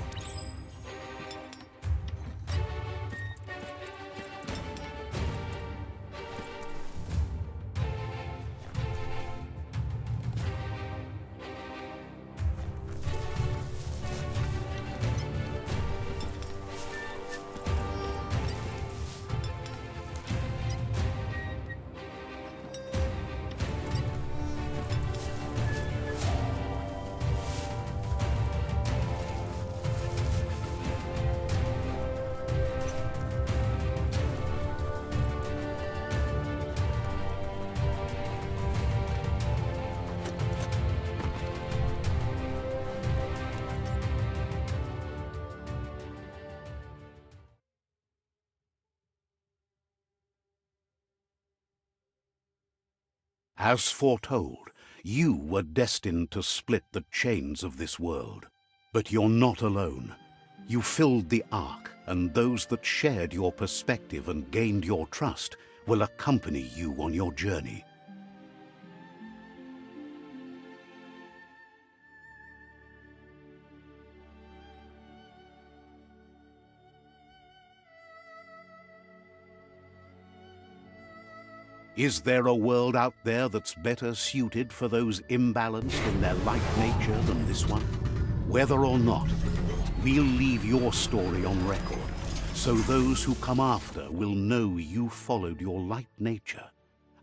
As foretold, you were destined to split the chains of this world. But you're not alone. You filled the Ark, and those that shared your perspective and gained your trust will accompany you on your journey. Is there a world out there that's better suited for those imbalanced in their light nature than this one? Whether or not, we'll leave your story on record, so those who come after will know you followed your light nature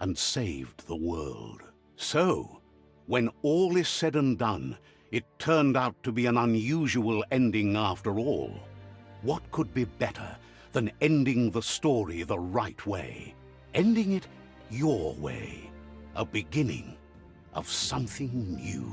and saved the world. So, when all is said and done, it turned out to be an unusual ending after all. What could be better than ending the story the right way? Ending it your way, a beginning of something new.